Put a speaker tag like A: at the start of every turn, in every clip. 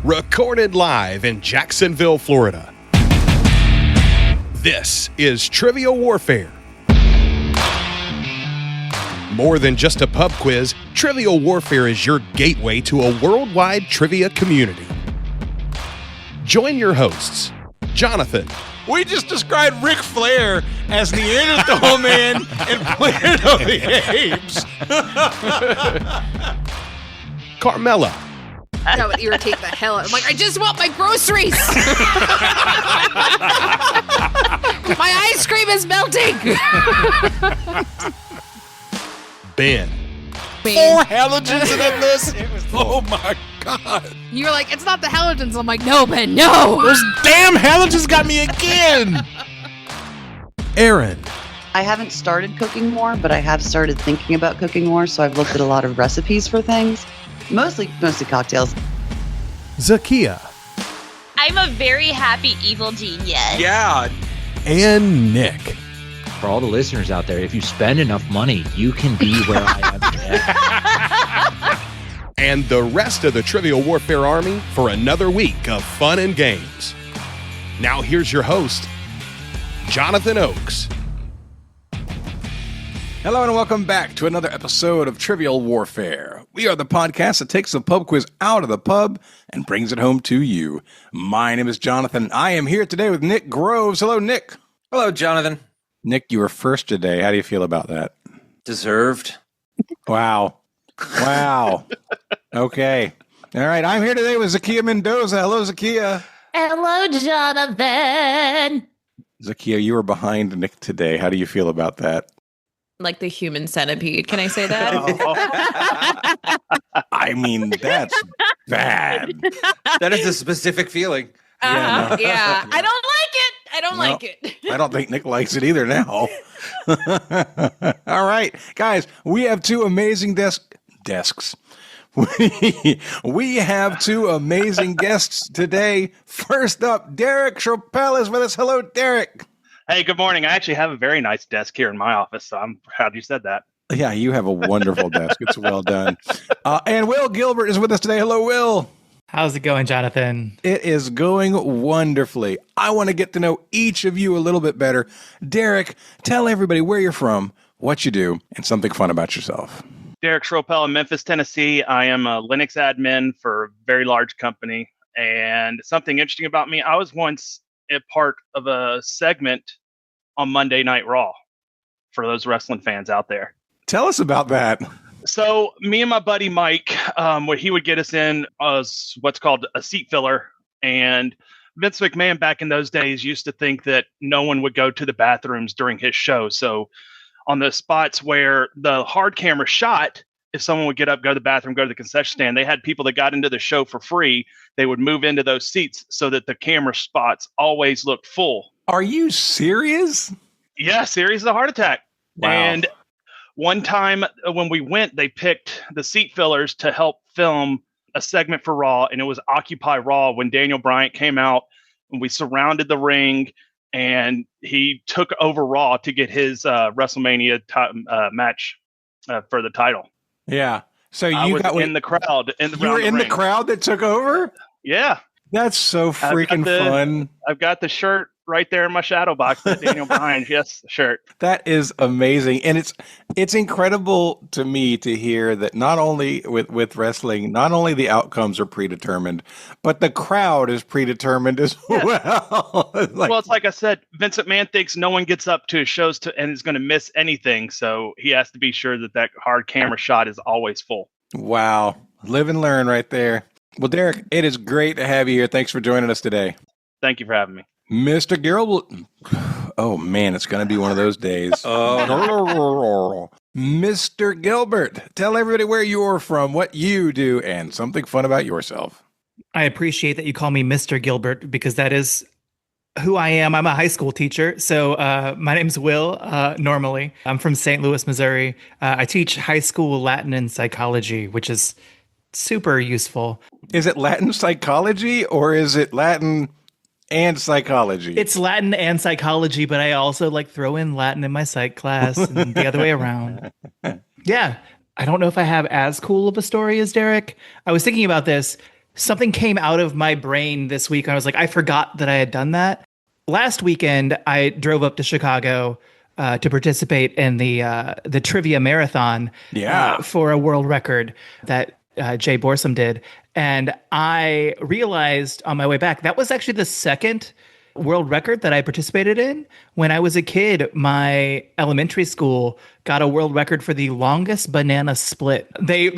A: recorded live in Jacksonville, Florida. This is Trivial Warfare. More than just a pub quiz, Trivial Warfare is your gateway to a worldwide trivia community. Join your hosts, Jonathan.
B: We just described Ric Flair as Neanderthal Man and Planet of the Apes.
A: Carmela.
C: That would irritate the hell out. I'm like, I just want my groceries. My ice cream is melting.
A: Ben.
B: 4 halogens in that list? Oh my God.
C: You're like, it's not the halogens. I'm like, no, Ben, no.
B: Those damn halogens got me again.
A: Aaron.
D: I haven't started cooking more, but I have started thinking about cooking more, so I've looked at a lot of recipes for things. Mostly cocktails.
A: Zahkia.
E: I'm a very happy evil genius.
B: Yeah.
A: And Nick.
F: For all the listeners out there, if you spend enough money, you can be where I am today.
A: And the rest of the Trivial Warfare Army for another week of fun and games. Now here's your host, Jonathan Oakes.
B: Hello and welcome back to another episode of Trivial Warfare. We are the podcast that takes the pub quiz out of the pub and brings it home to you. My name is Jonathan. I am here today with Nick Groves. Hello, Nick.
G: Hello, Jonathan.
B: Nick, you were first today. How do you feel about that?
G: Deserved.
B: Wow. Okay. All right. I'm here today with Zahkia Mendoza. Hello, Zahkia.
E: Hello, Jonathan.
B: Zahkia, you were behind Nick today. How do you feel about that?
C: Like the human centipede. Can I say that?
B: I mean, that's bad.
G: That is a specific feeling.
C: Yeah. I don't like it.
B: I don't think Nick likes it either now. All right, guys, we have two amazing desks. We have two amazing guests today. First up, Derick Schroeppel is with us. Hello, Derick.
H: Hey, good morning. I actually have a very nice desk here in my office, so I'm proud you said that.
B: Yeah, you have a wonderful desk. It's well done. And Will Gilbert is with us today. Hello, Will.
I: How's it going, Jonathan?
B: It is going wonderfully. I want to get to know each of you a little bit better. Derick, tell everybody where you're from, what you do, and something fun about yourself.
H: Derick Schroeppel in Memphis, Tennessee. I am a Linux admin for a very large company. And something interesting about me, I was once a part of a segment on Monday Night Raw for those wrestling fans out there.
B: Tell us about that.
H: So me and my buddy Mike, what he would get us in was what's called a seat filler. And Vince McMahon back in those days used to think that no one would go to the bathrooms during his show. So on the spots where the hard camera shot, if someone would get up, go to the bathroom, go to the concession stand, they had people that got into the show for free. They would move into those seats so that the camera spots always looked full.
B: Are you serious?
H: Yeah, serious as a heart attack.
B: Wow.
H: And one time when we went, they picked the seat fillers to help film a segment for Raw, and it was Occupy Raw when Daniel Bryant came out and we surrounded the ring and he took over Raw to get his WrestleMania match for the title.
B: Yeah. So
H: I was in the crowd.
B: You were in the crowd that took over?
H: Yeah.
B: That's so freaking fun.
H: I've got the shirt right there in my shadow box, that Daniel Bryan shirt.
B: That is amazing. And it's incredible to me to hear that not only with wrestling, not only the outcomes are predetermined, but the crowd is predetermined as well.
H: Well, it's like I said, Vince McMahon thinks no one gets up to his shows and is going to miss anything. So he has to be sure that hard camera shot is always full.
B: Wow. Live and learn right there. Well, Derick, it is great to have you here. Thanks for joining us today.
H: Thank you for having me.
B: Mr. Gilbert. Oh, man, it's going to be one of those days. Mr. Gilbert, tell everybody where you're from, what you do, and something fun about yourself.
I: I appreciate that you call me Mr. Gilbert because that is who I am. I'm a high school teacher. So my name's Will, normally. I'm from St. Louis, Missouri. I teach high school Latin and psychology, which is super useful.
B: Is it Latin psychology or is it Latin and psychology?
I: It's Latin and psychology, but I also throw in Latin in my psych class and the other way around. Yeah. I don't know if I have as cool of a story as Derick. I was thinking about this. something came out of my brain this week. I was like, I forgot that I had done that. Last weekend, I drove up to Chicago to participate in the trivia marathon for a world record that Jay Borsum did. And I realized on my way back, that was actually the second world record that I participated in. When I was a kid, my elementary school got a world record for the longest banana split. They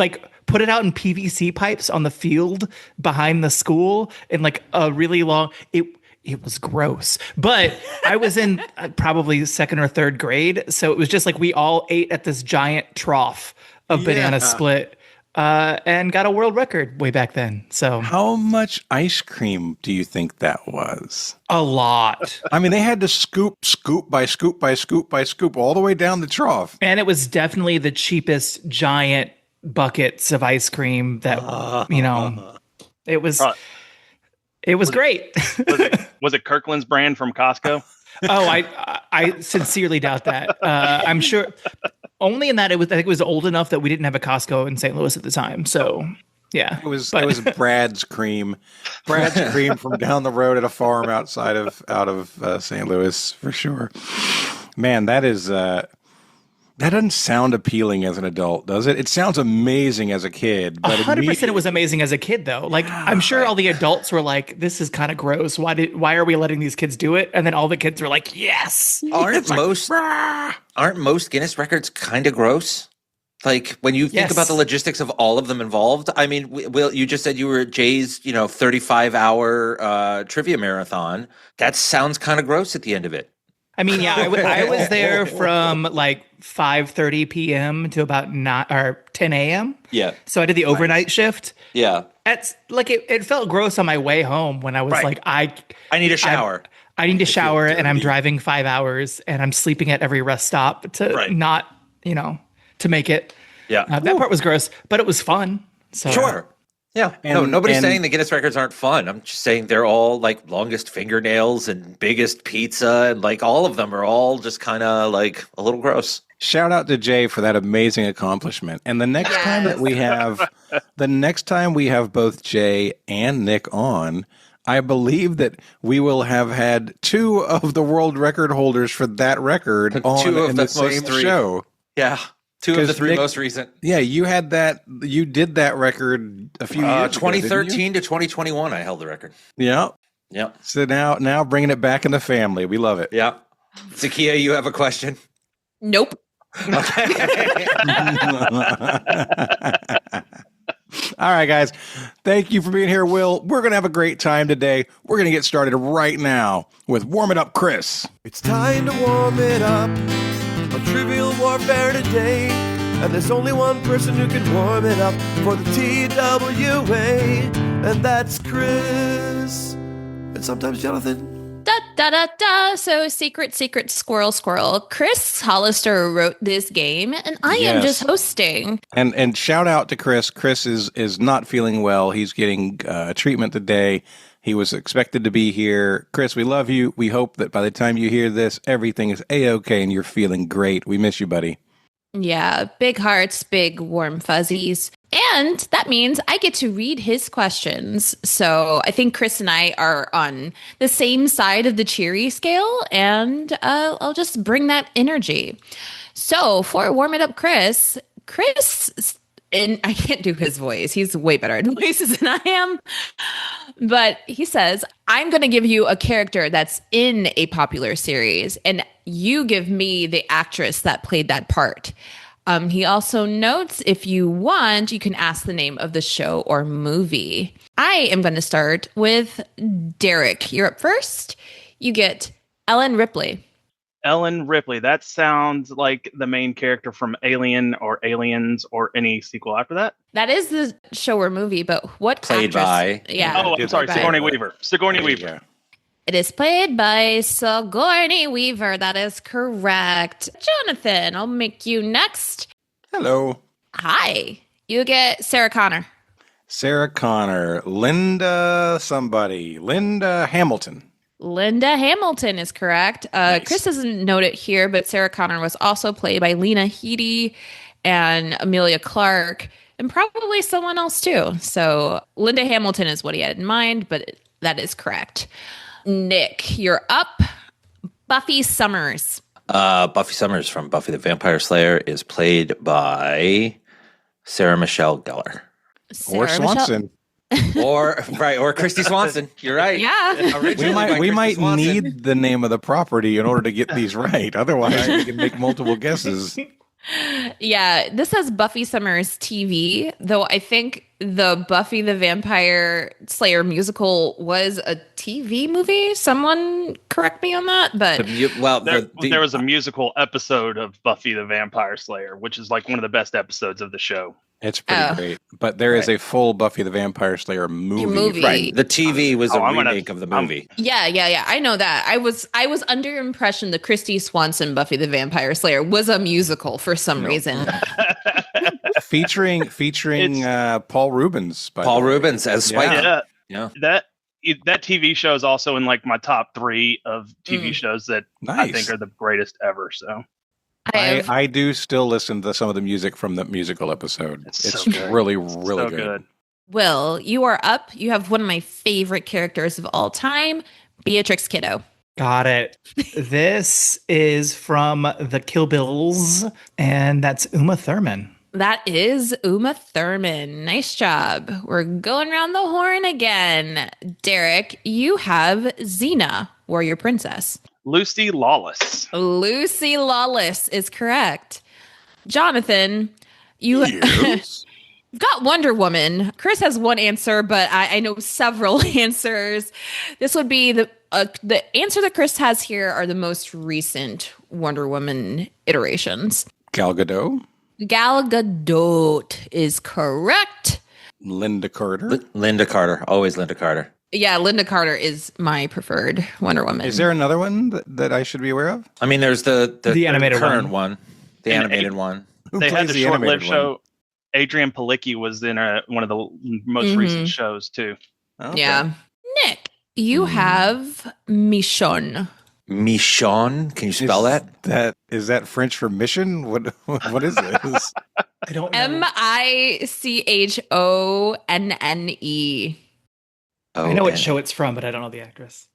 I: put it out in PVC pipes on the field behind the school in a really long, it was gross, but I was in probably second or third grade. So it was just we all ate at this giant trough of banana split and got a world record way back then. So
B: how much ice cream do you think that was?
I: A lot.
B: I mean, they had to scoop by scoop by scoop by scoop all the way down the trough.
I: And it was definitely the cheapest giant buckets of ice cream that, it was... It was great.
H: Was it Kirkland's brand from Costco?
I: Oh, I sincerely doubt that. I'm sure only in that I think it was old enough that we didn't have a Costco in St. Louis at the time. So yeah,
B: it was Brad's cream from down the road at a farm out of St. Louis for sure. Man, that doesn't sound appealing as an adult, does it? It sounds amazing as a kid. But
I: 100% it was amazing as a kid, though. I'm sure all the adults were like, this is kind of gross. Why are we letting these kids do it? And then all the kids were like, yes.
G: Aren't most Guinness records kind of gross? When you think about the logistics of all of them involved. I mean, Will, you just said you were at Jay's, 35-hour trivia marathon. That sounds kind of gross at the end of it.
I: I mean, yeah, I was there from 5:30 p.m. to about 10 a.m.
G: Yeah.
I: So I did the overnight shift.
G: Yeah.
I: It's it felt gross on my way home when I was I
G: need a shower.
I: I need to shower and I'm driving 5 hours and I'm sleeping at every rest stop to not, to make it.
G: Yeah.
I: That part was gross, but it was fun. So.
G: Sure. Yeah, nobody's saying the Guinness records aren't fun. I'm just saying they're all longest fingernails and biggest pizza, and all of them are all just kind of a little gross.
B: Shout out to Jay for that amazing accomplishment. And the next time that we have both Jay and Nick on, I believe that we will have had two of the world record holders for that record on in the same show.
G: Yeah. Two of the three most recent.
B: Yeah, you had that. You did that record a few years
G: 2013 to 2021, I held the record.
B: Yeah.
G: Yeah.
B: So now bringing it back in the family. We love it.
G: Yeah. Zahkia, you have a question?
C: Nope.
G: Okay.
B: All right, guys. Thank you for being here, Will. We're going to have a great time today. We're going to get started right now with Warm It Up, Chris.
J: It's time to warm it up on Trivial Warfare today. And there's only one person who can warm it up for the TWA, and that's Chris. And sometimes Jonathan.
C: Da da da da. So secret squirrel. Chris Hollister wrote this game, and I am just hosting.
B: And shout out to Chris. Chris is not feeling well. He's getting treatment today. He was expected to be here. Chris, we love you. We hope that by the time you hear this, everything is A-okay and you're feeling great. We miss you, buddy.
C: Yeah, big hearts, big warm fuzzies. And that means I get to read his questions. So I think Chris and I are on the same side of the cheery scale, and I'll just bring that energy. So for Warm It Up, Chris, and I can't do his voice. He's way better at voices than I am. But he says, I'm going to give you a character that's in a popular series, and you give me the actress that played that part. He also notes, if you want, you can ask the name of the show or movie. I am going to start with Derick. You're up first. You get Ellen Ripley.
H: Ellen Ripley. That sounds like the main character from Alien or Aliens or any sequel after that.
C: That is the show or movie, but what
G: played
C: actress?
G: by?
C: Yeah.
H: Oh, I'm sorry, Sigourney Weaver. Sigourney Weaver.
C: It is played by Sigourney Weaver. That is correct. Jonathan, I'll make you next.
B: Hello.
C: Hi. You get Sarah Connor.
B: Sarah Connor. Linda Hamilton.
C: Linda Hamilton is correct.
B: Nice.
C: Chris doesn't note it here, but Sarah Connor was also played by Lena Headey and Amelia Clark. and probably someone else too. So Linda Hamilton is what he had in mind, but that is correct. Nick, you're up. Buffy Summers.
G: Buffy Summers from Buffy the Vampire Slayer is played by Sarah Michelle Gellar.
B: Or Swanson.
G: Or Christy Swanson. You're right.
C: Yeah.
B: We might need the name of the property in order to get these right. Otherwise, we can make multiple guesses.
C: Yeah, this says Buffy Summers TV, though I think the Buffy the Vampire Slayer musical was a TV movie. Someone correct me on that, but
H: there was a musical episode of Buffy the Vampire Slayer, which is like one of the best episodes of the show.
B: It's pretty great. But there is a full Buffy the Vampire Slayer movie.
G: Right. The TV was a remake of the movie.
C: Yeah. I know that. I was under impression the Christy Swanson Buffy the Vampire Slayer was a musical for some reason.
B: featuring Paul Rubens.
G: Paul Rubens as Spike.
H: Yeah. That TV show is also in like my top 3 of TV shows that I think are the greatest ever. So
B: I do still listen to some of the music from the musical episode. It's really, really good.
C: Will, you are up. You have one of my favorite characters of all time, Beatrix Kiddo.
I: Got it. This is from the Kill Bills, and that's Uma Thurman.
C: That is Uma Thurman. Nice job. We're going around the horn again. Derick, you have Xena, Warrior Princess.
H: Lucy Lawless.
C: Lucy Lawless is correct. Jonathan, you got Wonder Woman. Chris has one answer, but I know several answers. This would be the answer that Chris has here are the most recent Wonder Woman iterations.
B: Gal Gadot.
C: Gal Gadot is correct.
B: Linda Carter.
G: Linda Carter. Always Linda Carter.
C: Yeah, Linda Carter is my preferred Wonder Woman.
B: Is there another one that I should be aware of?
G: I mean, there's the
I: animated
G: current one. The animated one.
H: They had the short-lived show. Adrian Palicki was in one of the most recent shows, too.
B: Okay.
C: Yeah. Nick, you have Michonne.
G: Michonne? Can you spell that?
B: Is that French for mission? What is this?
I: I don't know.
C: Michonne.
I: I know what show it's from, but I don't know the actress.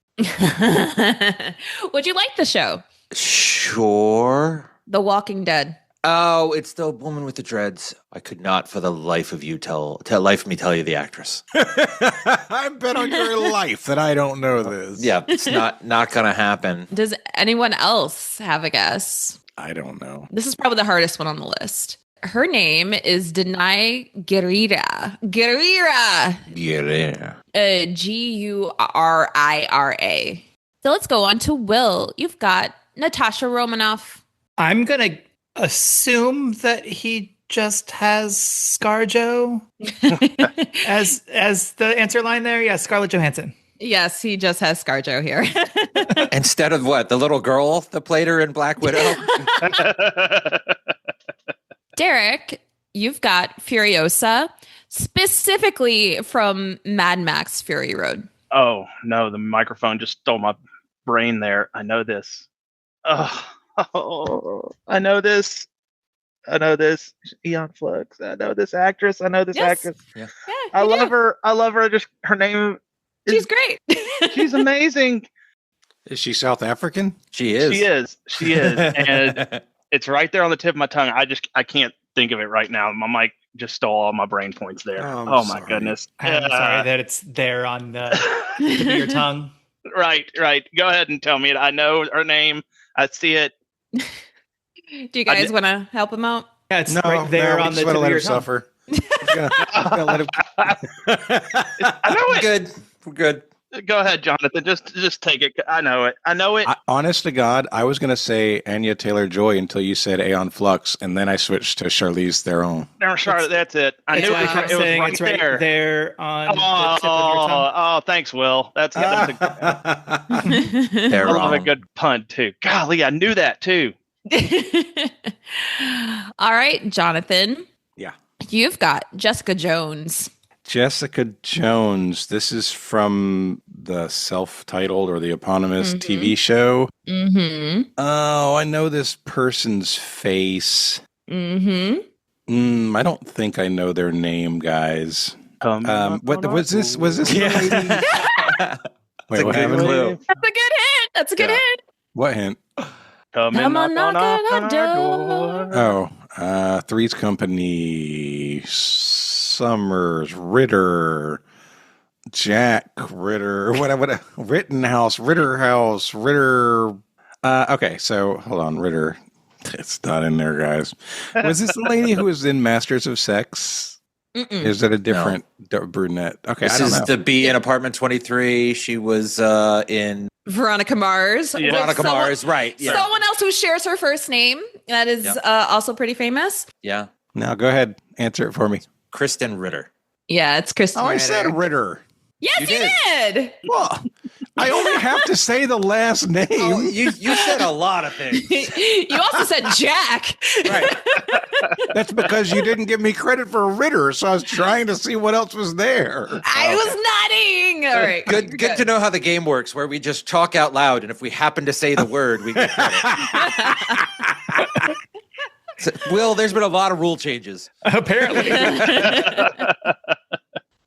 C: Would you like the show?
G: Sure.
C: The Walking Dead.
G: Oh, it's the woman with the dreads. I could not for the life of you tell me tell you the actress.
B: I bet on your life that I don't know this.
G: Yeah, it's not gonna happen.
C: Does anyone else have a guess?
B: I don't know.
C: This is probably the hardest one on the list. Her name is Denai Guerrera. Guerrera. Gurira. So let's go on to Will. You've got Natasha Romanoff.
I: I'm going to assume that he just has ScarJo as the answer line there. Yeah, Scarlett Johansson.
C: Yes, he just has ScarJo here.
G: Instead of what? The little girl that played her in Black Widow?
C: Derick, you've got Furiosa, specifically from Mad Max Fury Road.
H: Oh, no, the microphone just stole my brain there. I know this. Oh, I know this. Aeon Flux. I know this actress. Actress.
G: Yeah.
H: I love her. Just her name.
C: She's great.
H: She's amazing.
B: Is she South African?
G: She is.
H: She is. And it's right there on the tip of my tongue. I can't think of it right now. My mic just stole all my brain points there. Oh my goodness.
I: I'm sorry that it's there on the tip of your tongue.
H: Right. Go ahead and tell me it. I know her name. I see it.
C: Do you guys want to help him out?
I: Yeah, it's right there on the tip of your tongue.
B: Suffer. Gonna let him...
H: I know it.
G: We're good.
H: Go ahead, Jonathan. Just take it. I know it.
B: Honest to God, I was going to say Anya Taylor-Joy until you said Aeon Flux, and then I switched to Charlize Theron.
H: No, Charlotte, that's it. I knew it was right
I: it's
H: there.
I: Right there on the tip of your tongue.
H: Oh, thanks, Will. That's a good I love a good pun, too. Golly, I knew that, too.
C: All right, Jonathan.
B: Yeah.
C: You've got Jessica Jones.
B: Jessica Jones. This is from the self-titled or the eponymous TV show.
C: Mm-hmm.
B: Oh, I know this person's face.
C: Mm-hmm.
B: I don't think I know their name, guys. What was this? Was this the lady? Wait, what happened?
G: Clue.
C: That's a good hint.
B: What hint?
H: Come on, knock on our door.
B: Oh, Three's Company, Summers, Ritter, Jack Ritter, whatever, Rittenhouse, Ritter. Okay, so hold on, Ritter. It's not in there, guys. Was this the lady who was in Masters of Sex? Is that a different brunette? Okay,
G: This is the B in Apartment 23. She was in
C: Veronica Mars.
G: Yeah. Veronica Mars, right. Yeah.
C: Someone else who shares her first name. That is also pretty famous.
G: Yeah.
B: Now go ahead. Answer it for me.
G: Kristen Ritter.
C: Yeah, it's Kristen Ritter.
B: I said Ritter.
C: Yes, you did.
B: Well, I only have to say the last name.
G: Oh, you said a lot of things.
C: You also said Jack.
G: Right.
B: That's because you didn't give me credit for Ritter, so I was trying to see what else was there.
C: I was nodding. All right.
G: Good to know how the game works, where we just talk out loud, and if we happen to say the word, we get credit. So, Will, there's been a lot of rule changes.
I: Apparently.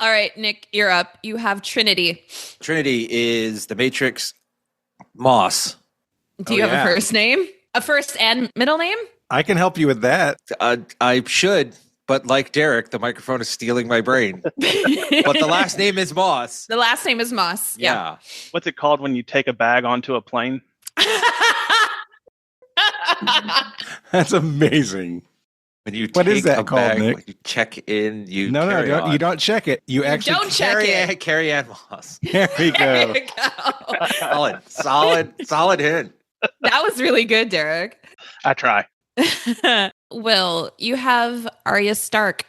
C: All right, Nick, you're up. You have Trinity.
G: Trinity is the Matrix Moss.
C: Do you have a first name? A first and middle name?
B: I can help you with that.
G: I should, but like Derick, the microphone is stealing my brain. But the last name is Moss.
C: The last name is Moss. Yeah.
H: What's it called when you take a bag onto a plane?
B: That's amazing.
G: When you
B: what
G: take
B: is that
G: a
B: called,
G: bag,
B: Nick?
G: You check in. You
B: no,
G: carry on.
B: You don't check it. You actually
C: don't check it.
G: Carrie Ann Moss.
B: There we go.
C: There you go.
G: solid hint.
C: That was really good, Derick.
H: I try.
C: Will, you have Arya Stark.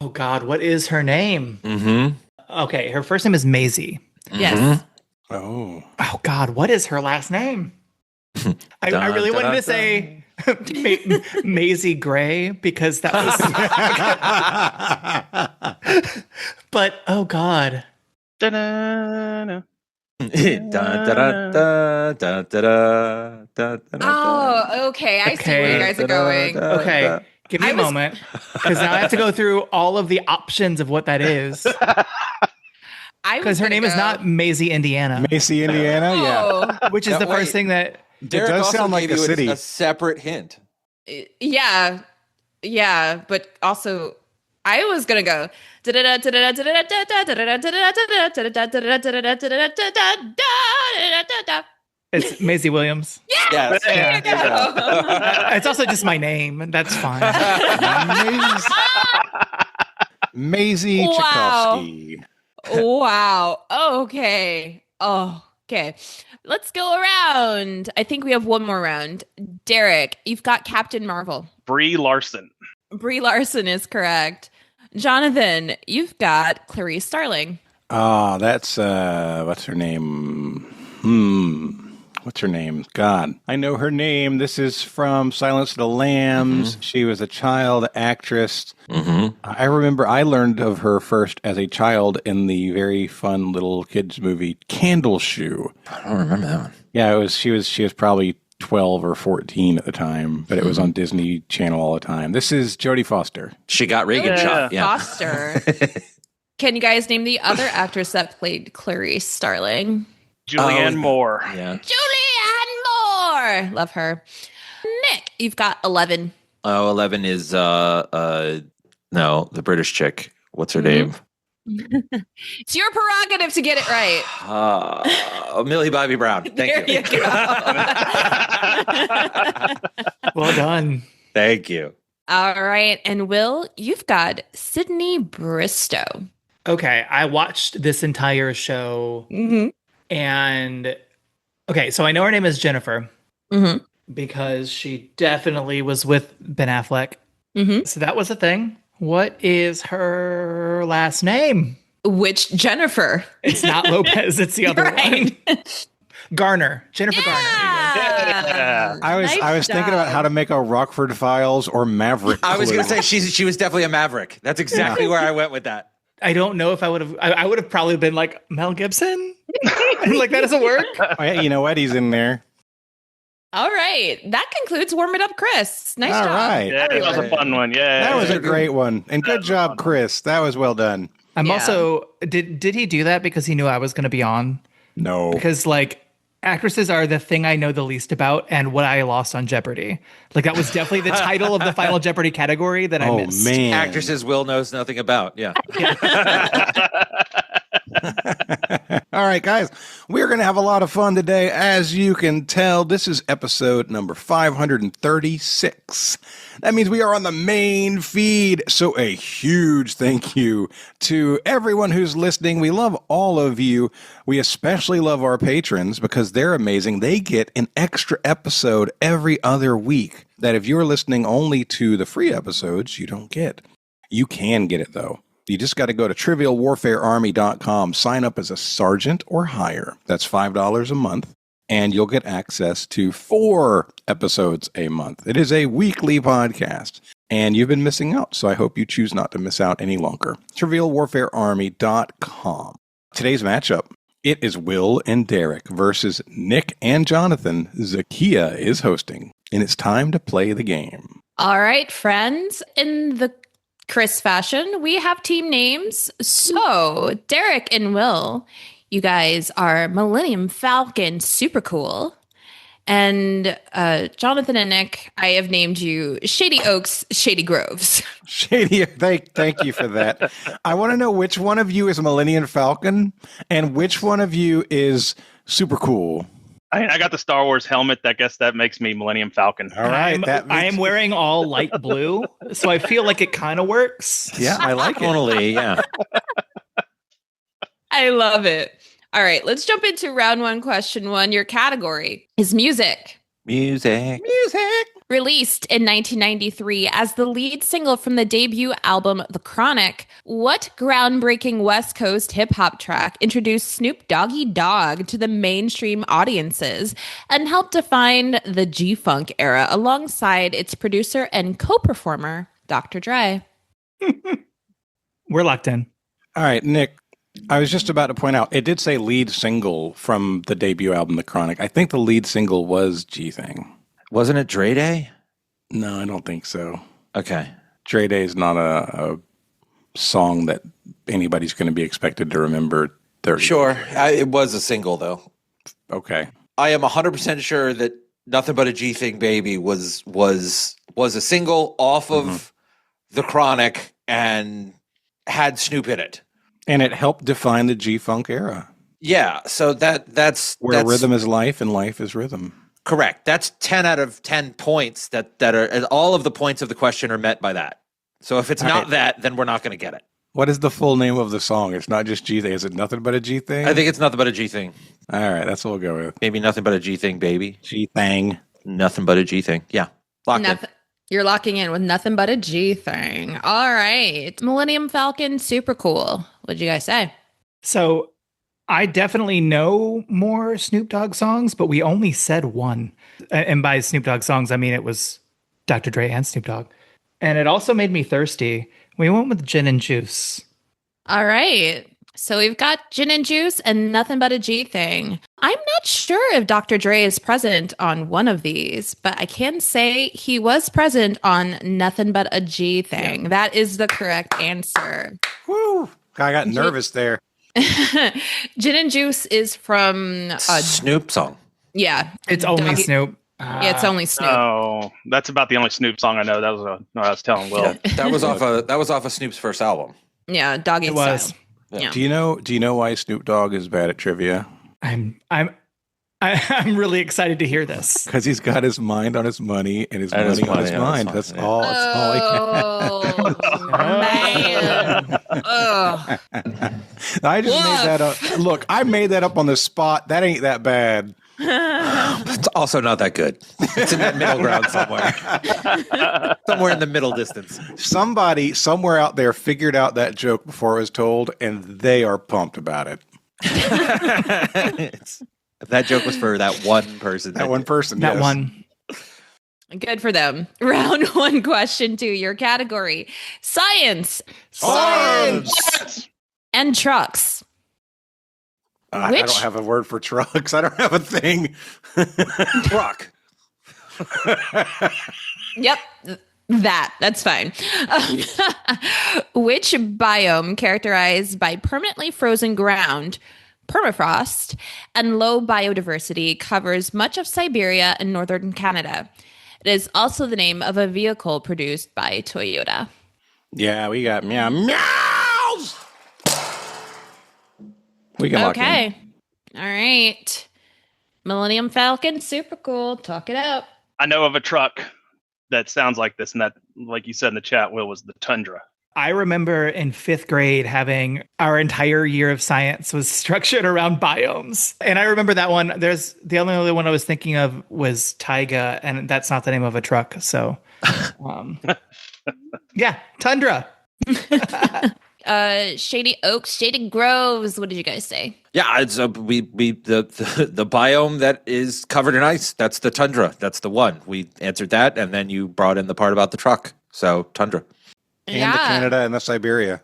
I: Oh God, what is her name?
G: Mm-hmm.
I: Okay, her first name is Maisie.
C: Yes.
B: Oh.
I: Oh God, what is her last name? I really wanted to say Maisie Gray because that was. But oh God.
H: Da-da-da.
C: Oh, okay. I see where you guys are going.
I: Okay, give me a moment because now I have to go through all of the options of what that is. Because her name is not Maisie, Indiana.
B: Maisie, Indiana, yeah.
I: Which is the first thing that
G: Derick
B: does
G: also
B: sound like
G: gave
B: a
G: you
B: city.
G: A separate hint.
C: Yeah, but also I was gonna go.
I: It's Maisie Williams.
C: Yes.
G: There you go.
I: It's also just my name. That's fine.
B: Maisie Tchaikovsky.
C: Wow. Okay. Oh, okay. Let's go around. I think we have one more round. Derick, you've got Captain Marvel.
H: Brie Larson.
C: Brie Larson is correct. Jonathan, you've got Clarice Starling.
B: Oh, that's what's her name? What's her name? God, I know her name. This is from Silence of the Lambs. She was a child actress. I remember I learned of her first as a child in the very fun little kids movie Candle Shoe.
G: I don't remember that one.
B: Yeah, she was probably 12 or 14 at the time, but it was on Disney Channel all the time. This is Jodie Foster.
G: She got Reagan shot. Yeah.
C: Foster. Can you guys name the other actress that played Clarice Starling?
H: Julianne Moore.
G: Yeah.
C: Julianne Moore. Love her. Nick, you've got 11.
G: Oh, 11 is no, the British chick. What's her name?
C: It's your prerogative to get it right.
G: Millie Bobby Brown. Thank you.
C: Go.
I: Well done.
G: Thank you.
C: All right. And Will, you've got Sydney Bristow.
I: Okay, I watched this entire show. And okay, so I know her name is Jennifer because she definitely was with Ben Affleck. So that was a thing. What is her last name?
C: Which Jennifer?
I: It's not Lopez. It's the other one. Garner. Jennifer Garner.
C: Yeah.
B: I was thinking about how to make a Rockford Files or Maverick.
G: I was going to
B: clue.
G: say she was definitely a Maverick. That's exactly where I went with that.
I: I don't know if I would have. I would have probably been like Mel Gibson. Like that doesn't work.
B: Oh, yeah, you know what? He's in there.
C: All right. That concludes Warm It Up, Chris. Nice
B: All
C: job.
B: right.
H: Yeah, that was a fun one. Yeah.
B: That was a great one. And good job, Chris. That was well done.
I: I'm
C: Yeah.
I: also did he do that because he knew I was going to be on?
B: No.
I: Because like actresses are the thing I know the least about and what I lost on Jeopardy. Like that was definitely the title of the final Jeopardy category that I missed.
B: Man.
G: Actresses Will knows nothing about. Yeah.
B: All right, guys, we're going to have a lot of fun today. As you can tell, this is episode number 536. That means we are on the main feed. So a huge thank you to everyone who's listening. We love all of you. We especially love our patrons because they're amazing. They get an extra episode every other week that if you're listening only to the free episodes, you don't get. You can get it, though. You just got to go to trivialwarfarearmy.com, sign up as a sergeant or higher. That's $5 a month, and you'll get access to 4 episodes a month. It is a weekly podcast, and you've been missing out, so I hope you choose not to miss out any longer. trivialwarfarearmy.com. Today's matchup, it is Will and Derick versus Nick and Jonathan. Zahkia is hosting, and it's time to play the game.
C: All right, friends. In the Chris fashion, we have team names. So, Derick and Will, you guys are Millennium Falcon, super cool. And Jonathan and Nick, I have named you Shady Oaks, Shady Groves.
B: Shady, thank you for that. I want to know which one of you is Millennium Falcon and which one of you is super cool.
H: I got the Star Wars helmet. I guess that makes me Millennium Falcon.
B: All right.
I: I am wearing all light blue, so I feel like it kind of works.
B: Yeah, I like it.
G: Totally, yeah.
C: I love it. All right, let's jump into round 1, question 1. Your category is music.
G: Music.
C: Released in 1993 as the lead single from the debut album The Chronic, what groundbreaking West Coast hip-hop track introduced Snoop Doggy Dogg to the mainstream audiences and helped define the G-Funk era alongside its producer and co-performer, Dr. Dre?
I: We're locked in.
B: All right, Nick, I was just about to point out, it did say lead single from the debut album, The Chronic. I think the lead single was G-Thing.
G: Wasn't it Dre Day?
B: No, I don't think so.
G: Okay.
B: Dre Day is not a song that anybody's going to be expected to remember 30
G: Sure. It was a single, though.
B: Okay.
G: I am 100% sure that Nothing But a G Thing Baby was a single off of The Chronic and had Snoop in it.
B: And it helped define the G-Funk era.
G: Yeah, so that's
B: where rhythm is life and life is rhythm.
G: Correct. That's 10 out of 10 points that are, and all of the points of the question are met by that. So if it's not that, then we're not going to get it.
B: What is the full name of the song? It's not just G-Thing. Is it Nothing But a G-Thing?
G: I think it's Nothing But a G-Thing.
B: All right, that's what we'll go with.
G: Maybe Nothing But a G-Thing, baby.
B: G-Thing.
G: Nothing But a G-Thing. Yeah. Locked in.
C: You're locking in with Nothing But a G-Thing. All right. Millennium Falcon, super cool. What'd you guys say?
I: So I definitely know more Snoop Dogg songs, but we only said one. And by Snoop Dogg songs, I mean it was Dr. Dre and Snoop Dogg. And it also made me thirsty. We went with Gin and Juice.
C: All right. So we've got Gin and Juice and Nothing But a G Thing. I'm not sure if Dr. Dre is present on one of these, but I can say he was present on Nothing But a G Thing. Yeah. That is the correct answer.
B: Woo! I got nervous there.
C: Gin and Juice is from
G: a Snoop song.
C: Yeah.
I: It's only Snoop.
C: Yeah, it's only Snoop.
H: Oh, that's about the only Snoop song I know. That was I was telling Will.
G: Yeah, that was off of Snoop's first album.
C: Yeah, Doggy
I: It was.
C: Style. Yeah.
B: Do you know why Snoop Dogg is bad at trivia?
I: I'm really excited to hear this.
B: Because he's got his mind on his money and his money on his mind. That's all. That's all he
C: man.
B: I just made that up. Look, I made that up on the spot. That ain't that bad.
G: It's also not that good. It's in that middle ground somewhere. Somewhere in the middle distance.
B: Somebody somewhere out there figured out that joke before it was told, and they are pumped about it.
G: That joke was for that one person.
B: That one person.
I: That
B: yes.
I: one.
C: Good for them. Round 1, question 2. Your category: science. And trucks.
B: I don't have a word for trucks. I don't have a thing.
G: Truck.
C: Yep. That's fine. Which biome characterized by permanently frozen ground, permafrost, and low biodiversity covers much of Siberia and northern Canada? It is also the name of a vehicle produced by Toyota.
B: Yeah, we got meows. We can lock in.
C: Okay. All right. Millennium Falcon, super cool. Talk it out.
H: I know of a truck that sounds like this, and that, like you said in the chat, Will, was the Tundra.
I: I remember in 5th grade having our entire year of science was structured around biomes. And I remember that one. There's the only other one I was thinking of was Taiga, and that's not the name of a truck. So, yeah, Tundra.
C: Shady Oaks, Shady Groves. What did you guys say?
G: Yeah, it's the biome that is covered in ice. That's the tundra. That's the one. We answered that, and then you brought in the part about the truck. So tundra.
B: And the Canada and the Siberia.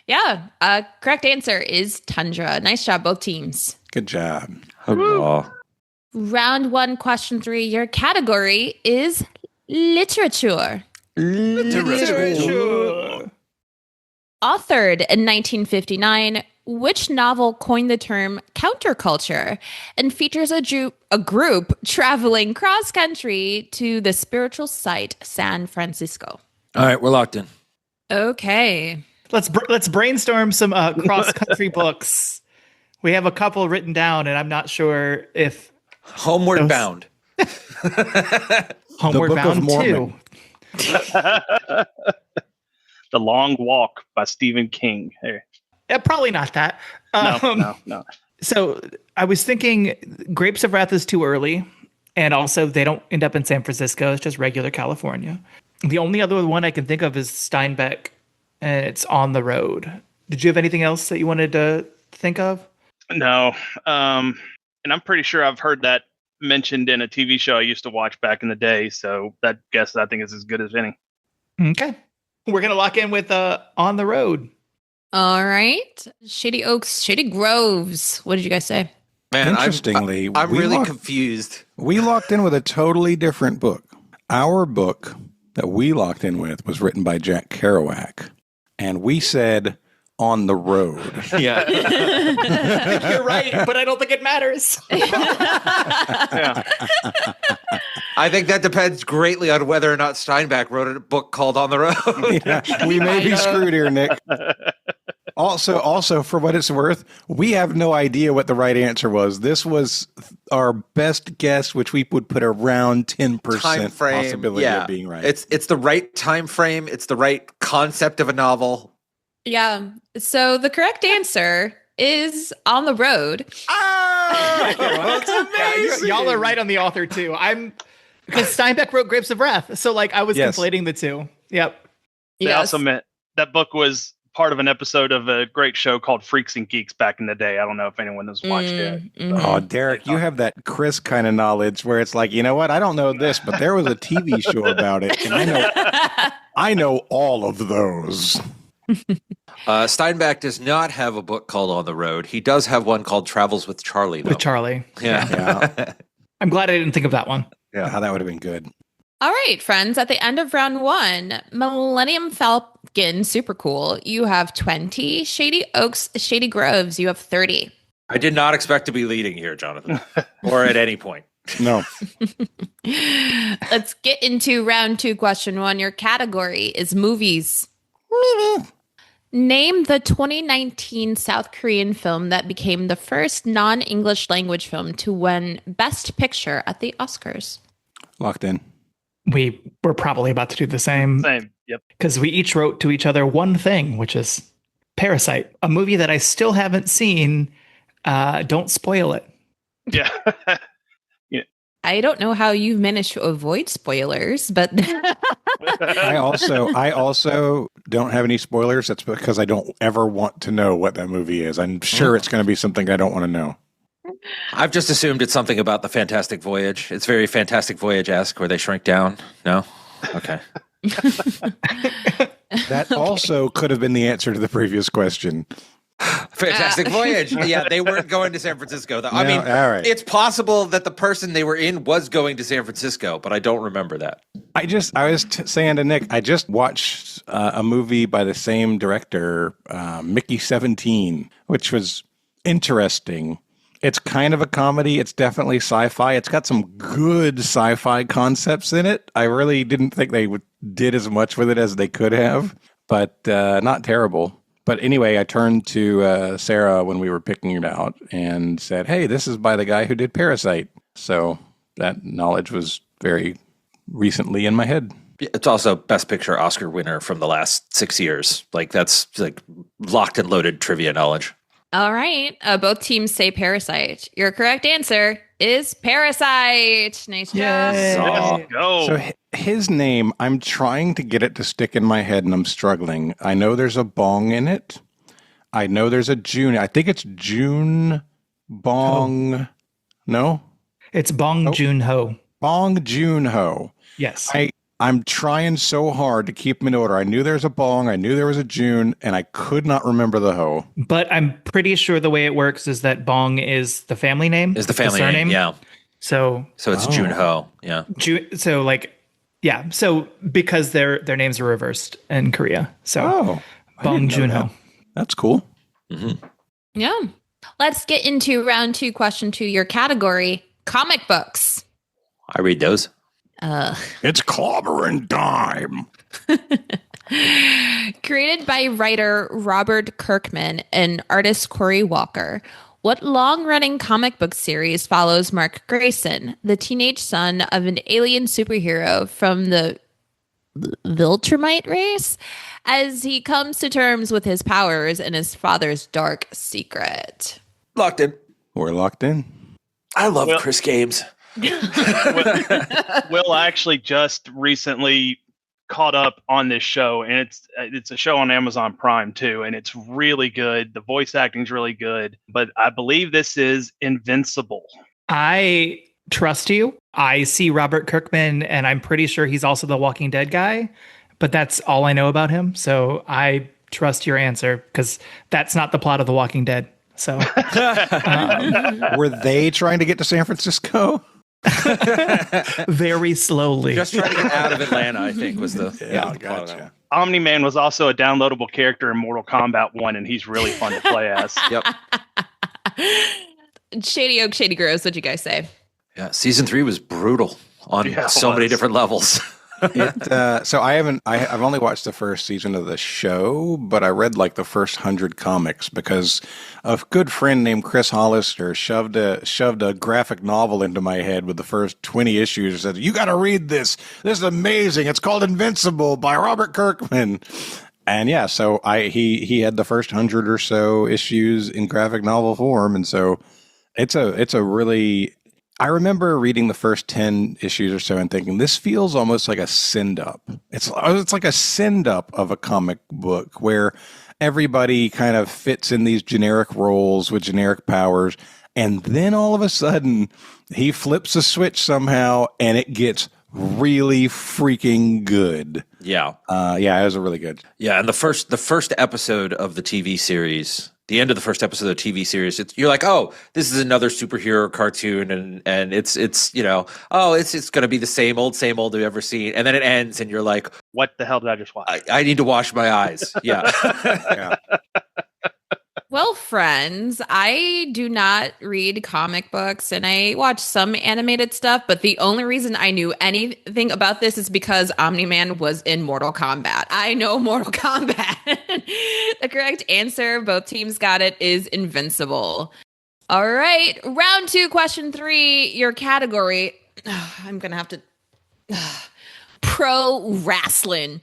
C: Yeah. Correct answer is tundra. Nice job, both teams.
B: Good job.
C: Round 1, question 3. Your category is literature.
I: Literature.
C: Authored in 1959, which novel coined the term counterculture and features a group traveling cross-country to the spiritual site San Francisco?
G: All right, we're locked in.
C: Okay.
I: Let's brainstorm some cross-country books. We have a couple written down, and I'm not sure if...
G: Homeward Bound.
I: Homeward Bound 2.
H: The Long Walk by Stephen King. Hey.
I: Yeah, probably not that.
H: No.
I: So I was thinking Grapes of Wrath is too early. And also they don't end up in San Francisco. It's just regular California. The only other one I can think of is Steinbeck. And it's On the Road. Did you have anything else that you wanted to think of?
H: No. And I'm pretty sure I've heard that mentioned in a TV show I used to watch back in the day. So that guess I think is as good as any.
I: Okay. We're going to lock in with On the Road.
C: All right. Shady Oaks, Shady Groves. What did you guys say?
G: Man,
B: interestingly,
G: I'm really confused.
B: We locked in with a totally different book. Our book that we locked in with was written by Jack Kerouac. And we said On the Road.
G: Yeah.
I: You're right, but I don't think it matters.
H: Yeah.
G: I think that depends greatly on whether or not Steinbeck wrote a book called On the Road.
B: Yeah, we may be screwed here, Nick. Also, for what it's worth, we have no idea what the right answer was. This was our best guess, which we would put around 10% possibility of being right.
G: It's the right time frame. It's the right concept of a novel.
C: Yeah. So the correct answer is On the Road.
B: Oh, that's amazing.
I: Y'all are right on the author too. Because Steinbeck wrote Grapes of Wrath, so I was conflating the two. Yep.
H: They also meant that book was part of an episode of a great show called Freaks and Geeks back in the day. I don't know if anyone has watched it.
B: Oh, Derick, you have that Chris kind of knowledge where it's like, you know what? I don't know this, but there was a TV show about it, and I know all of those.
G: Steinbeck does not have a book called On the Road. He does have one called Travels with Charlie, though.
I: With Charlie.
B: Yeah.
I: I'm glad I didn't think of that one.
B: Yeah, that would have been good.
C: All right, friends. At the end of round 1, Millennium Falcon, super cool. You have 20. Shady Oaks, Shady Groves, you have 30.
G: I did not expect to be leading here, Jonathan, or at any point.
B: No.
C: Let's get into round 2, question 1. Your category is movies. Name the 2019 South Korean film that became the first non-English language film to win Best Picture at the Oscars.
B: Locked in.
I: We were probably about to do the same.
H: Yep.
I: Because we each wrote to each other one thing, which is Parasite, a movie that I still haven't seen. Don't spoil it.
H: Yeah.
C: I don't know how you've managed to avoid spoilers, but
B: I also don't have any spoilers. That's because I don't ever want to know what that movie is. I'm sure it's going to be something I don't want to know.
G: I've just assumed it's something about the Fantastic Voyage. It's very Fantastic Voyage-esque where they shrink down. No? Okay.
B: That also could have been the answer to the previous question.
G: Fantastic Voyage. Yeah, they weren't going to San Francisco, though. I mean,
B: all right.
G: It's possible that the person they were in was going to San Francisco, but I don't remember that.
B: I was saying to Nick, I just watched a movie by the same director, Mickey 17, which was interesting. It's kind of a comedy. It's definitely sci-fi. It's got some good sci-fi concepts in it. I really didn't think they did as much with it as they could have, but not terrible. But anyway, I turned to Sarah when we were picking it out and said, hey, this is by the guy who did Parasite. So that knowledge was very recently in my head.
G: It's also Best Picture Oscar winner from the last 6 years. Like, that's like locked and loaded trivia knowledge.
C: All right. Both teams say Parasite. Your correct answer is Parasite. Nice job.
H: Let's go.
B: So his name, I'm trying to get it to stick in my head and I'm struggling. I know there's a bong in it. I know there's a June. I think it's June Bong.
I: Oh.
B: No?
I: It's Bong Joon-ho.
B: Bong Joon-ho.
I: Yes.
B: I'm trying so hard to keep them in order. I knew there was a Bong, I knew there was a June, and I could not remember the ho.
I: But I'm pretty sure the way it works is that Bong is the family name.
G: Is the family name, yeah.
I: So
G: it's Joon-ho, yeah.
I: So because their names are reversed in Korea. So Bong Joon-ho.
B: That's cool.
G: Mm-hmm.
C: Yeah. Let's get into round 2, question 2, your category, comic books.
G: I read those.
B: It's clobber and dime.
C: Created by writer Robert Kirkman and artist Corey Walker, what long-running comic book series follows Mark Grayson, the teenage son of an alien superhero from the Viltrumite race, as he comes to terms with his powers and his father's dark secret?
G: Locked in.
B: We're locked in.
G: I love Chris Games.
H: Will actually just recently caught up on this show, and it's a show on Amazon Prime too, and it's really good. The voice acting's really good, but I believe this is Invincible.
I: I trust you. I see Robert Kirkman, and I'm pretty sure he's also the Walking Dead guy, but that's all I know about him. So I trust your answer because that's not the plot of The Walking Dead. So
B: were they trying to get to San Francisco?
I: Very slowly.
G: Just trying to get out of Atlanta, I think, was the
B: gotcha.
H: Omni-Man was also a downloadable character in Mortal Kombat 1, and he's really fun to play as.
G: Yep.
C: Shady Oak, Shady Grows, what'd you guys say?
G: Yeah, season 3 was brutal on so many different levels.
B: So I've only watched the first season of the show, but I read like the first 100 comics because a good friend named Chris Hollister shoved a graphic novel into my head with the first 20 issues and said, you got to read this. This is amazing. It's called Invincible by Robert Kirkman. And yeah, so he had the first 100 or so issues in graphic novel form. And so it's a really, I remember reading the first 10 issues or so and thinking, this feels almost like a send-up. It's like a send-up of a comic book where everybody kind of fits in these generic roles with generic powers. And then all of a sudden, he flips a switch somehow, and it gets really freaking good.
G: Yeah.
B: Yeah, it was really good.
G: Yeah, and the first episode of the TV series, the end of the first episode of the TV series, you're like, oh, this is another superhero cartoon, and it's it's going to be the same old we've ever seen, and then it ends, and you're like,
H: what the hell did I just watch?
G: I need to wash my eyes. Yeah.
B: Yeah.
C: Well, friends, I do not read comic books and I watch some animated stuff, but the only reason I knew anything about this is because Omni-Man was in Mortal Kombat. I know Mortal Kombat. The correct answer, both teams got it, is Invincible. All right, round 2, question 3, your category. I'm going to have to... Pro wrestling.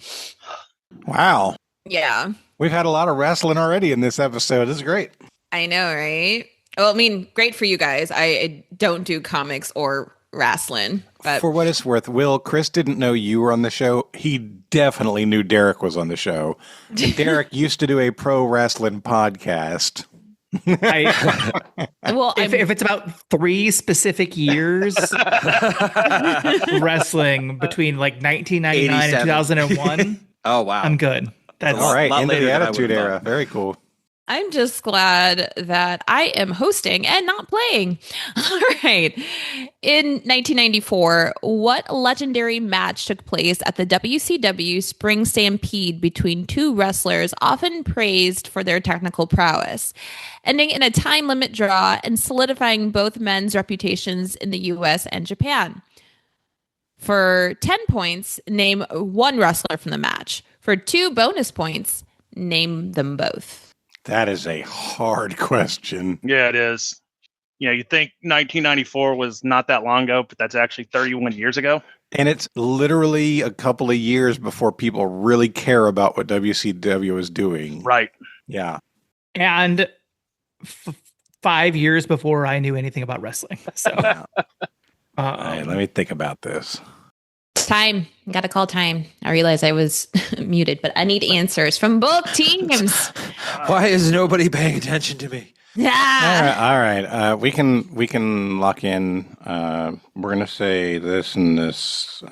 B: Wow.
C: Yeah.
B: We've had a lot of wrestling already in this episode. This is great.
C: I know, right? Well, I mean, great for you guys. I don't do comics or wrestling. But
B: for what it's worth, Will, Chris didn't know you were on the show. He definitely knew Derick was on the show. And Derick used to do a pro wrestling podcast.
C: Well,
I: if it's about 3 specific years wrestling between like 1999 and 2001,
G: oh wow,
I: I'm good.
B: That's all right. Into the Attitude Era. Very cool.
C: I'm just glad that I am hosting and not playing. All right. In 1994, what legendary match took place at the WCW Spring Stampede between two wrestlers often praised for their technical prowess, ending in a time limit draw and solidifying both men's reputations in the US and Japan? For 10 points, name one wrestler from the match. For 2 bonus points, name them both.
B: That is a hard question.
H: Yeah, it is. You think 1994 was not that long ago, but that's actually 31 years ago.
B: And it's literally a couple of years before people really care about what WCW is doing.
H: Right.
B: Yeah.
I: And 5 years before I knew anything about wrestling. So,
B: All right, let me think about this.
C: Time. Gotta call time. I realize I was muted, but I need answers from both teams.
G: Why is nobody paying attention to me?
C: Yeah.
B: All right. We can lock in. We're gonna say this and this.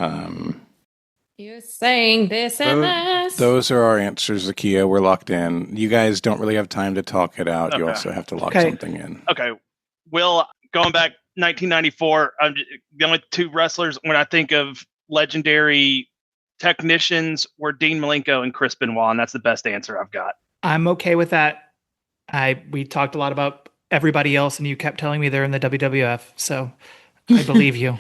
C: You're saying this and this.
B: Those are our answers, Zahkia. We're locked in. You guys don't really have time to talk it out.
H: Okay.
B: You also have to lock something in.
H: Okay. Will, going back 1994, the only 2 wrestlers when I think of legendary technicians were Dean Malenko and Chris Benoit, and that's the best answer I've got.
I: I'm okay with that. We talked a lot about everybody else, and you kept telling me they're in the WWF, so I believe you.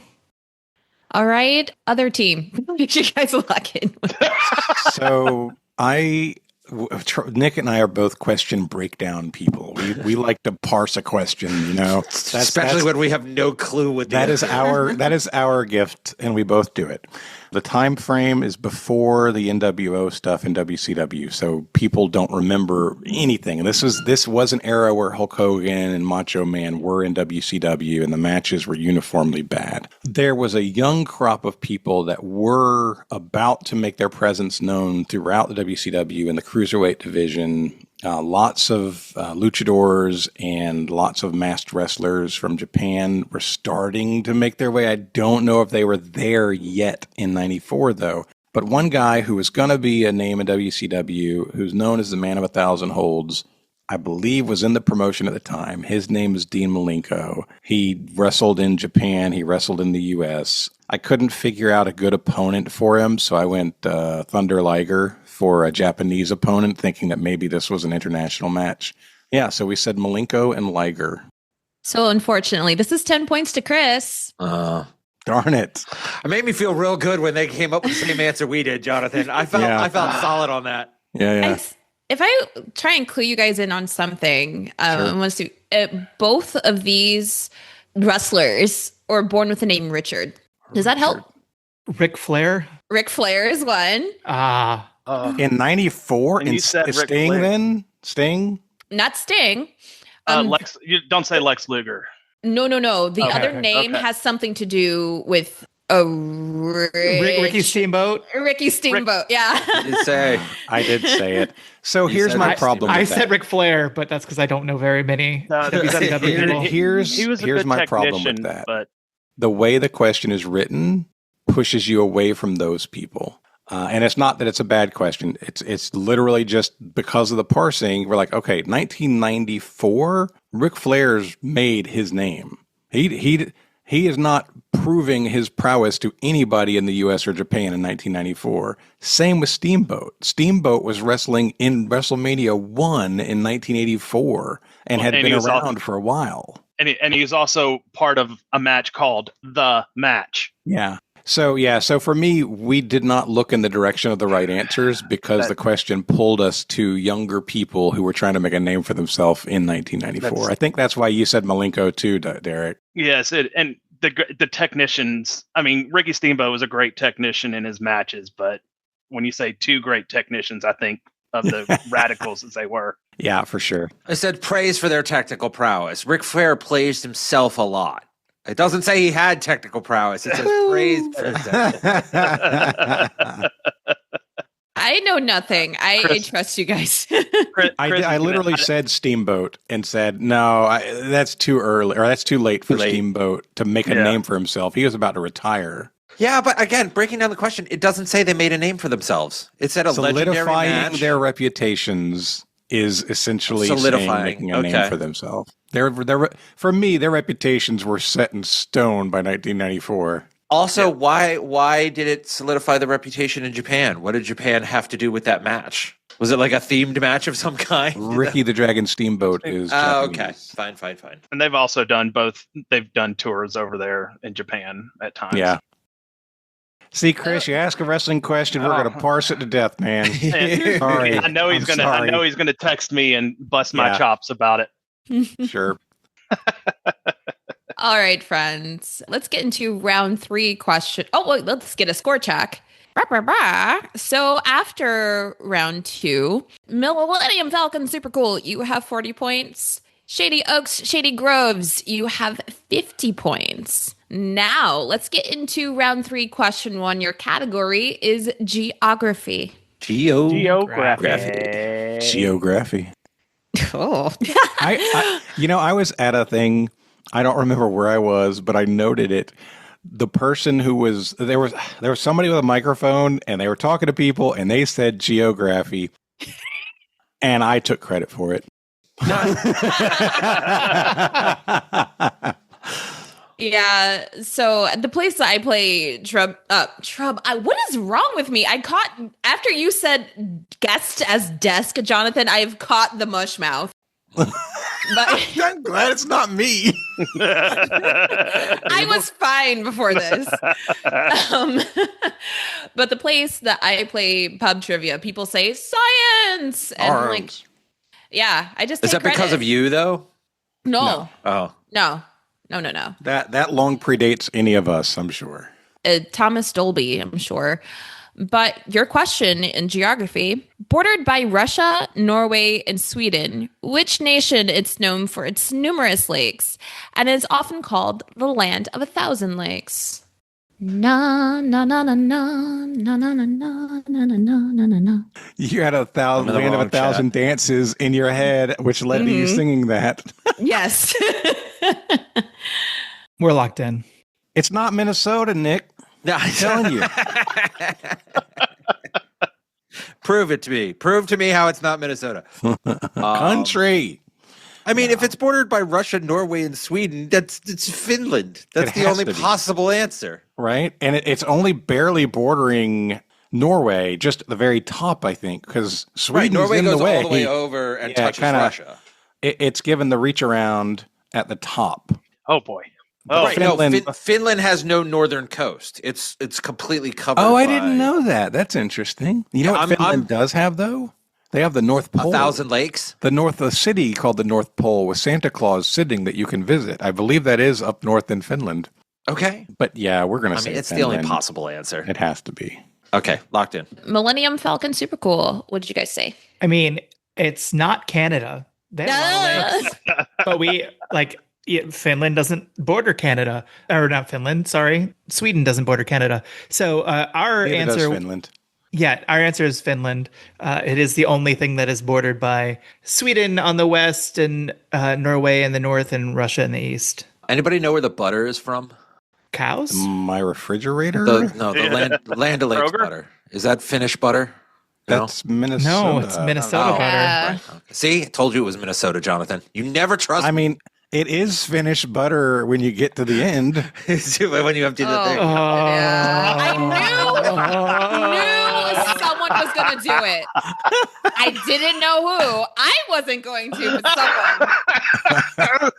C: All right, other team. Did you guys lock in?
B: So Nick and I are both question breakdown people. We like to parse a question,
G: Especially when we have no clue what
B: that is our gift, and we both do it. The time frame is before the NWO stuff in WCW, so people don't remember anything. And this was an era where Hulk Hogan and Macho Man were in WCW, and the matches were uniformly bad. There was a young crop of people that were about to make their presence known throughout the WCW and the cruiserweight division. Lots of luchadors and lots of masked wrestlers from Japan were starting to make their way. I don't know if they were there yet in 94, though. But one guy who was going to be a name in WCW, who's known as the Man of 1,000 Holds, I believe was in the promotion at the time. His name is Dean Malenko. He wrestled in Japan. He wrestled in the U.S. I couldn't figure out a good opponent for him, so I went Thunder Liger for a Japanese opponent, thinking that maybe this was an international match. Yeah, so we said Malenko and Liger.
C: So unfortunately, this is 10 points to Chris.
B: Darn it.
G: It made me feel real good when they came up with the same answer we did, Jonathan. I felt solid on that.
B: Yeah.
C: If I try and clue you guys in on something, both of these wrestlers were born with the name Richard. Does that help?
I: Ric Flair?
C: Ric Flair is one.
B: In 94?
H: And you said Ric
B: Sting
H: Flair.
B: then? Sting?
C: Not Sting.
H: You don't say Lex Luger.
C: No. The other name has something to do with a
I: Ricky Steamboat?
C: Ricky Steamboat, yeah.
B: I did say it. So here's my problem with
I: I
B: that.
I: said Ric Flair, but that's because I don't know very many WCW people.
B: Here's my problem with that. But the way the question is written pushes you away from those people. And it's not that it's a bad question. It's literally just because of the parsing. We're like, okay, 1994, Ric Flair's made his name. He is not proving his prowess to anybody in the U.S. or Japan in 1994. Same with Steamboat. Steamboat was wrestling in WrestleMania 1 in 1984 and had been around for a while.
H: And he was also part of a match called The Match.
B: Yeah. So for me, we did not look in the direction of the right answers because the question pulled us to younger people who were trying to make a name for themselves in 1994. I think that's why you said Malenko too, Derick.
H: Yes, and the technicians. I mean, Ricky Steamboat was a great technician in his matches, but when you say 2 great technicians, I think of the Radicals as they were.
B: Yeah, for sure.
G: I said praise for their technical prowess. Ric Flair praised himself a lot. It doesn't say he had technical prowess. It says praise for himself.
C: I know nothing. I trust you guys.
B: I literally said Steamboat and said, no, that's too early, or that's too late for Steamboat to make a name for himself. He was about to retire.
G: Yeah, but again, breaking down the question, it doesn't say they made a name for themselves. It said a legendary match.
B: Solidifying their reputations is essentially
G: Solidifying.
B: making a name for themselves. For me, their reputations were set in stone by 1994.
G: Also, why did it solidify the reputation in Japan? What did Japan have to do with that match? Was it like a themed match of some kind?
B: Ricky the Dragon Steamboat is Japanese.
G: Okay. Fine.
H: And they've also done both. They've done tours over there in Japan at times.
B: Yeah. See, Chris, you ask a wrestling question, we're going to parse it to death, man. Sorry.
H: I know he's gonna text me and bust my chops about it.
B: Sure.
C: All right, friends. Let's get into round 3 question. Oh, wait, let's get a score check. So after round 2, Millennium Falcon, super cool. You have 40 points. Shady Oaks, Shady Groves, you have 50 points. Now, let's get into round 3, question 1. Your category is geography.
B: Geography.
C: Oh.
B: I was at a thing. I don't remember where I was, but I noted it. The person who was there was somebody with a microphone, and they were talking to people, and they said geography, and I took credit for it.
C: Yeah, so the place that I play Trub, what is wrong with me? I caught, after you said guest as desk, Jonathan, I've caught the mush mouth. But
B: I'm glad it's not me.
C: I was fine before this. But the place that I play pub trivia, people say science, and I'm like, yeah, I just
G: is that
C: credit.
G: because of you though?
C: No.
G: Oh
C: No.
B: That long predates any of us, I'm sure.
C: Thomas Dolby, I'm sure. But your question in geography, bordered by Russia, Norway, and Sweden, which nation is known for its numerous lakes and is often called the land of 1,000 lakes? Na na na na na na na na na na na na na.
B: You had land of 1,000 dances in your head, which led to you singing that.
C: Yes.
I: We're locked in.
B: It's not Minnesota, Nick. I'm telling you.
G: Prove it to me. Prove to me how it's not Minnesota.
B: Country.
G: I mean, if it's bordered by Russia, Norway, and Sweden, it's Finland. That's the only possible answer.
B: Right? And it's only barely bordering Norway, just at the very top, I think, because Sweden's
G: Norway
B: in
G: goes
B: the way.
G: all the way over and touches Russia.
B: It's given the reach around at the top.
H: Oh, boy.
G: Oh, right. Finland. Finland has no northern coast. It's completely covered.
B: Oh, I didn't know that. That's interesting. You know what Finland does have, though? They have the North Pole.
G: 1,000 lakes?
B: The city called the North Pole with Santa Claus sitting that you can visit. I believe that is up north in Finland.
G: Okay.
B: But yeah, we're going to say
G: it's
B: Finland.
G: the only possible answer.
B: It has to be.
G: Okay, locked in.
C: Millennium Falcon, super cool. What did you guys say?
I: I mean, it's not Canada. They have lakes, but Finland doesn't border Canada. Or not Finland, sorry. Sweden doesn't border Canada. So our
B: Neither
I: answer...
B: does Finland.
I: Yeah, our answer is Finland. It is the only thing that is bordered by Sweden on the west and Norway in the north and Russia in the east.
G: Anybody know where the butter is from?
I: Cows?
B: My refrigerator?
G: The Land O'Lakes butter. Is that Finnish butter?
B: That's Minnesota.
I: No, it's Minnesota butter.
G: Right. See, I told you it was Minnesota, Jonathan. You never trust me.
B: I mean, it is Finnish butter when you get to the end.
G: When you have to do the thing.
C: Yeah. I knew someone was going to do it. I didn't know who. I wasn't going to, but someone.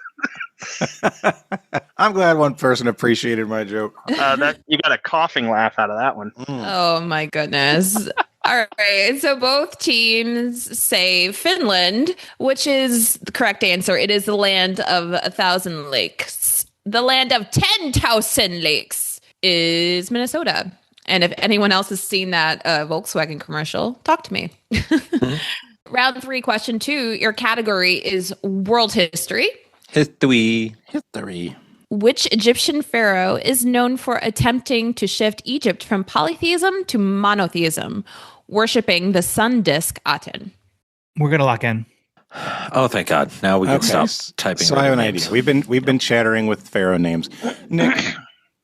B: I'm glad one person appreciated my joke.
H: You got a coughing laugh out of that one.
C: Oh, my goodness. All right. So both teams say Finland, which is the correct answer. It is the land of 1,000 lakes. The land of 10,000 lakes is Minnesota. And if anyone else has seen that Volkswagen commercial, talk to me. Round 3, question 2. Your category is world history.
B: History.
C: Which Egyptian pharaoh is known for attempting to shift Egypt from polytheism to monotheism, worshipping the sun disk Aten?
I: We're going to lock in.
G: Oh, thank God. Now we can stop typing.
B: So I have an idea. We've been chattering with pharaoh names. Nick,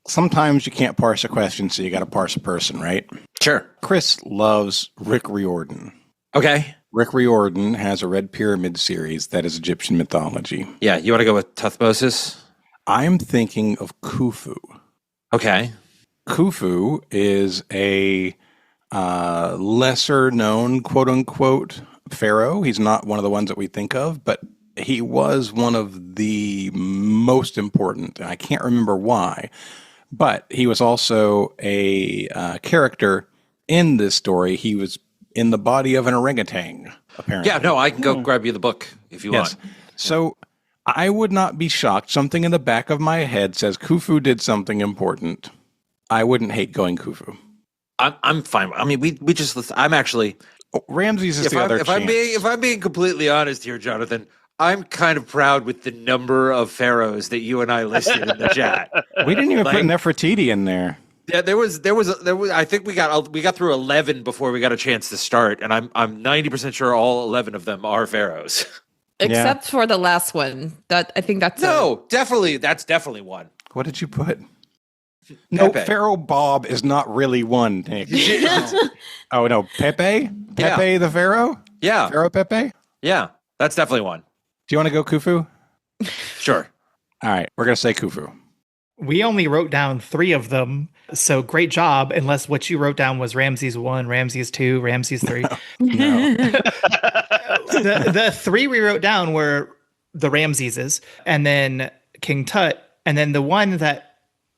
B: sometimes you can't parse a question, so you got to parse a person, right?
G: Sure.
B: Chris loves Rick Riordan.
G: Okay.
B: Rick Riordan has a Red Pyramid series that is Egyptian mythology.
G: Yeah, you want to go with Tuthmosis?
B: I'm thinking of Khufu.
G: Okay.
B: Khufu is a lesser known, quote unquote, pharaoh. He's not one of the ones that we think of, but he was one of the most important. And I can't remember why, but he was also a character in this story. He was in the body of an orangutan, apparently.
G: Yeah, no, I can go grab you the book if you want.
B: So I would not be shocked. Something in the back of my head says Khufu did something important. I wouldn't hate going Khufu.
G: I'm fine. I mean, we just. I'm actually.
B: Ramses is the other chance.
G: If I'm being completely honest here, Jonathan, I'm kind of proud with the number of pharaohs that you and I listed in the chat.
B: We didn't even put Nefertiti in there.
G: Yeah, there was. I think we got through 11 before we got a chance to start, and I'm 90% sure all 11 of them are pharaohs,
C: except for the last one. That I think that's
G: definitely that's definitely one.
B: What did you put? No,
G: Pepe.
B: Pharaoh Bob is not really one, Nick. Oh no, Pepe? Pepe the Pharaoh?
G: Yeah,
B: Pharaoh Pepe?
G: Yeah, that's definitely one.
B: Do you want to go Khufu?
G: Sure.
B: All right, we're gonna say Khufu.
I: We only wrote down 3 of them, so great job. Unless what you wrote down was Ramses 1, Ramses 2, Ramses 3.
B: No.
I: the 3 we wrote down were the Ramseses, and then King Tut, and then the one that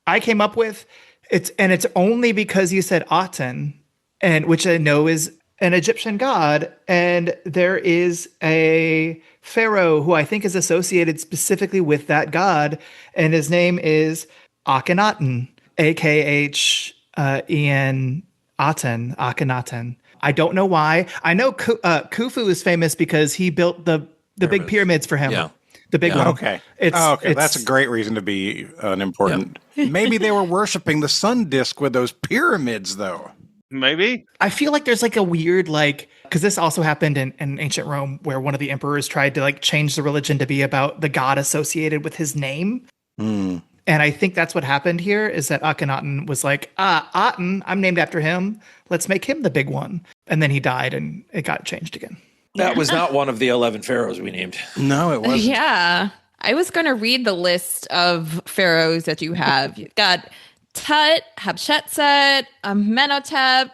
I: I came up with, it's only because you said Aten, and which I know is an Egyptian god, and there is a pharaoh who I think is associated specifically with that god, and his name is Akhenaten, Akhen Aten, Akhenaten. I don't know why. I know Khufu is famous because he built the big pyramids for him.
G: Yeah.
I: The big one.
B: Okay. That's a great reason to be an important. Yeah. Maybe they were worshiping the sun disk with those pyramids, though.
H: Maybe.
I: I feel like there's like a weird, because this also happened in ancient Rome where one of the emperors tried to change the religion to be about the god associated with his name.
B: Mm.
I: And I think that's what happened here is that Akhenaten was like, Aten, I'm named after him. Let's make him the big one. And then he died and it got changed again.
G: That was not one of the 11 pharaohs we named.
B: No, it wasn't.
C: Yeah. I was going to read the list of pharaohs that you have. You've got Tut, Hatshepsut, Amenhotep,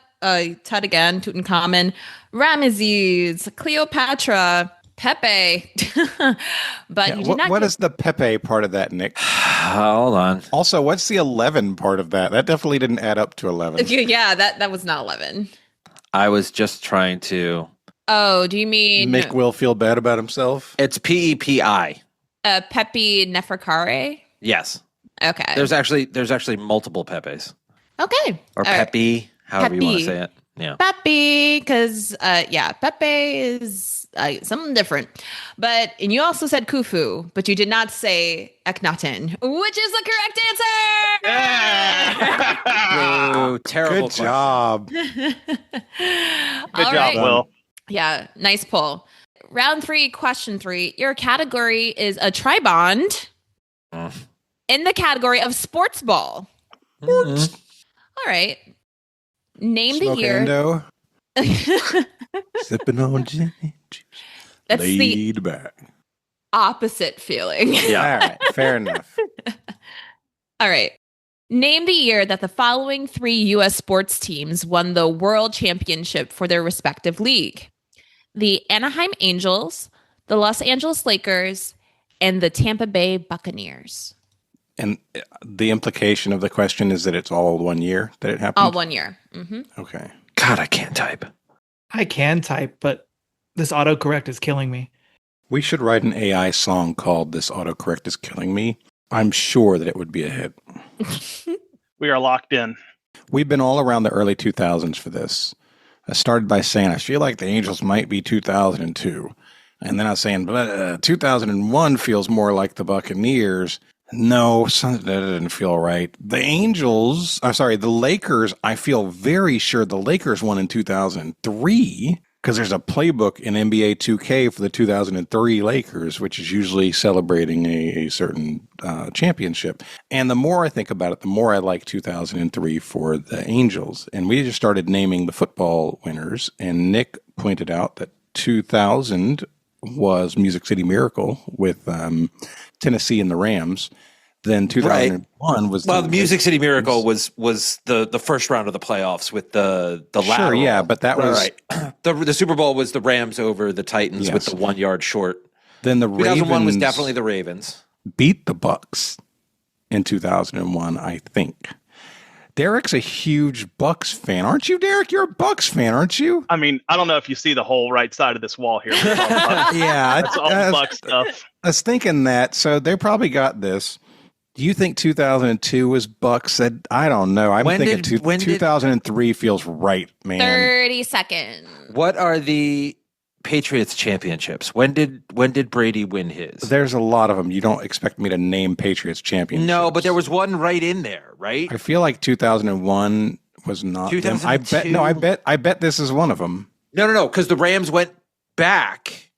C: Tut again, Tutankhamun, Ramesses, Cleopatra, Pepe. But you did not
B: what is the Pepe part of that, Nick?
G: Hold on.
B: Also, what's the 11 part of that? That definitely didn't add up to 11.
C: Yeah, that was not 11.
G: I was just trying to...
C: Oh, do you mean...
B: Make Will feel bad about himself?
G: It's Pepi.
C: Pepe Neferkare?
G: Yes.
C: Okay.
G: There's actually multiple Pepes.
C: Okay.
G: Or Pepe, however you want to say it. Yeah.
C: Pepe, because, Pepe is something different. And you also said Khufu, but you did not say Akhenaten, which is the correct answer!
G: Oh, terrible
B: Good job.
H: Good job, Will.
C: Yeah, nice pull. Round 3, question 3. Your category is a tribond in the category of sports ball.
B: Sports.
C: All right. Name
B: Smoking
C: the year.
B: Indo. Sipping on gin juice.
C: That's
B: Laid
C: the
B: back.
C: opposite feeling.
G: Yeah.
B: All right. Fair enough.
C: All right. Name the year that the following 3 U.S. sports teams won the world championship for their respective league. The Anaheim Angels, the Los Angeles Lakers, and the Tampa Bay Buccaneers.
B: And the implication of the question is that it's all 1 year that it happened?
C: All 1 year. Mm-hmm.
B: Okay.
G: God, I can't type.
I: I can type, but this autocorrect is killing me.
B: We should write an AI song called This Autocorrect is Killing Me. I'm sure that it would be a hit.
H: We are locked in.
B: We've been all around the early 2000s for this. I started by saying, I feel like the Angels might be 2002. And then I was saying, 2001 feels more like the Buccaneers. No, that didn't feel right. The Lakers, I feel very sure the Lakers won in 2003 because there's a playbook in NBA 2K for the 2003 Lakers, which is usually celebrating a certain championship. And the more I think about it, the more I like 2003 for the Angels. And we just started naming the football winners, and Nick pointed out that 2000 was Music City Miracle with Tennessee and the Rams. Then 2001 was
G: the Music City Miracle was the first round of the playoffs with the lateral.
B: Sure, yeah, but that was
G: right. The Super Bowl was the Rams over the Titans with the 1 yard short.
B: Then the
G: 2001
B: Ravens
G: was definitely the Ravens
B: beat the Bucks in 2001, I think. Derick's a huge Bucks fan, aren't you, Derick? You're a Bucks fan, aren't you?
H: I mean, I don't know if you see the whole right side of this wall here.
B: Yeah,
H: that's all Bucks stuff.
B: I was thinking that, so they probably got this. Do you think 2002 was Bucks? I don't know. I'm thinking 2003 feels right, man.
C: 30 seconds.
G: What are the Patriots championships? When did Brady win his?
B: There's a lot of them. You don't expect me to name Patriots championships.
G: No, but there was one right in there, right?
B: I feel like 2001 was not.
G: 2002.
B: I bet this is one of them.
G: No, because the Rams went back.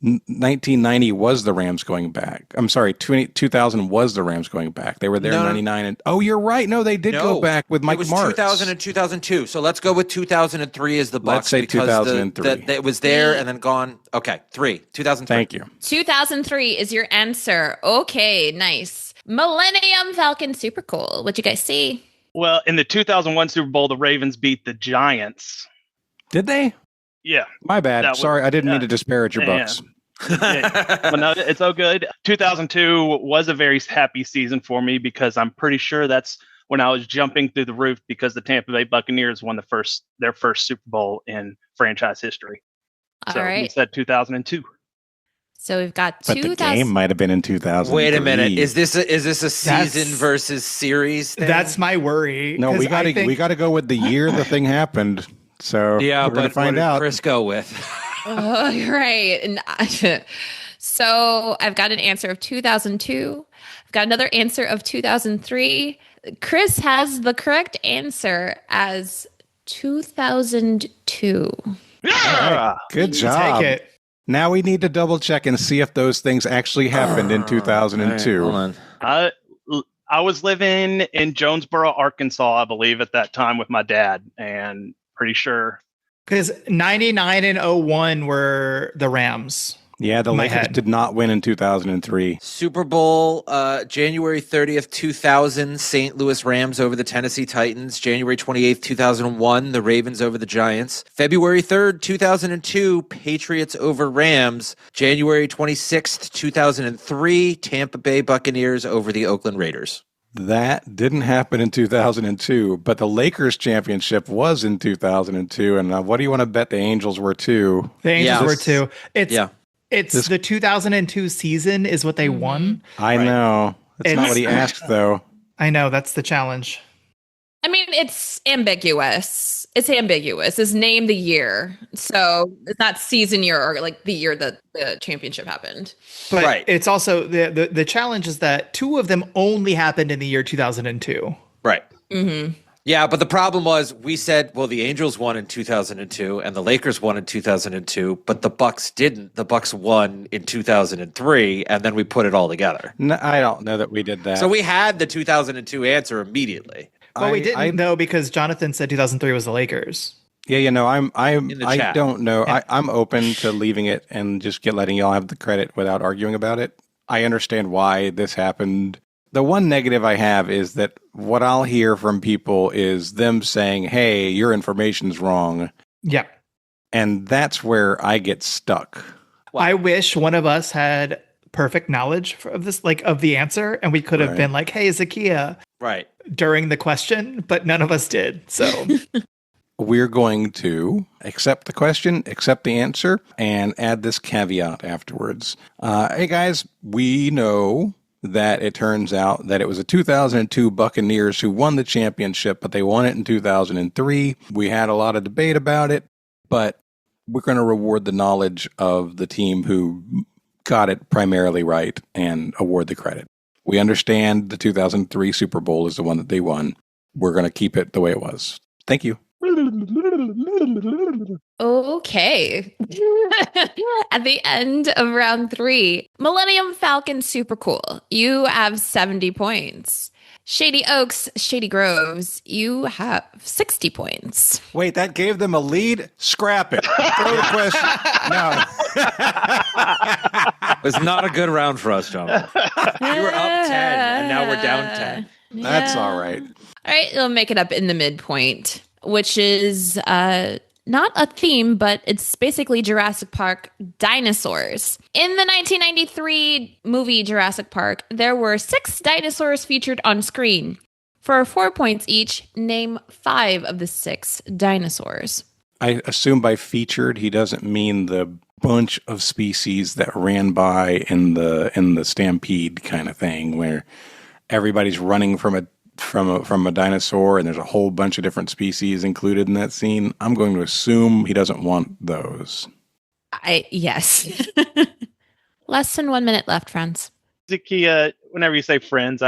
B: 1990 was the Rams going back. I'm sorry, 2000 was the Rams going back. They were there in 99. And you're right. No, they did go back with Mike Martz.
G: It was 2000 and 2002. So let's go with 2003 as the Bucs.
B: Let's say 2003.
G: It was there and then gone. Okay, 2003.
B: Thank you.
C: 2003 is your answer. Okay, nice. Millennium Falcon, super cool. What'd you guys see?
H: Well, in the 2001 Super Bowl, the Ravens beat the Giants.
B: Did they?
H: Yeah.
B: My bad. Sorry, I didn't mean to disparage your Bucks.
H: But no, it's all good. 2002 was a very happy season for me because I'm pretty sure that's when I was jumping through the roof because the Tampa Bay Buccaneers won their first Super Bowl in franchise history. So we said 2002.
C: So we've got
B: But the game might have been in 2000.
G: Wait a minute. Is this a season versus series thing?
I: That's my worry.
B: No, we got to go with the year the thing happened. So
G: yeah,
B: we're going to find out.
G: Chris go with.
C: Oh, you're right. And so I've got an answer of 2002. I've got another answer of 2003. Chris has the correct answer as 2002.
B: Right, good job.
I: Take it.
B: Now we need to double check and see if those things actually happened in 2002.
G: Hold on.
H: I was living in Jonesboro, Arkansas, I believe, at that time with my dad, and pretty sure.
I: Because 99 and 01 were the Rams.
B: Yeah, the Lakers did not win in 2003.
G: Super Bowl, January 30th, 2000, St. Louis Rams over the Tennessee Titans. January 28th, 2001, the Ravens over the Giants. February 3rd, 2002, Patriots over Rams. January 26th, 2003, Tampa Bay Buccaneers over the Oakland Raiders.
B: That didn't happen in 2002, but the Lakers championship was in 2002. And what do you want to bet the Angels were too?
I: The Angels were too. It's the 2002 season is what they won.
B: I know. That's not what he asked, though.
I: I know. That's the challenge.
C: I mean, it's ambiguous. It's ambiguous. It's name the year. So it's not season year or like the year that the championship happened.
I: But it's also the challenge is that two of them only happened in the year 2002.
G: Right.
C: Mm-hmm.
G: Yeah, but the problem was we said, well, the Angels won in 2002 and the Lakers won in 2002, but the Bucks didn't. The Bucks won in 2003, and then we put it all together.
B: No, I don't know that we did that.
G: So we had the 2002 answer immediately.
I: Well, we didn't know because Jonathan said 2003 was the Lakers.
B: Yeah, I don't know. I'm open to leaving it and just letting y'all have the credit without arguing about it. I understand why this happened. The one negative I have is that what I'll hear from people is them saying, hey, your information's wrong.
I: Yeah.
B: And that's where I get stuck.
I: Wow. I wish one of us had perfect knowledge of this, like of the answer, and we could have been like, hey, Zahkia.
G: Right.
I: During the question, but none of us did. So
B: we're going to accept the question, accept the answer, and add this caveat afterwards. Hey, guys, we know that it turns out that it was the 2002 Buccaneers who won the championship, but they won it in 2003. We had a lot of debate about it, but we're going to reward the knowledge of the team who got it primarily right and award the credit. We understand the 2003 Super Bowl is the one that they won. We're going to keep it the way it was. Thank you.
C: Okay. At the end of round 3, Millennium Falcon Super Cool, you have 70 points. Shady Oaks, Shady Groves, you have 60 points.
B: Wait, that gave them a lead? Scrap it. Throw the question. No.
G: It was not a good round for us, Jonathan. We were up 10, and now we're down 10.
B: That's all right.
C: All right, it'll make it up in the midpoint, which is not a theme, but it's basically Jurassic Park dinosaurs. In the 1993 movie Jurassic Park, there were 6 dinosaurs featured on screen. For 4 points each, name 5 of the 6 dinosaurs.
B: I assume by featured, he doesn't mean the bunch of species that ran by in the stampede kind of thing, where everybody's running from a dinosaur and there's a whole bunch of different species included in that scene. I'm going to assume he doesn't want those.
C: Yes. Less than 1 minute left, friends.
H: Zahkia, whenever you say friends,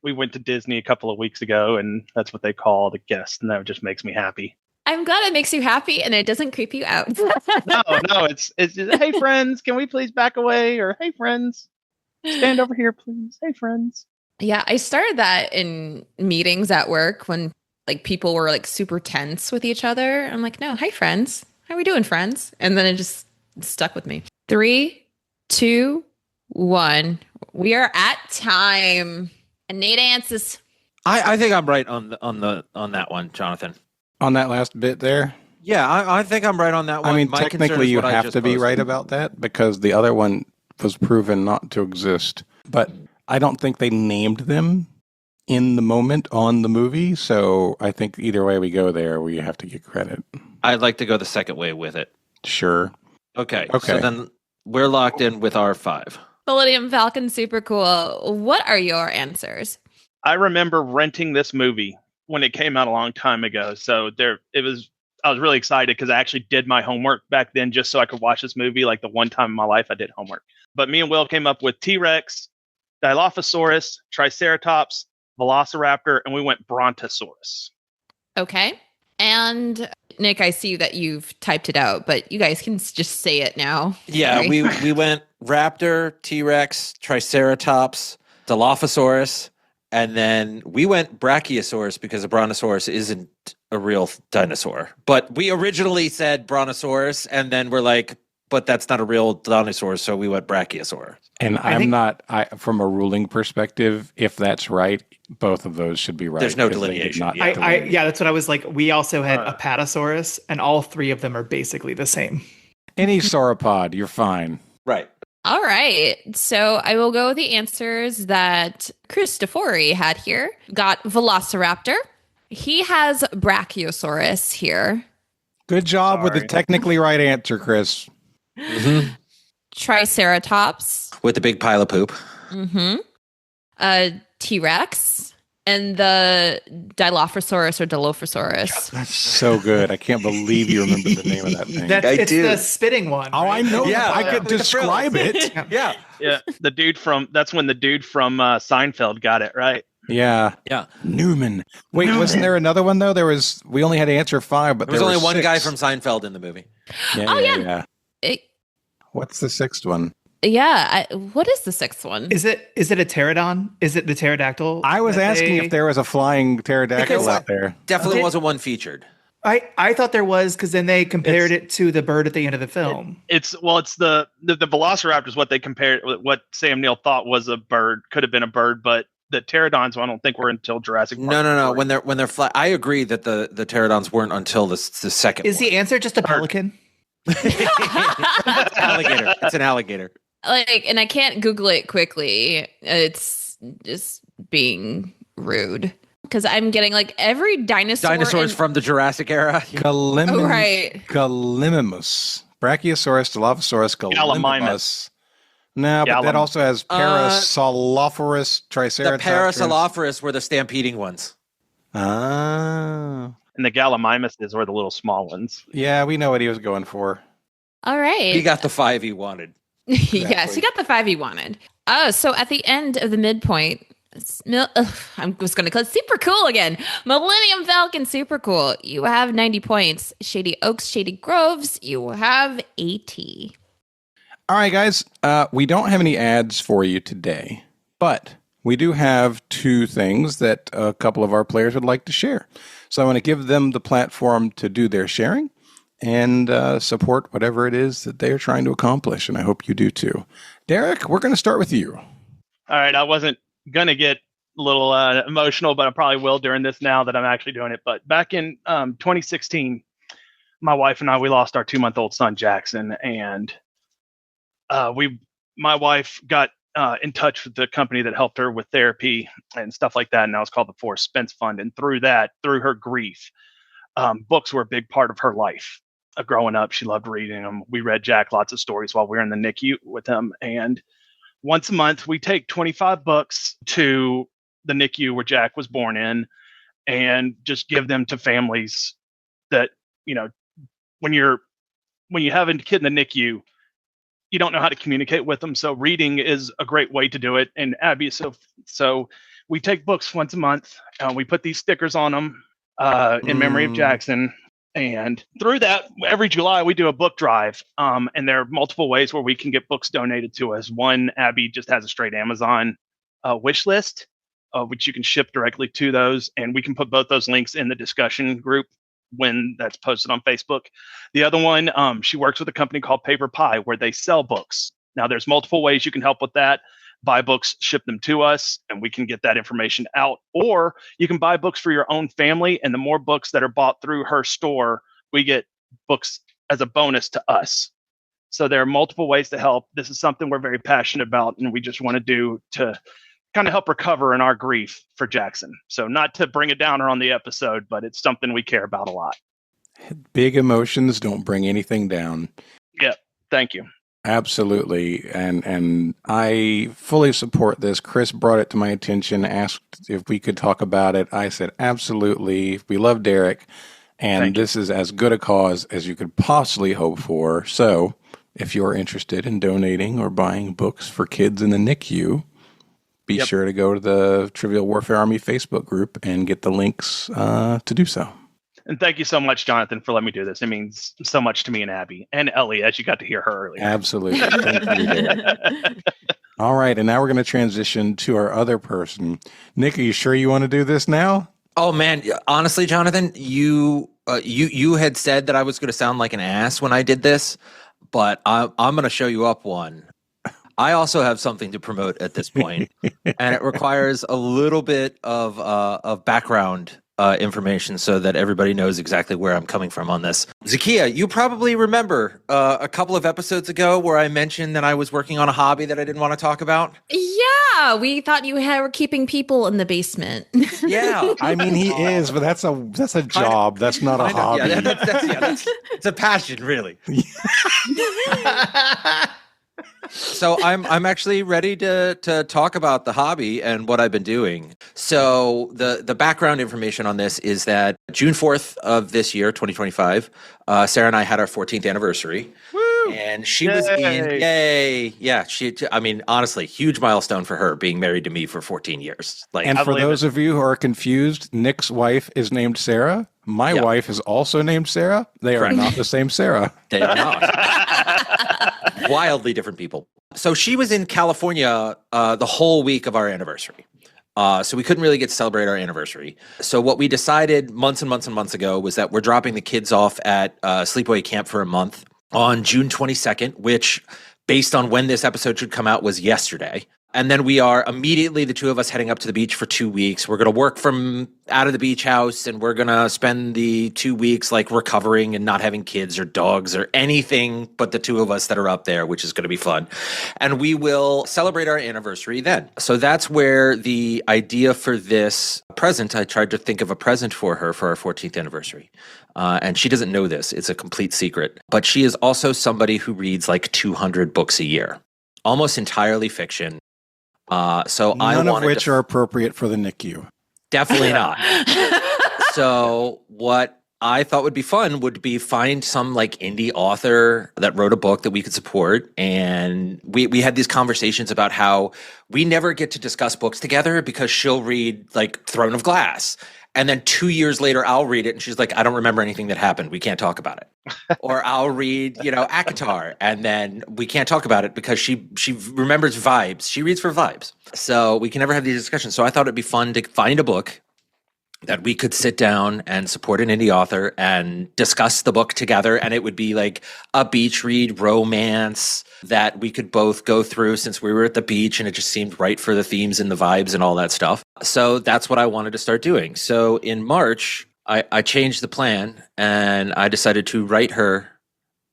H: we went to Disney a couple of weeks ago, and that's what they call the guest, and that just makes me happy.
C: I'm glad it makes you happy and it doesn't creep you out.
H: No, it's just, hey friends, can we please back away? Or hey friends, stand over here, please. Hey friends.
C: Yeah, I started that in meetings at work when like people were like super tense with each other. I'm like, no, hi friends. How are we doing, friends? And then it just stuck with me. 3, 2, 1. We are at time. And Nate answers.
G: I think I'm right on that one, Jonathan.
B: On that last bit there?
G: Yeah, I think I'm right on that one.
B: I mean,
G: My concern
B: technically
G: is
B: you
G: what I
B: have
G: just
B: to be
G: posted.
B: right about that because the other one was proven not to exist. But I don't think they named them in the moment on the movie. So I think either way we go there, we have to get credit.
G: I'd like to go the second way with it.
B: Sure.
G: Okay. So then we're locked in with our 5.
C: Millennium Falcon, super cool. What are your answers?
H: I remember renting this movie when it came out a long time ago. So I was really excited because I actually did my homework back then just so I could watch this movie. Like the one time in my life I did homework. But me and Will came up with T-Rex, Dilophosaurus, Triceratops, Velociraptor, and we went Brontosaurus.
C: Okay. And Nick, I see that you've typed it out, but you guys can just say it now.
G: Yeah,
C: Sorry.
G: we went Raptor, T-Rex, Triceratops, Dilophosaurus, and then we went Brachiosaurus because a Brontosaurus isn't a real dinosaur. But we originally said Brontosaurus, and then we're like, but that's not a real dinosaur, so we went Brachiosaur.
B: And from a ruling perspective, if that's right, both of those should be right.
G: There's no delineation.
I: Yeah, that's what I was like. We also had Apatosaurus, and all 3 of them are basically the same.
B: Any sauropod, you're fine.
G: Right.
C: All right. So I will go with the answers that Christofori had here. Got Velociraptor. He has Brachiosaurus here.
B: Good job with the technically right answer, Chris.
G: Mm-hmm.
C: Triceratops.
G: With the big pile of poop.
C: Mm-hmm. T-Rex. And the Dilophosaurus or Dilophosaurus.
B: That's so good. I can't believe you remember the name of that thing.
I: It's the spitting one.
B: Oh, I know.
G: Yeah,
B: I could describe it.
G: Yeah.
H: Yeah, that's when the dude from Seinfeld got it right.
B: Yeah. Newman. Wait, wasn't there another one though? We only had to answer 5, but
G: There was only one
B: 6.
G: guy from Seinfeld in the movie.
B: Yeah. What's the 6th one?
C: Yeah. What is the 6th one?
I: Is it a pterodon? Is it the pterodactyl?
B: I was asking if there was a flying pterodactyl out there.
G: Definitely wasn't one featured.
I: I thought there was because then they compared it to the bird at the end of the film.
H: It's the Velociraptor is what they compared. What Sam Neill thought was a bird could have been a bird, but the pterodons I don't think were until Jurassic Park.
G: No. When they're fly, I agree that the pterodons weren't until the second.
I: Is
G: one.
I: the answer just a pelican?
G: Alligator. It's an alligator.
C: And I can't Google it quickly. It's just being rude because I'm getting every
G: Dinosaurs from the Jurassic era.
C: Right.
B: Gallimimus. Brachiosaurus, Dilophosaurus, Gallimimus. No, but that also has Parasaurolophorus, Triceratops.
G: The Parasaurolophorus were the stampeding ones.
B: Ah.
H: And the Gallimimuses were the little small ones.
B: Yeah, we know what he was going for.
C: All right.
G: He got the 5 he wanted.
C: Yes, he got the 5 he wanted. So at the end of the midpoint, I'm just going to call it super cool again. Millennium Falcon, super cool. You have 90 points. Shady Oaks, Shady Groves, you have 80.
B: All right, guys. We don't have any ads for you today, but we do have two things that a couple of our players would like to share. So I want to give them the platform to do their sharing and support whatever it is that they're trying to accomplish. And I hope you do too. Derick, we're going to start with you.
H: All right, I wasn't going to get a little emotional, but I probably will during this now that I'm actually doing it. But back in 2016, my wife and I, we lost our 2-month-old son, Jackson. And my wife got in touch with the company that helped her with therapy and stuff like that. And that was called the Forced Spence Fund. And through her grief, books were a big part of her life. Growing up, she loved reading them. We read Jack lots of stories while we were in the NICU with him. And once a month, we take 25 books to the NICU where Jack was born in and just give them to families that, when you have a kid in the NICU, you don't know how to communicate with them. So reading is a great way to do it. And Abby, so we take books once a month. We put these stickers on them in memory of Jackson. And through that, every July, we do a book drive. And there are multiple ways where we can get books donated to us. One, Abby just has a straight Amazon wish list, which you can ship directly to those. And we can put both those links in the discussion group when that's posted on Facebook. The other one, she works with a company called Paper Pie, where they sell books. Now, there's multiple ways you can help with that. Buy books, ship them to us, and we can get that information out. Or you can buy books for your own family, and the more books that are bought through her store, we get books as a bonus to us. So there are multiple ways to help. This is something we're very passionate about, and we just want to do to kind of help recover in our grief for Jackson. So not to bring it downer on the episode, but it's something we care about a lot.
B: Big emotions don't bring anything down.
H: Yeah, thank you.
B: Absolutely. And I fully support this. Chris brought it to my attention, asked if we could talk about it. I said, absolutely. We love Derick. And this is as good a cause as you could possibly hope for. So if you're interested in donating or buying books for kids in the NICU, be sure to go to the Trivial Warfare Army Facebook group and get the links to do so.
H: And thank you so much, Jonathan, for letting me do this. It means so much to me and Abby and Ellie, as you got to hear her earlier.
B: Absolutely. Thank you, Derick. All right, and now we're going to transition to our other person. Nick, are you sure you want to do this now?
G: Oh man, honestly, Jonathan, you had said that I was going to sound like an ass when I did this, but I'm going to show you up one. I also have something to promote at this point, and it requires a little bit of background information so that everybody knows exactly where I'm coming from on this. Zahkia, you probably remember a couple of episodes ago where I mentioned that I was working on a hobby that I didn't want to talk about.
C: Yeah, we thought you were keeping people in the basement.
G: Yeah,
B: I mean he is, but that's a job. That's not a hobby.
G: Yeah, that's it's a passion, really. So I'm actually ready to talk about the hobby and what I've been doing. So the background information on this is that June 4th of this year, 2025, Sarah and I had our 14th anniversary. Woo! And she was in, yay. Yeah, honestly, huge milestone for her being married to me for 14 years.
B: And for those of you who are confused, Nick's wife is named Sarah. My wife is also named Sarah. They are not the same Sarah.
G: They are not. Wildly different people. So she was in California the whole week of our anniversary. So we couldn't really get to celebrate our anniversary. So what we decided months and months and months ago was that we're dropping the kids off at sleepaway camp for a month on June 22nd, which, based on when this episode should come out, was yesterday. And then we are immediately, the two of us, heading up to the beach for 2 weeks. We're going to work from out of the beach house, and we're going to spend the 2 weeks recovering and not having kids or dogs or anything but the two of us that are up there, which is going to be fun. And we will celebrate our anniversary then. So that's where the idea for this present, I tried to think of a present for her for our 14th anniversary. And she doesn't know this. It's a complete secret. But she is also somebody who reads 200 books a year, almost entirely fiction.
B: None of which are appropriate for the NICU.
G: Definitely not. So what I thought would be fun would be find some like indie author that wrote a book that we could support. And we had these conversations about how we never get to discuss books together because she'll read like Throne of Glass. And then 2 years later, I'll read it. And she's like, I don't remember anything that happened. We can't talk about it. Or I'll read, ACOTAR. And then we can't talk about it because she remembers vibes. She reads for vibes. So we can never have these discussions. So I thought it'd be fun to find a book that we could sit down and support an indie author and discuss the book together. And it would be like a beach read romance that we could both go through since we were at the beach and it just seemed right for the themes and the vibes and all that stuff. So that's what I wanted to start doing. So in March, I changed the plan and I decided to write her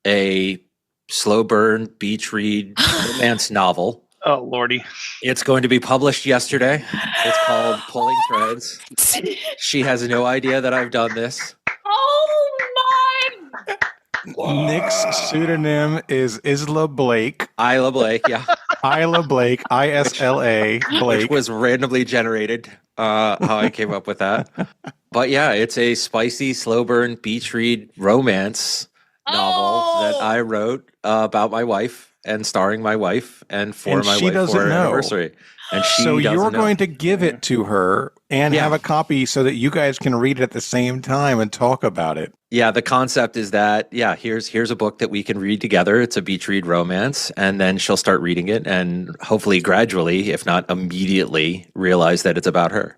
G: a slow burn beach read romance novel.
H: Oh, Lordy.
G: It's going to be published yesterday. It's called Pulling Threads. She has no idea that I've done this.
E: Oh my!
B: Nick's pseudonym is Isla Blake.
G: Isla Blake, yeah.
B: Isla Blake, ISLA Blake.
G: Which was randomly generated, how I came up with that. But yeah, it's a spicy, slow burn beach read romance novel that I wrote about my wife. And starring my wife and for my wife for her anniversary. And
B: so you're going to give it to her and have a copy so that you guys can read it at the same time and talk about it.
G: Yeah, the concept is that, here's a book that we can read together. It's a beach read romance. And then she'll start reading it and hopefully gradually, if not immediately, realize that it's about her.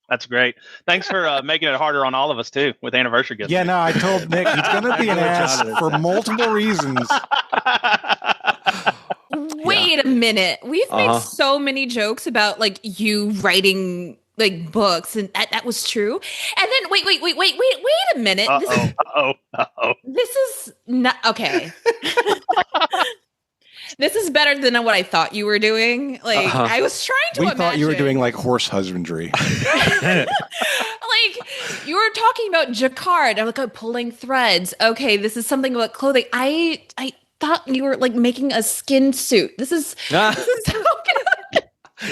H: That's great. Thanks for making it harder on all of us, too, with anniversary gifts.
B: Yeah, no, I told Nick he's going to be an ass for multiple reasons.
C: Wait a minute. We've made so many jokes about like you writing like books, and that was true. And then wait a minute. This is not okay. This is better than what I thought you were doing. Like I was trying to imagine.
B: We thought you were doing like horse husbandry.
C: Like you were talking about jacquard. I'm like, pulling threads. Okay, this is something about clothing. I thought you were like making a skin suit. This is so good.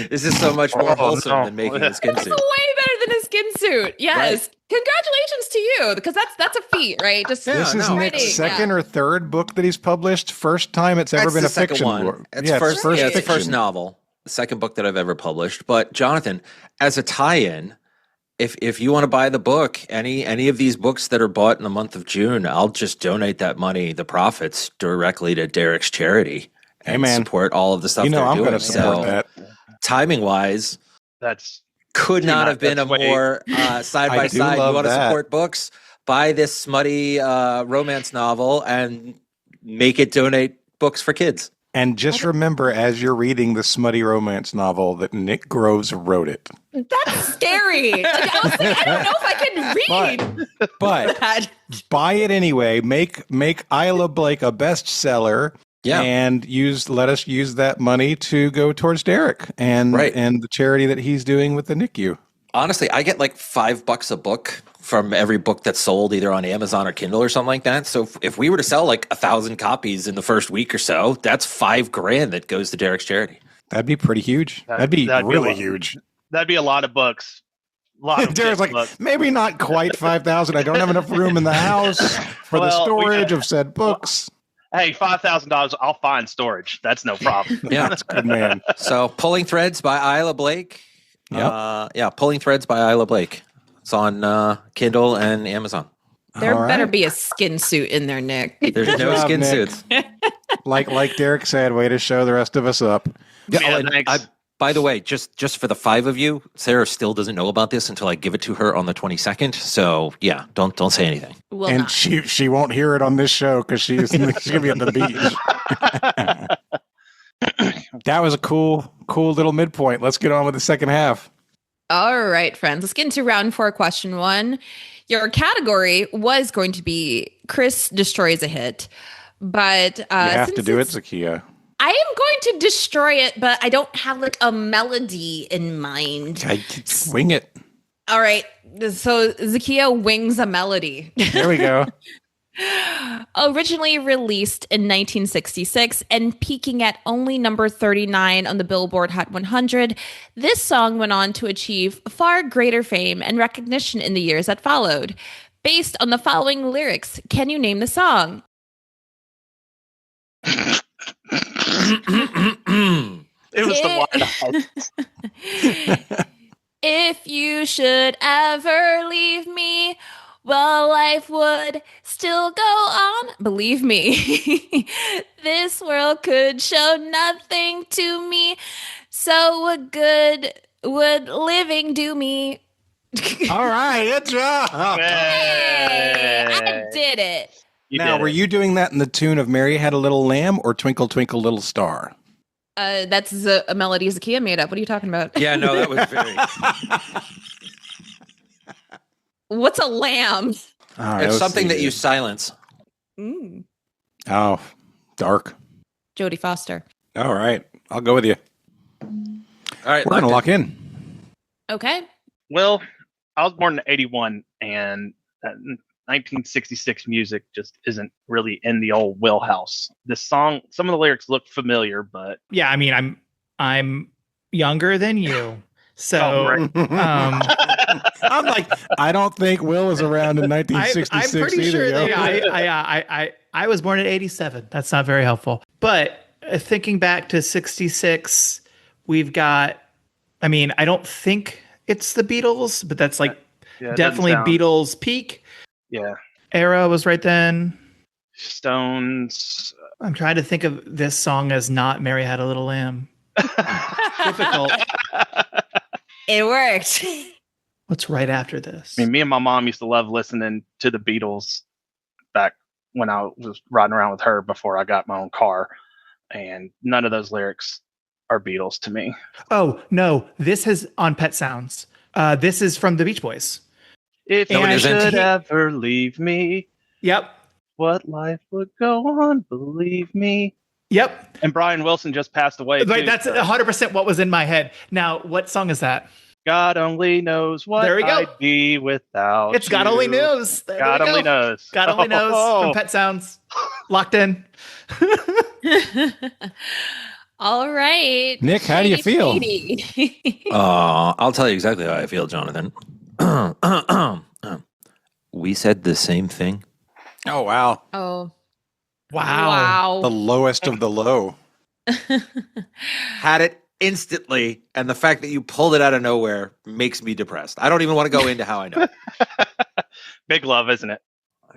G: This is so much more wholesome than making a skin suit.
C: It's way better than a skin suit. Yes. Right. Congratulations to you, because that's a feat, right? Just
B: this is Nick's second or third book that he's published. First time it's ever been a fiction book.
G: It's the first novel, the second book that I've ever published. But Jonathan, as a tie-in, if you want to buy the book, any of these books that are bought in the month of June, I'll just donate that money, the profits, directly to Derick's charity and support all of the stuff they're doing.
B: I'm going to support that.
G: Timing wise,
H: that's
G: could not have been a more side by side. You want to support books? Buy this smutty romance novel and make it donate books for kids.
B: And just remember, as you're reading the smutty romance novel, that Nick Groves wrote it.
C: That's scary. Like, I don't know if I can read.
B: But buy it anyway. Make Isla Blake a bestseller. Yeah. And let us use that money to go towards Derick and the charity that he's doing with the NICU.
G: Honestly, I get like $5 a book from every book that's sold either on Amazon or Kindle or something like that. So if we were to sell like 1,000 copies in the first week or so, that's $5,000 that goes to Derick's charity.
B: That'd be pretty huge. That'd be really huge.
H: That'd be a lot of books.
B: Derek's like, books. Maybe not quite 5,000. I don't have enough room in the house for the storage of said books.
H: Hey, $5,000, I'll find storage. That's no problem.
G: Yeah, that's good, man. So Pulling Threads by Isla Blake. Pulling Threads by Isla Blake. It's on Kindle and Amazon.
C: There better be a skin suit in there, Nick.
G: There's no skin
B: Nick.
G: suits.
B: Like Derick said, way to show the rest of us up.
G: By the way, just for the 5 of you, Sarah still doesn't know about this until I give it to her on the 22nd. So yeah, don't say anything.
B: And she won't hear it on this show because she's gonna be on the beach. That was a cool little midpoint. Let's get on with the second half.
C: All right, friends. Let's get into round 4, question 1. Your category was going to be Chris destroys a hit, but you
B: have to do it, Zahkia.
C: I am going to destroy it, but I don't have like a melody in mind.
B: Wing it.
C: All right. So Zahkia wings a melody.
B: There we go.
C: Originally released in 1966 and peaking at only number 39 on the Billboard Hot 100, this song went on to achieve far greater fame and recognition in the years that followed. Based on the following lyrics, can you name the song?
G: It
H: was the
C: It- If you should ever leave me, well, life would still go on. Believe me, this world could show nothing to me. So what good would living do me?
B: All right, good job.
C: Hey, I did it.
B: Now, were you doing that in the tune of Mary Had a Little Lamb or Twinkle, Twinkle, Little Star?
C: That's a melody Zahkia made up. What are you talking about?
G: Yeah, no, that was very.
C: What's a lamb?
G: It's something that you silence.
C: Mm.
B: Oh, dark.
C: Jodie Foster.
B: All right, I'll go with you.
G: All right,
B: we're going to lock in.
C: Okay.
H: Well, I was born in 81, and 1966 music just isn't really in the old wheelhouse. This song, some of the lyrics look familiar, but
I: Yeah, I mean, I'm younger than you, so
B: I'm like, I don't think Will was around in 1966
I: I'm pretty
B: either.
I: sure that I was born in 87. That's not very helpful. But thinking back to 66, we've got, I mean, I don't think it's the Beatles, but that's like definitely Beatles peak.
H: Yeah.
I: Era was right then.
H: Stones.
I: I'm trying to think of this song as not Mary Had a Little Lamb. Difficult.
C: It worked.
I: What's right after this?
H: I mean, me and my mom used to love listening to the Beatles back when I was riding around with her before I got my own car. And none of those lyrics are Beatles to me.
I: Oh, no. This is on Pet Sounds. This is from the Beach Boys.
H: If you should ever leave me.
I: Yep.
H: What life would go on, believe me.
I: Yep.
H: And Brian Wilson just passed away.
I: Right,
H: too,
I: that's 100% what was in my head. Now, what song is that?
H: God only knows what
I: There we go.
H: I'd be without
I: It's God Only Knows. There
H: God
I: we go.
H: Only Knows.
I: God Only Knows from Pet Sounds. Locked in.
C: All right.
B: Nick, how do you feel?
G: I'll tell you exactly how I feel, Jonathan. We said the same thing.
B: Oh, wow.
C: Oh.
I: Wow.
B: The lowest of the low.
G: Had it instantly, and the fact that you pulled it out of nowhere makes me depressed. I don't even want to go into how I know.
H: Big love, isn't it?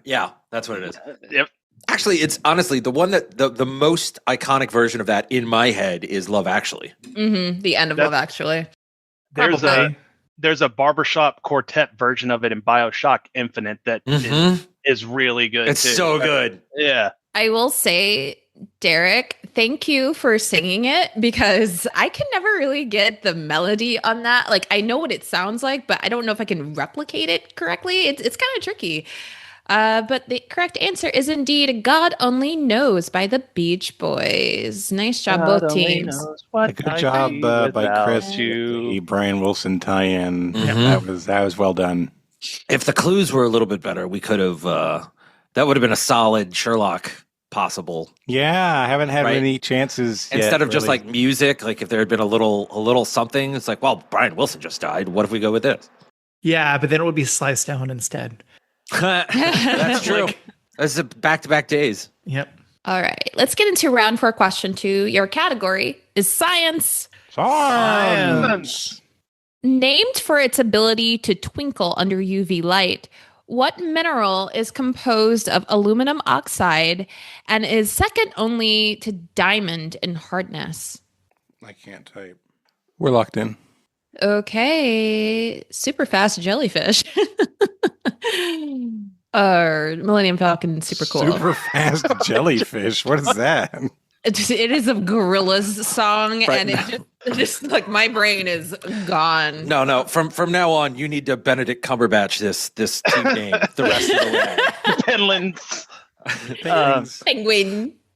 G: Yeah, that's what it is.
H: Yep.
G: Actually, it's honestly the one that the most iconic version of that in my head is Love Actually.
C: Mm-hmm. The end of Love Actually.
H: There's a barbershop quartet version of it in BioShock Infinite that is really good.
G: It's so good.
H: Yeah.
C: I will say, Derick, thank you for singing it because I can never really get the melody on that. Like, I know what it sounds like, but I don't know if I can replicate it correctly. It's kind of tricky. But the correct answer is indeed God Only Knows by the Beach Boys. Nice job, both teams.
B: Good job by Chris. The Brian Wilson tie-in. That was well done.
G: If the clues were a little bit better, we could have. That would have been a solid Sherlock possible.
B: Yeah, I haven't had any chances
G: instead of just
B: really.
G: like music. Like if there had been a little something, it's like, well, Brian Wilson just died. What if we go with this?
I: Yeah, but then it would be Sliced Down instead.
G: That's true. That's back-to-back days.
I: Yep.
C: All right, let's get into round 4, question 2. Your category is science.
B: Science.
C: Named for its ability to twinkle under UV light, what mineral is composed of aluminum oxide and is second only to diamond in hardness?
B: I can't type. We're locked in.
C: Okay, super fast jellyfish. Or Millennium Falcon, super cool.
B: Super fast jellyfish. What is that?
C: It is a Gorillaz song, and it just like my brain is gone.
G: No. From now on, you need to Benedict Cumberbatch this team name the rest of the way.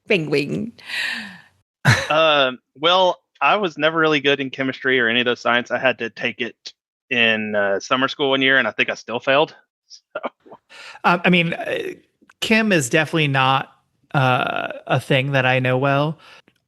C: Penguin.
H: Well, I was never really good in chemistry or any of those science. I had to take it in summer school one year, and I think I still failed. So.
I: I mean, Kim is definitely not a thing that I know well.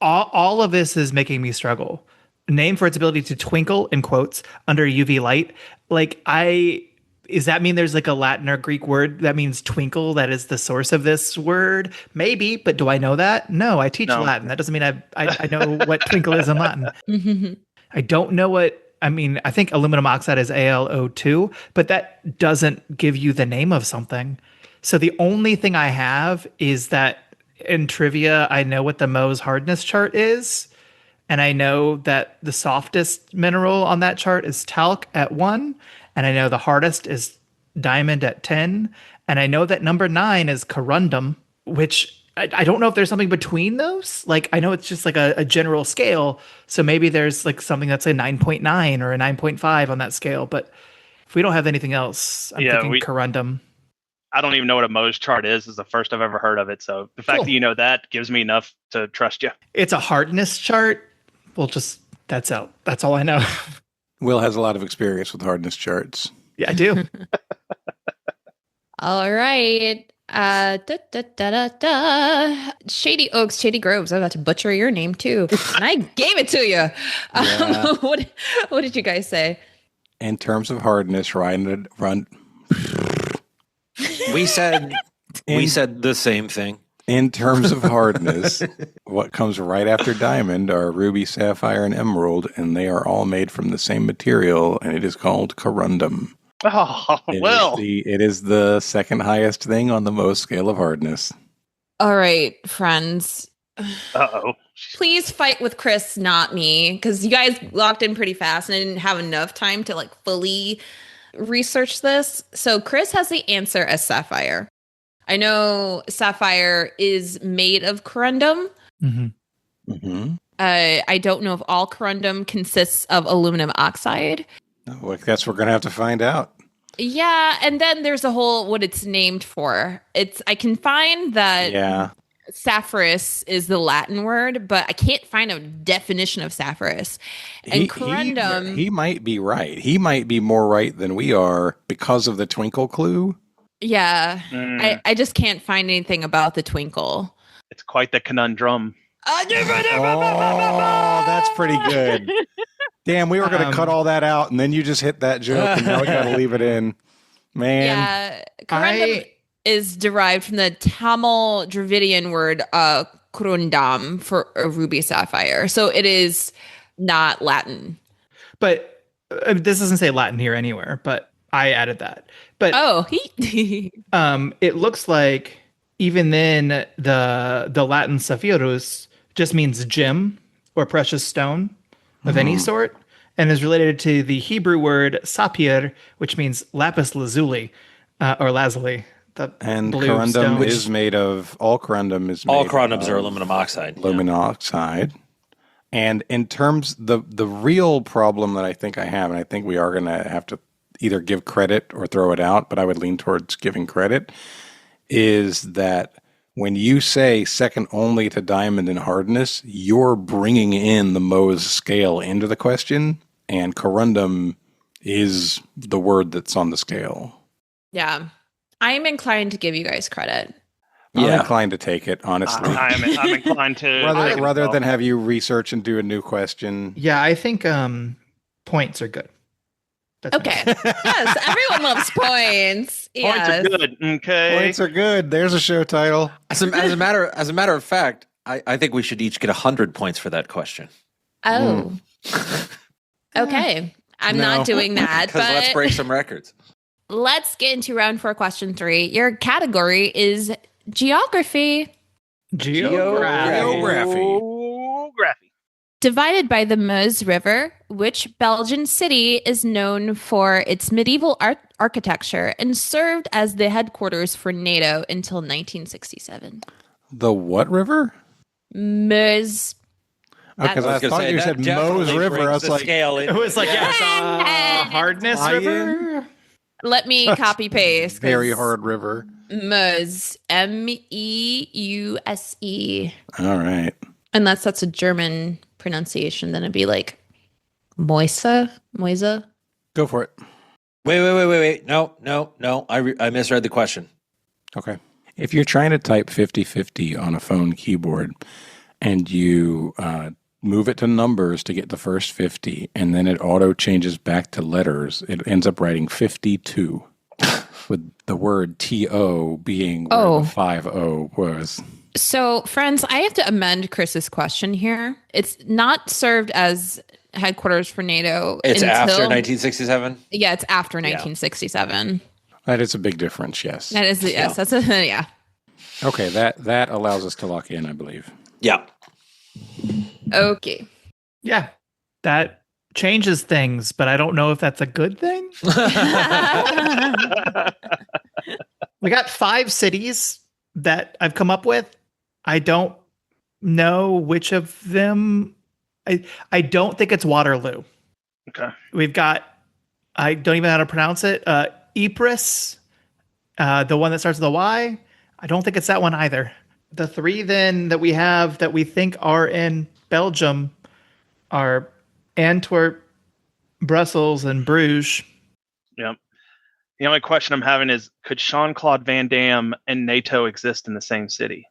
I: All of this is making me struggle. Name for its ability to twinkle, in quotes, under UV light. Like, I Does that mean there's like a Latin or Greek word that means twinkle that is the source of this word? Maybe, but do I know that? No, I teach Latin. That doesn't mean I know what twinkle is in Latin. I don't know I think aluminum oxide is AlO2, but that doesn't give you the name of something. So the only thing I have is that in trivia, I know what the Mohs hardness chart is. And I know that the softest mineral on that chart is talc at 1. And I know the hardest is diamond at 10. And I know that number 9 is corundum, which I don't know if there's something between those. Like, I know it's just like a general scale. So maybe there's like something that's a 9.9 or a 9.5 on that scale. But if we don't have anything else, I'm thinking corundum.
H: I don't even know what a Mohs chart is. It's the first I've ever heard of it. So the fact that you know that gives me enough to trust you.
I: It's a hardness chart. Well, that's out. That's all I know.
B: Will has a lot of experience with hardness charts.
I: Yeah, I do.
C: All right. Shady Oaks, Shady Groves. I was about to butcher your name too. And I gave it to you.
B: Yeah.
C: What did you guys say?
B: In terms of hardness, run.
G: We said the same thing.
B: In terms of hardness, what comes right after diamond are ruby, sapphire, and emerald, and they are all made from the same material, and it is called corundum.
H: Oh,
B: It is the second highest thing on the Mohs scale of hardness.
C: All right, friends.
H: Uh-oh.
C: Please fight with Chris, not me, because you guys locked in pretty fast, and I didn't have enough time to like fully research this. So Chris has the answer as sapphire. I know sapphire is made of corundum.
B: Mm-hmm. Mm-hmm.
C: I don't know if all corundum consists of aluminum oxide.
B: Well, I guess we're going to have to find out.
C: Yeah, and then there's a whole what it's named for. I can find that sapphirus is the Latin word, but I can't find a definition of sapphirus. And corundum...
B: He might be right. He might be more right than we are because of the twinkle clue.
C: Yeah, I just can't find anything about the twinkle.
H: It's quite the conundrum.
B: Oh, that's pretty good. Damn, we were going to cut all that out, and then you just hit that joke, and now we got to leave it in. Man.
C: Yeah, corundum is derived from the Tamil Dravidian word corundam for a ruby sapphire. So it is not Latin.
I: But this doesn't say Latin here anywhere, but I added that. But it looks like even then the Latin sapphirus just means gem or precious stone of any sort, and is related to the Hebrew word sapphire, which means lapis lazuli or lazuli.
B: And corundum is made of all corundums
G: are aluminum oxide.
B: Aluminum oxide. And in terms the real problem that I think I have, and I think we are going to have to either give credit or throw it out, but I would lean towards giving credit, is that when you say second only to diamond in hardness, you're bringing in the Mohs scale into the question, and corundum is the word that's on the scale.
C: Yeah. I'm inclined to give you guys credit.
B: I'm inclined to take it, honestly.
H: I'm inclined to...
B: rather than have you research and do a new question.
I: Yeah, I think points are good. That's
C: okay. Yes, everyone loves points.
H: Points are good. Okay.
B: Points are good. There's a show title.
G: As a matter of fact, I think we should each get 100 points for that question.
C: Oh. Okay. I'm not doing that.
G: Because let's break some records.
C: Let's get into round 4, question 3. Your category is geography.
B: Geography.
C: Divided by the Meuse River, which Belgian city is known for its medieval architecture and served as the headquarters for NATO until 1967?
B: The what river?
C: Meuse.
B: Because I thought you said Meuse River. I was like,
I: it was like hardness river.
C: Let me copy paste.
B: Very hard river.
C: Meuse. Meuse.
B: All right.
C: Unless that's a German pronunciation, then it'd be like Moisa.
B: Go for it.
G: Wait. No. I misread the question.
B: Okay. If you're trying to type 50/50 on a phone keyboard and you move it to numbers to get the first 50, and then it auto changes back to letters, it ends up writing 52. with the word TO being where
C: Oh.
B: the 5-0 was.
C: So, friends, I have to amend Chris's question here. It's not served as headquarters for NATO.
G: It's
C: until,
G: after 1967.
C: Yeah, it's after 1967.
B: That is a big difference, yes.
C: That is the yes. That's a yeah.
B: Okay, that allows us to lock in, I believe.
G: Yeah.
C: Okay.
I: Yeah, that changes things, but I don't know if that's a good thing. We got 5 cities that I've come up with. I don't know which of them. I don't think it's Waterloo.
H: Okay.
I: We've got, I don't even know how to pronounce it. Ypres, the one that starts with a Y. I don't think it's that one either. The 3 then that we have that we think are in Belgium are Antwerp, Brussels, and Bruges.
H: Yep. The only question I'm having is, could Jean-Claude Van Damme and NATO exist in the same city?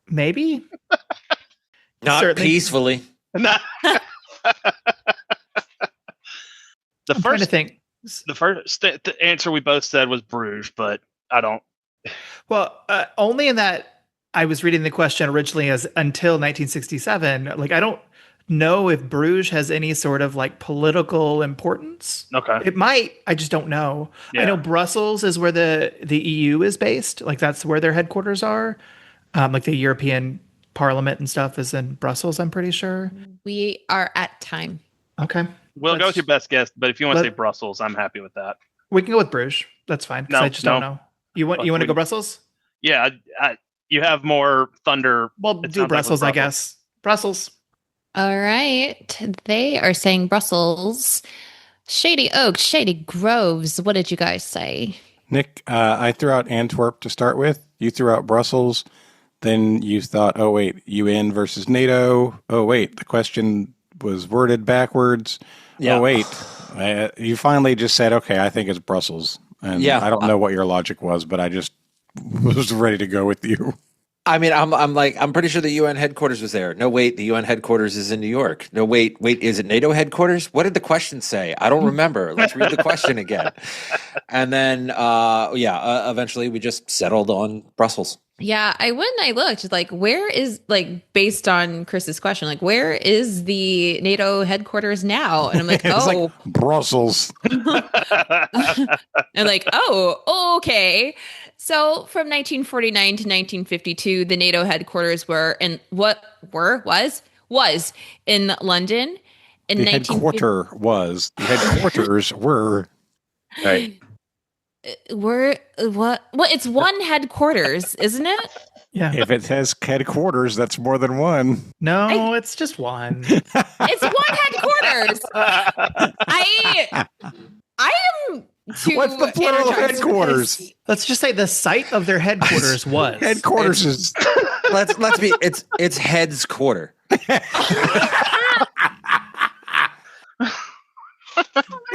I: Maybe.
G: Not
I: Certainly.
G: peacefully.
H: the
I: I'm trying to think.
H: The first answer we both said was Bruges, but I don't.
I: Well, only in that I was reading the question originally as until 1967. Like, I don't know if Bruges has any sort of like political importance.
H: Okay.
I: It might. I just don't know.
H: Yeah.
I: I know Brussels is where the EU is based. Like, that's where their headquarters are. Like the European Parliament and stuff is in Brussels, I'm pretty sure.
C: We are at time.
I: Okay.
H: We'll go with your best guess, but if you want to say
I: Let-
H: Brussels, I'm happy with that.
I: We can go with Bruges. That's fine. 'Cause
H: No,
I: I just don't
H: no.
I: know. You want to go Brussels?
H: Yeah, you have more thunder.
I: Well,
H: It
I: do
H: sounds like
I: Brussels,
H: with
I: I guess. Brussels.
C: All right. They are saying Brussels. Shady Oaks, Shady Groves. What did you guys say?
B: Nick, I threw out Antwerp to start with. You threw out Brussels. Then you thought, oh, wait, UN versus NATO. Oh, wait, the question was worded backwards.
G: Yeah.
B: Oh, wait. You finally just said, okay, I think it's Brussels. And
G: Yeah.
B: I don't know what your logic was, but I just was ready to go with you.
G: I mean, I'm pretty sure the UN headquarters was there. No, wait, the UN headquarters is in New York. No, wait, is it NATO headquarters? What did the question say? I don't remember. Let's read the question again. And then, eventually we just settled on Brussels.
C: Yeah, when I looked, like, where is, like, based on Chris's question, like, where is the NATO headquarters now? And I'm like,
B: It's like Brussels.
C: and like, oh, okay. So from 1949 to 1952, the NATO headquarters were in was in London. In
B: The headquarters were. Right.
C: Were what? Well, it's one headquarters, isn't it?
I: Yeah.
B: If it has headquarters, that's more than one.
I: No, it's just one.
C: It's one headquarters. I am too.
B: What's the plural of
C: energized for
B: headquarters?
C: this.
I: Let's just say the site of their headquarters was.
B: Headquarters is.
G: Let's be. It's heads quarter.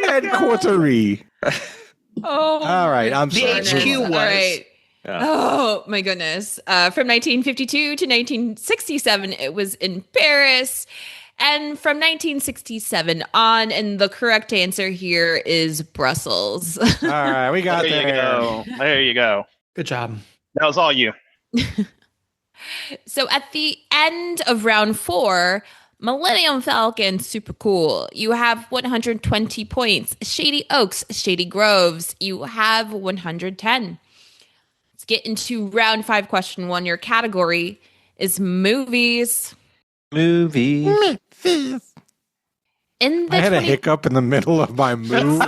B: Headquartery.
C: Oh,
B: All right, I'm
I: The
B: sorry.
I: HQ was.
C: all right.
G: Yeah.
C: Oh my goodness. From 1952 to 1967, it was in Paris. And from 1967 on, and the correct answer here is Brussels.
B: All right, we got
H: There you go. There you go.
I: Good job.
H: That was all you.
C: So at the end of round 4, Millennium Falcon, super cool. You have 120 points. Shady Oaks, Shady Groves, you have 110. Let's get into round 5, question 1. Your category is movies.
G: Movies.
C: In the
B: I had a
C: 20
B: hiccup in the middle of my move.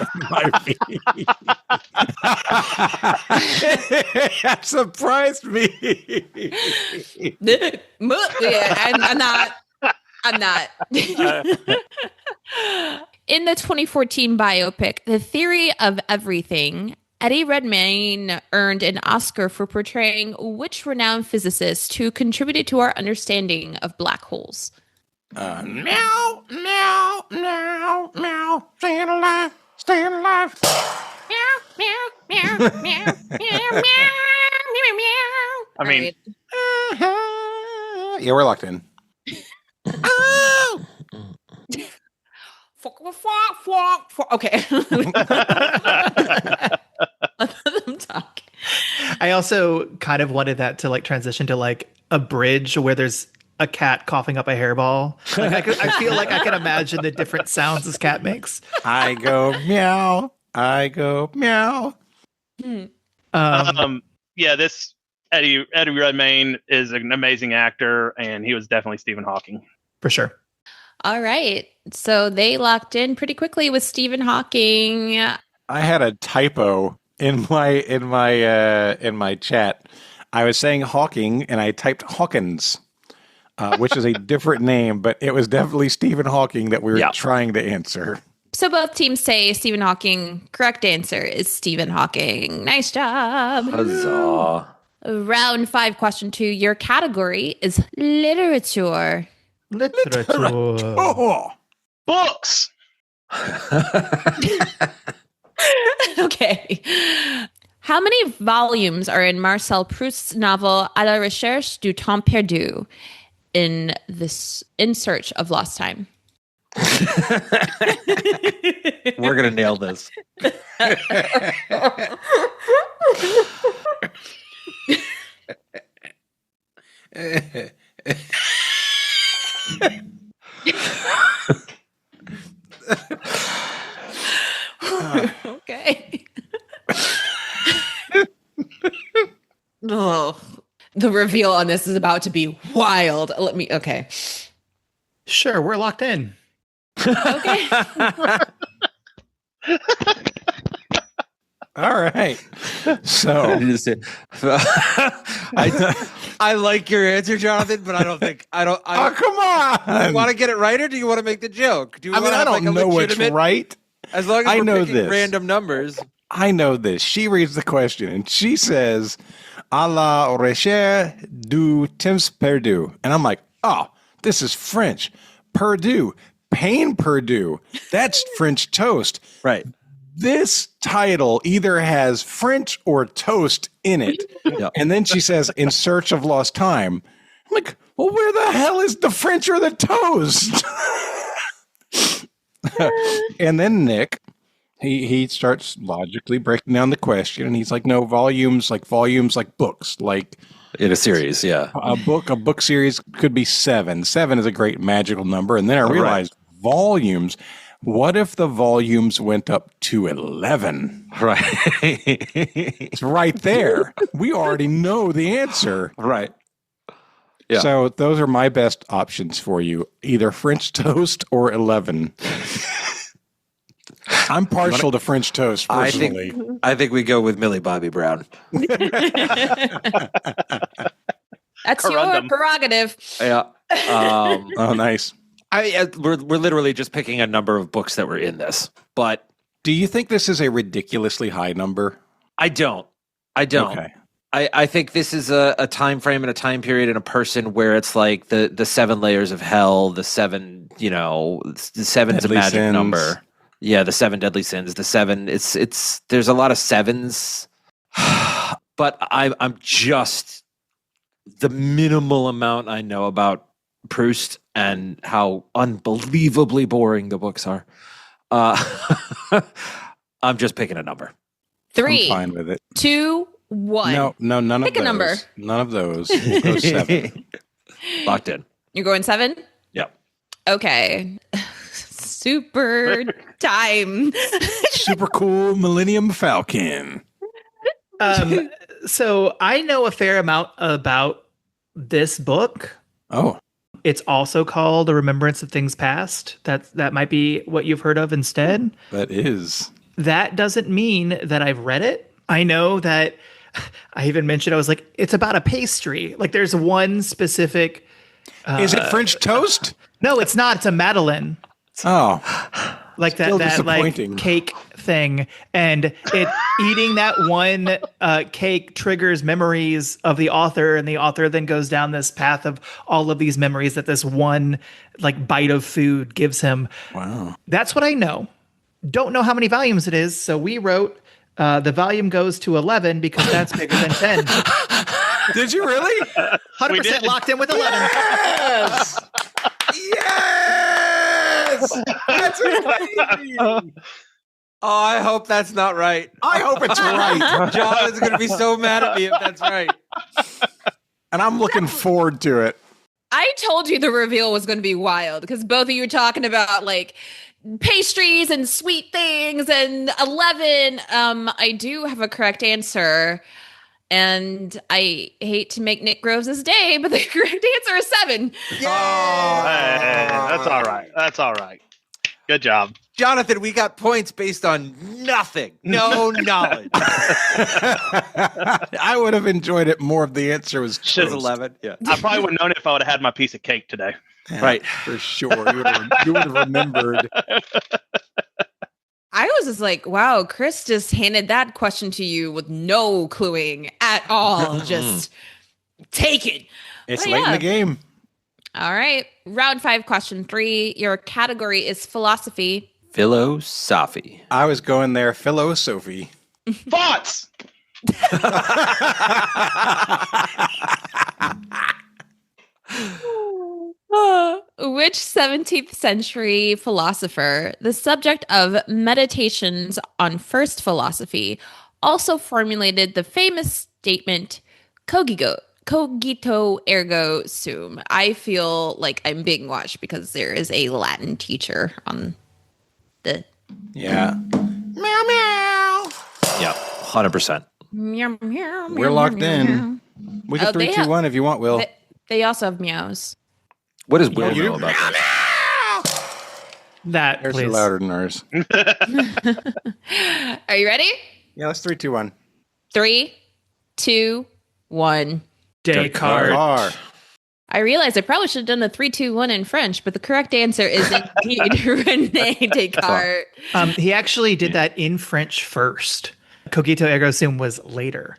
B: That surprised me.
C: Yeah, I'm not. In the 2014 biopic, The Theory of Everything, Eddie Redmayne earned an Oscar for portraying which renowned physicist who contributed to our understanding of black holes?
B: Meow, meow, meow, meow. Staying alive, staying alive.
C: Meow, meow, meow, meow, meow, meow, meow, meow.
H: I mean-
B: Yeah, we're locked in.
C: Okay. Let them talk.
I: I also kind of wanted that to like transition to like a bridge where there's a cat coughing up a hairball. Like I feel like I can imagine the different sounds this cat makes.
B: I go meow. I go meow.
H: Yeah, this Eddie Redmayne is an amazing actor, and he was definitely Stephen Hawking.
I: For sure.
C: All right. So they locked in pretty quickly with Stephen Hawking.
B: I had a typo in my chat. I was saying Hawking, and I typed Hawkins, which is a different name, but it was definitely Stephen Hawking that we were trying to answer.
C: So both teams say Stephen Hawking. Correct answer is Stephen Hawking. Nice job.
G: Huzzah.
C: Round 5, question 2. Your category is literature.
H: Books.
C: Okay. How many volumes are in Marcel Proust's novel À la recherche du temps perdu in Search of Lost Time?
G: We're going to nail this.
C: Okay. Oh, the reveal on this is about to be wild. Okay.
I: Sure, we're locked in.
C: Okay.
B: All right. So
G: I like your answer, Jonathan, but I don't.
B: Oh, come on!
G: Do you want to get it right, or do you want to make the joke? Do you
B: I mean, I don't know what's right.
G: As long as
B: I
G: we're
B: know
G: picking
B: this.
G: random numbers.
B: I know this. She reads the question and she says, "À la recherche du temps perdu," and I'm like, "Oh, this is French. Perdu, pain perdu. That's French toast,
G: right?"
B: This title either has French or toast in it.
G: Yep.
B: And then she says, "In search of lost time." I'm like, well, where the hell is the French or the toast? And then Nick, he starts logically breaking down the question, and he's like, no, volumes like books, like
G: in a series, yeah.
B: A book series could be 7. 7 is a great magical number. And then I realized volumes. What if the volumes went up to 11?
G: Right.
B: It's right there. We already know the answer.
G: Right. Yeah.
B: So those are my best options for you. Either French toast or 11. I'm partial to French toast, personally.
G: I think we go with Millie Bobby Brown.
C: That's your prerogative.
G: Yeah.
B: Oh, nice.
G: We're literally just picking a number of books that were in this. But
B: do you think this is a ridiculously high number?
G: I don't.
B: Okay.
G: I think this is a time frame and a time period and a person where it's like the 7 layers of hell, the 7, the 7's a magic
B: sins.
G: number. Yeah, the 7 deadly sins. The 7. It's there's a lot of 7s, but I'm just the minimal amount I know about Proust and how unbelievably boring the books are. I'm just picking a number.
C: 3.
B: I'm fine with it.
C: 2, 1.
B: No, none
C: Pick
B: of those.
C: a number.
B: None of those. Go 7.
G: Locked in.
C: You're going 7?
G: Yep.
C: Okay. Super time.
B: Super cool Millennium Falcon.
I: So I know a fair amount about this book.
B: Oh.
I: It's also called A Remembrance of Things Past. That might be what you've heard of instead.
B: That is.
I: That doesn't mean that I've read it. I know that I even mentioned, I was like, it's about a pastry. Like there's one specific.
B: Is it French toast?
I: No, it's not. It's a Madeleine.
B: Oh.
I: Like
B: Still
I: that like
B: disappointing.
I: cake thing. And eating that one cake triggers memories of the author, and the author then goes down this path of all of these memories that this one like bite of food gives him.
B: Wow.
I: That's what I know. Don't know how many volumes it is, so we wrote the volume goes to 11 because that's bigger than 10.
B: Did you really?
I: 100% locked in with 11.
B: Yes! Yes! That's amazing!
G: Oh, I hope that's not right.
B: I hope it's right.
G: John is going to be so mad at me if that's right.
B: And I'm looking forward to it.
C: I told you the reveal was going to be wild because both of you were talking about like pastries and sweet things and 11. I do have a correct answer. And I hate to make Nick Groves' day, but the correct answer is 7.
H: Hey, that's all right. That's all right. Good job.
G: Jonathan, we got points based on nothing. No knowledge.
B: I would have enjoyed it more if the answer was
G: 11. Yeah.
H: I probably would have known if I would have had my piece of cake today.
B: Yeah,
G: right.
B: For sure. You would have remembered.
C: I was just like, wow, Chris just handed that question to you with no cluing at all. Just take it.
B: It's
C: But
B: late in the game.
C: All right. Round 5, question 3. Your category is philosophy.
G: Philosophy.
B: I was going there, philosophy.
H: Thoughts.
C: Which 17th century philosopher, the subject of Meditations on First Philosophy, also formulated the famous statement, cogito ergo sum? I feel like I'm being watched because there is a Latin teacher on the...
B: Yeah.
G: Meow, meow. Yeah, 100%.
C: Meow, meow,
B: We're
C: meow,
B: locked
C: meow,
B: in.
C: meow.
B: We can 3, 2, 1 if you want, Will.
C: They also have meows.
G: What does Will know about this?
I: That,
B: Theirs are
I: please.
B: louder than ours.
C: Are you ready?
B: Yeah, let's 3, 2, 1.
C: 3, 2, 1.
I: Descartes.
B: Car.
C: I realized I probably should have done the 3, 2, 1 in French, but the correct answer is indeed René Descartes.
I: He actually did that in French first. Cogito ergo sum was later.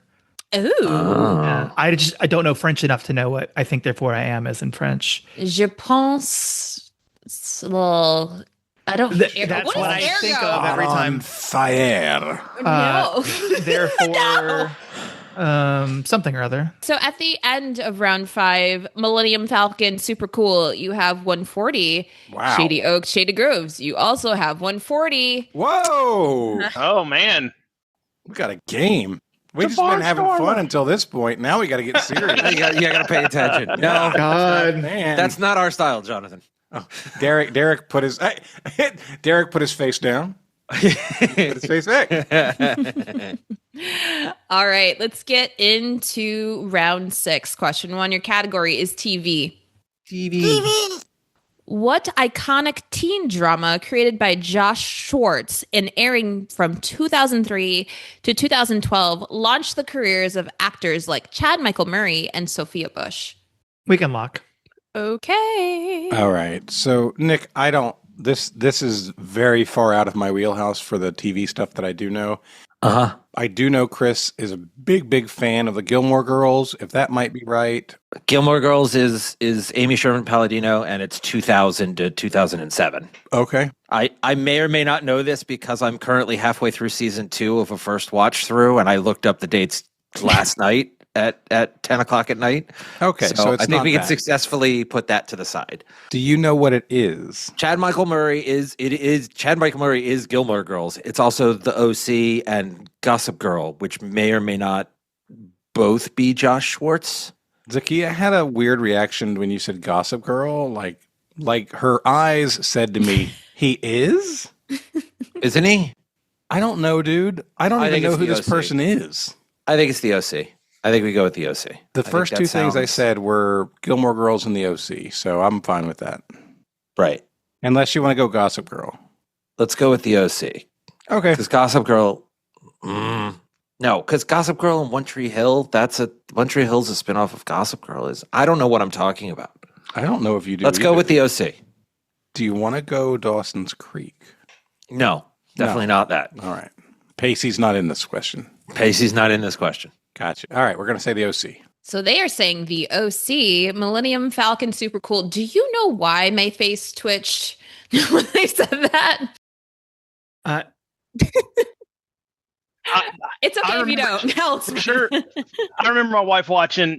C: Ooh.
I: I don't know French enough to know what I think therefore I am is in French.
C: Je pense. It's a little. I don't.
I: That's what I think of every time.
B: Fire.
C: No.
I: Therefore, something or other.
C: So at the end of round 5, Millennium Falcon, super cool. You have 140.
B: Wow.
C: Shady Oaks, Shady Groves. You also have 140.
B: Whoa.
H: Oh, man.
B: We got a game. We've just been having fun until this point. Now we got to get serious.
G: You got to pay attention. No,
B: God, man.
G: that's not our style, Jonathan.
B: Oh, Derick put his face down. Put his face back.
C: All right, let's get into round 6. Question 1. Your category is TV.
G: TV.
C: What iconic teen drama created by Josh Schwartz and airing from 2003 to 2012 launched the careers of actors like Chad Michael Murray and Sophia Bush?
I: We can lock.
C: Okay.
B: All right. So, Nick, this is very far out of my wheelhouse for the TV stuff that I do know.
G: Uh-huh.
B: I do know Chris is a big fan of the Gilmore Girls, if that might be right.
G: Gilmore Girls is Amy Sherman Palladino, and it's 2000 to 2007.
B: Okay.
G: I may or may not know this because I'm currently halfway through season 2 of a first watch through, and I looked up the dates last night at 10 o'clock at night.
B: Okay, so it's
G: I think
B: not
G: we can
B: that.
G: successfully put that to the side.
B: Do you know what it is?
G: Chad Michael Murray is Gilmore Girls. It's also the OC and Gossip Girl, which may or may not both be Josh Schwartz.
B: Zahkia had a weird reaction when you said Gossip Girl. Like her eyes said to me, he is?
G: Isn't he?
B: I don't know, dude. I don't even
G: think
B: know
G: it's
B: who
G: the
B: this
G: OC.
B: person is.
G: I think it's the OC. I think we go with the OC.
B: The first two things I said were Gilmore Girls and the OC, so I'm fine with that.
G: Right.
B: Unless you want to go Gossip Girl.
G: Let's go with the OC.
B: Okay.
G: Because Gossip Girl... No, because Gossip Girl and One Tree Hill, One Tree Hill's a spinoff of Gossip Girl. I don't know what I'm talking about.
B: I don't know if you do.
G: Let's go with the OC.
B: Do you want to go Dawson's Creek?
G: No, definitely not that.
B: All right. Pacey's not in this question.
G: Pacey's not in this question.
B: Gotcha. All right, we're going to say the OC.
C: So they are saying the OC, Millennium Falcon, super cool. Do you know why my face twitched when they said that? It's okay if you don't. Hell,
H: Sure. I remember my wife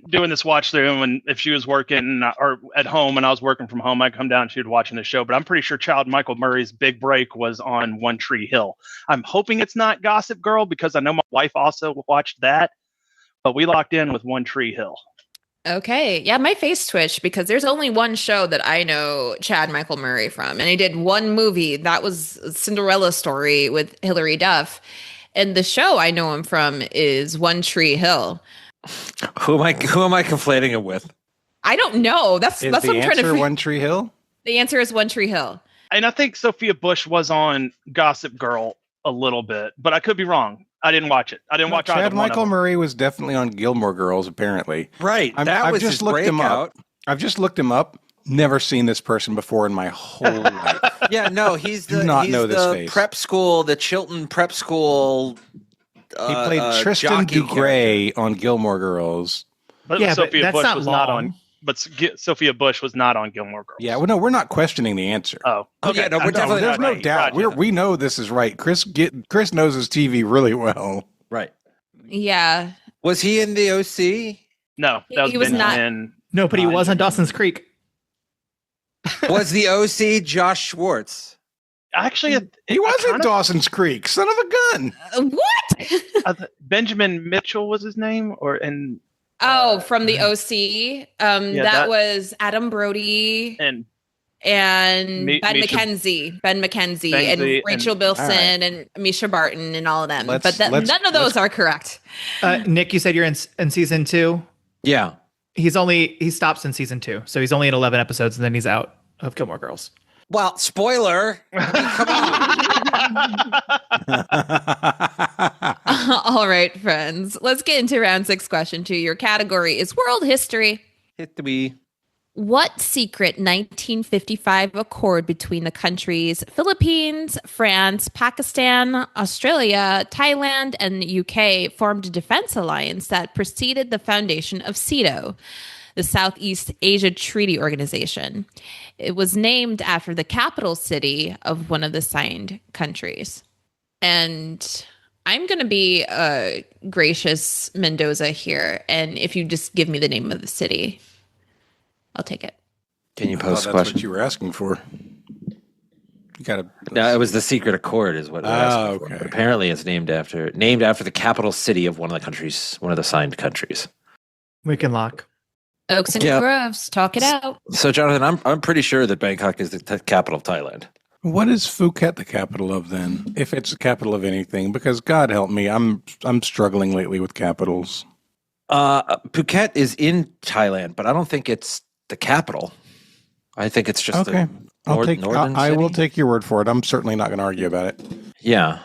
H: doing this watch through, and if she was working or at home and I was working from home, I'd come down and she was watching the show. But I'm pretty sure Child Michael Murray's big break was on One Tree Hill. I'm hoping it's not Gossip Girl because I know my wife also watched that. But we locked in with One Tree Hill.
C: Okay. Yeah, my face twitched because there's only one show that I know Chad Michael Murray from. And he did one movie. That was Cinderella Story with Hilary Duff. And the show I know him from is One Tree Hill.
G: Who am I conflating it with?
C: I don't know. That's what I'm trying to figure.
B: One Tree Hill?
C: The answer is One Tree Hill.
H: And I think Sophia Bush was on Gossip Girl a little bit, but I could be wrong. I didn't watch it. I didn't watch
B: Chad Michael Murray was definitely on Gilmore Girls, apparently.
G: Right.
B: I've just looked him up. Never seen this person before in my whole life.
G: Yeah, no, he's the prep school, the Chilton prep school.
B: He played Tristan Dugray on Gilmore Girls.
H: But
I: Yeah,
H: Sophia
I: but that's
H: Bush
I: not
H: was
I: long.
H: not on. But Sophia Bush was not on Gilmore Girls.
B: Yeah, well, no, we're not questioning the answer.
H: Oh, okay.
G: Yeah, no, we're definitely
B: There's
G: not
B: no
G: right.
B: doubt.
H: Gotcha.
B: We know this is right. Chris knows his TV really well.
G: Right.
C: Yeah.
G: Was he in the OC?
H: No, that
C: He was not.
H: Benjamin.
I: No, but he was on Dawson's Creek.
G: Was the OC Josh Schwartz?
H: Actually,
B: He was in Dawson's Creek. Son of a gun.
C: What?
H: Benjamin Mitchell was his name,
C: From the OC. That was Adam Brody
H: and
C: Ben
H: Misha-
C: McKenzie. Ben McKenzie
H: Benzie
C: and Rachel
H: and-
C: Bilson
B: right.
C: and Misha Barton and all of them.
B: Let's-
C: None of those are correct.
I: Nick, you said you're in season 2.
G: Yeah.
I: He stops in season 2, so he's only in 11 episodes, and then he's out of Gilmore Girls.
G: Well, spoiler. Come on.
C: All right, friends. Let's get into round 6, question 2. Your category is world history.
G: Hit the bee.
C: What secret 1955 accord between the countries Philippines, France, Pakistan, Australia, Thailand, and the UK formed a defense alliance that preceded the foundation of CETO, the Southeast Asia Treaty Organization? It was named after the capital city of one of the signed countries. And I'm going to be gracious Mendoza here. And if you just give me the name of the city, I'll take it.
G: Can you
B: I
G: post
B: thought
G: a
B: that's
G: question?
B: what you were asking for. You got to.
G: No, it was the Secret Accord, is what.
B: Okay.
G: For. Apparently, it's named after the capital city of one of the signed countries.
I: We can lock.
C: Oaks and
G: Yeah.
C: Groves, talk it out.
G: So, Jonathan, I'm pretty sure that Bangkok is the capital of Thailand.
B: What is Phuket the capital of then? If it's the capital of anything, because God help me, I'm struggling lately with capitals.
G: Phuket is in Thailand, but I don't think it's the capital. I think it's just
B: Okay.
G: northern
B: I will
G: city?
B: take your word for it. I'm certainly not going to argue about it.
G: Yeah.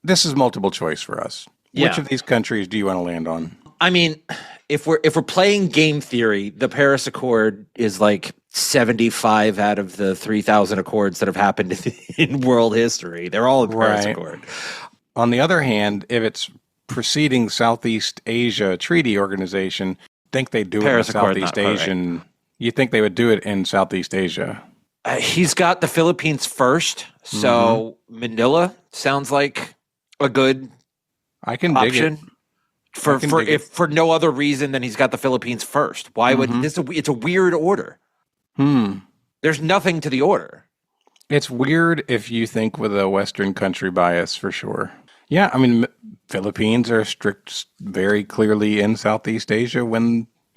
B: This is multiple choice for us.
G: Yeah.
B: Which of these countries do you want to land on?
G: I mean, if we're playing game theory, the Paris Accord is like 75 out of the 3,000 accords that have happened in world history. They're all in Paris
B: Right.
G: Accord.
B: On the other hand, if it's preceding Southeast Asia Treaty Organization, think they do
G: Paris
B: it in
G: Accord,
B: Southeast
G: not quite
B: Asian. You think they would do it in Southeast Asia?
G: He's got the Philippines first, so Manila sounds like a good
B: I can dig
G: option.
B: it.
G: For no other reason than he's got the Philippines first. Why would this? It's a weird order. There's nothing to the order.
B: It's weird if you think with a Western country bias, for sure. Yeah, I mean, Philippines are very clearly in Southeast Asia.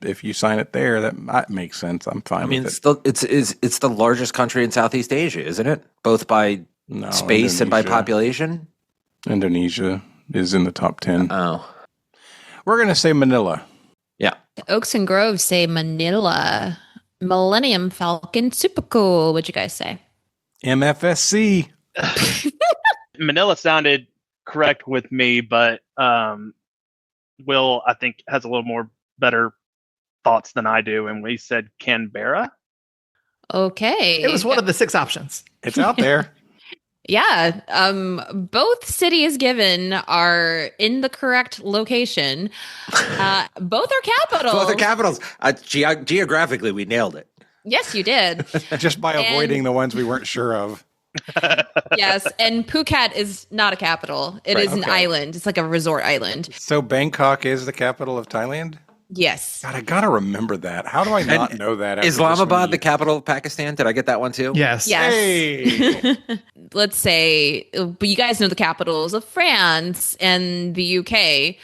B: If you sign it there, that makes sense. I'm fine.
G: I mean,
B: with it.
G: it's the largest country in Southeast Asia, isn't it? Both by space and by
B: Indonesia.
G: population.
B: Indonesia is in the top 10.
G: Oh,
B: We're going to say Manila.
G: yeah.
C: Oaks and Groves say Manila. Millennium Falcon, super cool. What'd you guys say?
B: MFSC.
H: Manila sounded correct with me, but Will, I think, has a little more better thoughts than I do, and we said Canberra.
C: Okay.
I: It was one of the 6 options.
B: It's out there.
C: Yeah. Both cities given are in the correct location. Both are capitals.
G: Both are capitals. Geographically, we nailed it.
C: Yes, you did.
B: Just by avoiding the ones we weren't sure of.
C: Yes, and Phuket is not a capital. It is an island. It's like a resort island.
B: So Bangkok is the capital of Thailand?
C: Yes.
B: God, I gotta remember that. How do I not know that? after
G: Islamabad,
B: this
G: the capital of Pakistan. Did I get that one too?
I: Yes.
C: Yes.
B: Hey!
C: Let's say, but you guys know the capitals of France and the UK.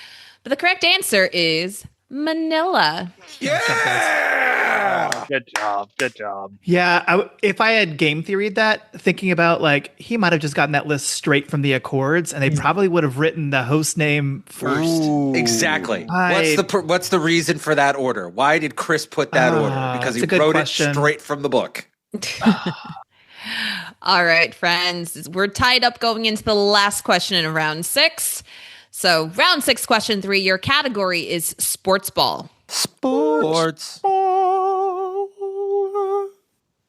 C: But the correct answer is Manila.
B: Yeah!
H: Good job. Good job.
I: Yeah, if I had game theoried that, thinking about like he might have just gotten that list straight from the Accords, and they probably would have written the host name first.
B: Ooh.
G: Exactly. What's the reason for that order? Why did Chris put that order? Because he
I: it's a good
G: wrote
I: question.
G: it straight from the book.
C: All right, friends, we're tied up going into the last question in round 6. So, round 6, question 3, your category is sports ball.
G: Sports.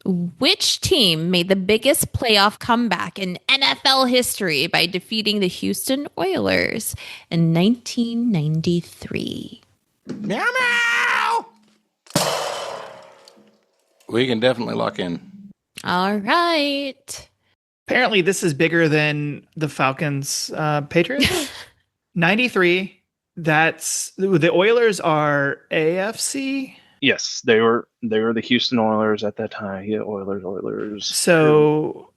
C: Which team made the biggest playoff comeback in NFL history by defeating the Houston Oilers in 1993?
B: Meow meow! We can definitely lock in.
C: All right.
I: Apparently, this is bigger than the Falcons Patriots. 93. That's the Oilers are AFC.
H: Yes, they were the Houston Oilers at that time. Yeah, Oilers.
I: So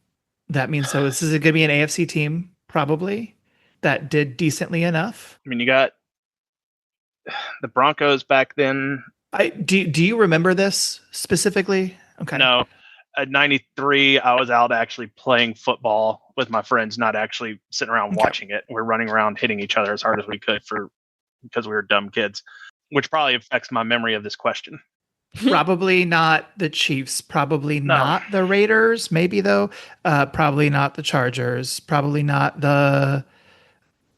I: that means this is going to be an AFC team, probably, that did decently enough.
H: I mean, you got the Broncos back then.
I: Do you remember this specifically? Okay.
H: No, at 93, I was out actually playing football with my friends, not actually sitting around watching it. We're running around hitting each other as hard as we could because we were dumb kids, which probably affects my memory of this question.
I: Probably not the Chiefs. Probably not the Raiders. Maybe though. Probably not the Chargers. Probably not the.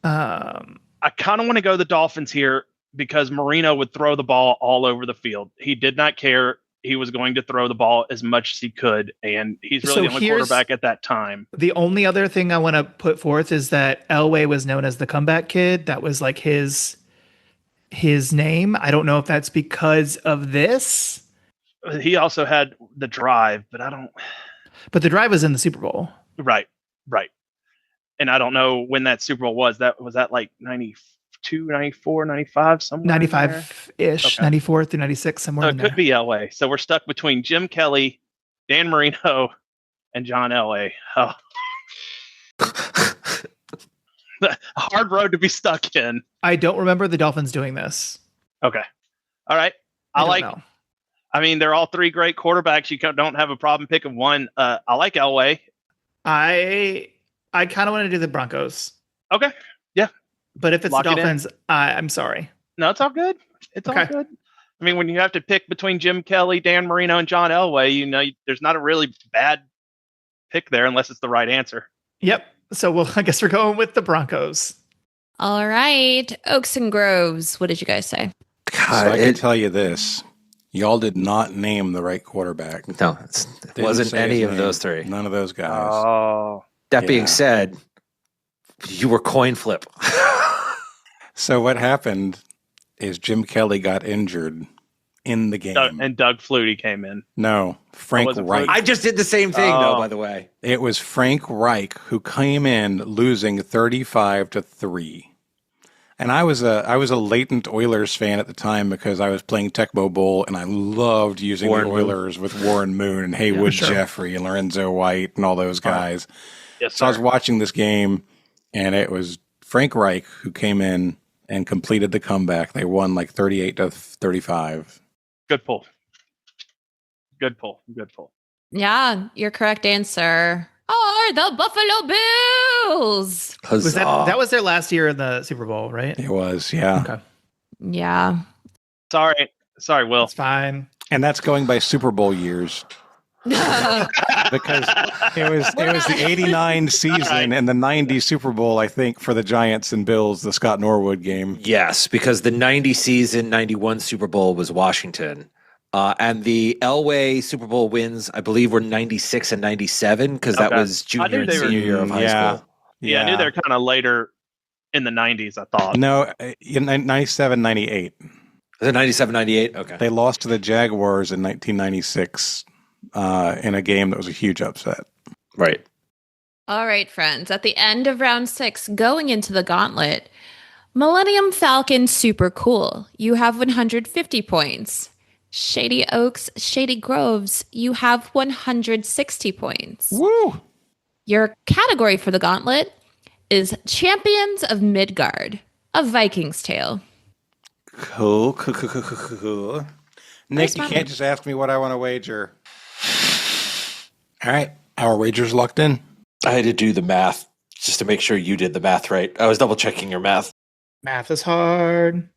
H: I kind of want to go the Dolphins here because Marino would throw the ball all over the field. He did not care. He was going to throw the ball as much as he could, and he's really the only quarterback at that time.
I: The only other thing I want to put forth is that Elway was known as the comeback kid. That was like his name. I don't know if that's because of this.
H: He also had the drive, but I don't.
I: But the drive was in the Super Bowl.
H: Right. And I don't know when that Super Bowl was. Was that like 92, 94, 95, somewhere?
I: 95-ish, okay. 94 through 96, somewhere
H: so
I: in
H: it
I: there.
H: Could be Elway. So we're stuck between Jim Kelly, Dan Marino, and John Elway. Oh. A hard road to be stuck in.
I: I don't remember the Dolphins doing this.
H: Okay. All right. I mean, they're all three great quarterbacks. You don't have a problem picking one. I like Elway.
I: I kind of want to do the Broncos.
H: Okay. Yeah.
I: But if it's the Dolphins, I'm sorry.
H: No, it's all good. It's all good. I mean, when you have to pick between Jim Kelly, Dan Marino, and John Elway, there's not a really bad pick there unless it's the right answer.
I: Yep. So I guess we're going with the Broncos.
C: All right. Oaks and Groves. What did you guys say?
B: God, so I can tell you this. Y'all did not name the right quarterback.
G: No, it wasn't any of those three.
B: None of those guys.
H: Oh.
G: That being said, you were coin flip.
B: So what happened is Jim Kelly got injured in the game.
H: And Doug Flutie came in.
B: No, Frank Reich.
G: I just did the same thing, though, by the way.
B: It was Frank Reich who came in losing 35-3. And I was a latent Oilers fan at the time because I was playing Tecmo Bowl and I loved using the Oilers with Warren Moon and Haywood Jeffrey and Lorenzo White and all those guys.
H: Yes,
B: so I was watching this game and it was Frank Reich who came in and completed the comeback. They won like 38-35.
H: Good pull.
C: Yeah, your correct answer are the Buffalo Bills.
I: That was their last year in the Super Bowl, right?
B: It was, yeah.
I: Okay.
C: Yeah.
H: Sorry, Will.
I: It's fine.
B: And that's going by Super Bowl years. Because it was the 89 season and the 90 Super Bowl, I think, for the Giants and Bills, the Scott Norwood game.
G: Yes, because the 90 season, 91 Super Bowl was Washington. And the Elway Super Bowl wins, I believe, were 96 and 97 because that was junior and senior year of high school.
H: Yeah, I knew they were kind of later in the 90s, I thought.
B: No, in 97, 98.
G: Was it 97, 98? Okay.
B: They lost to the Jaguars in 1996 in a game that was a huge upset.
G: Right.
C: All right, friends. At the end of round 6, going into the gauntlet, Millennium Falcon super cool. You have 150 points. Shady Oaks, Shady Groves, you have 160 points.
B: Woo!
C: Your category for the gauntlet is Champions of Midgard, A Viking's Tale.
B: Cool. Nick, you
C: Mountain.
B: can't just ask me what I want to wager. All right. Our wager's locked in.
G: I had to do the math just to make sure you did the math right. I was double checking your math.
I: Math is hard.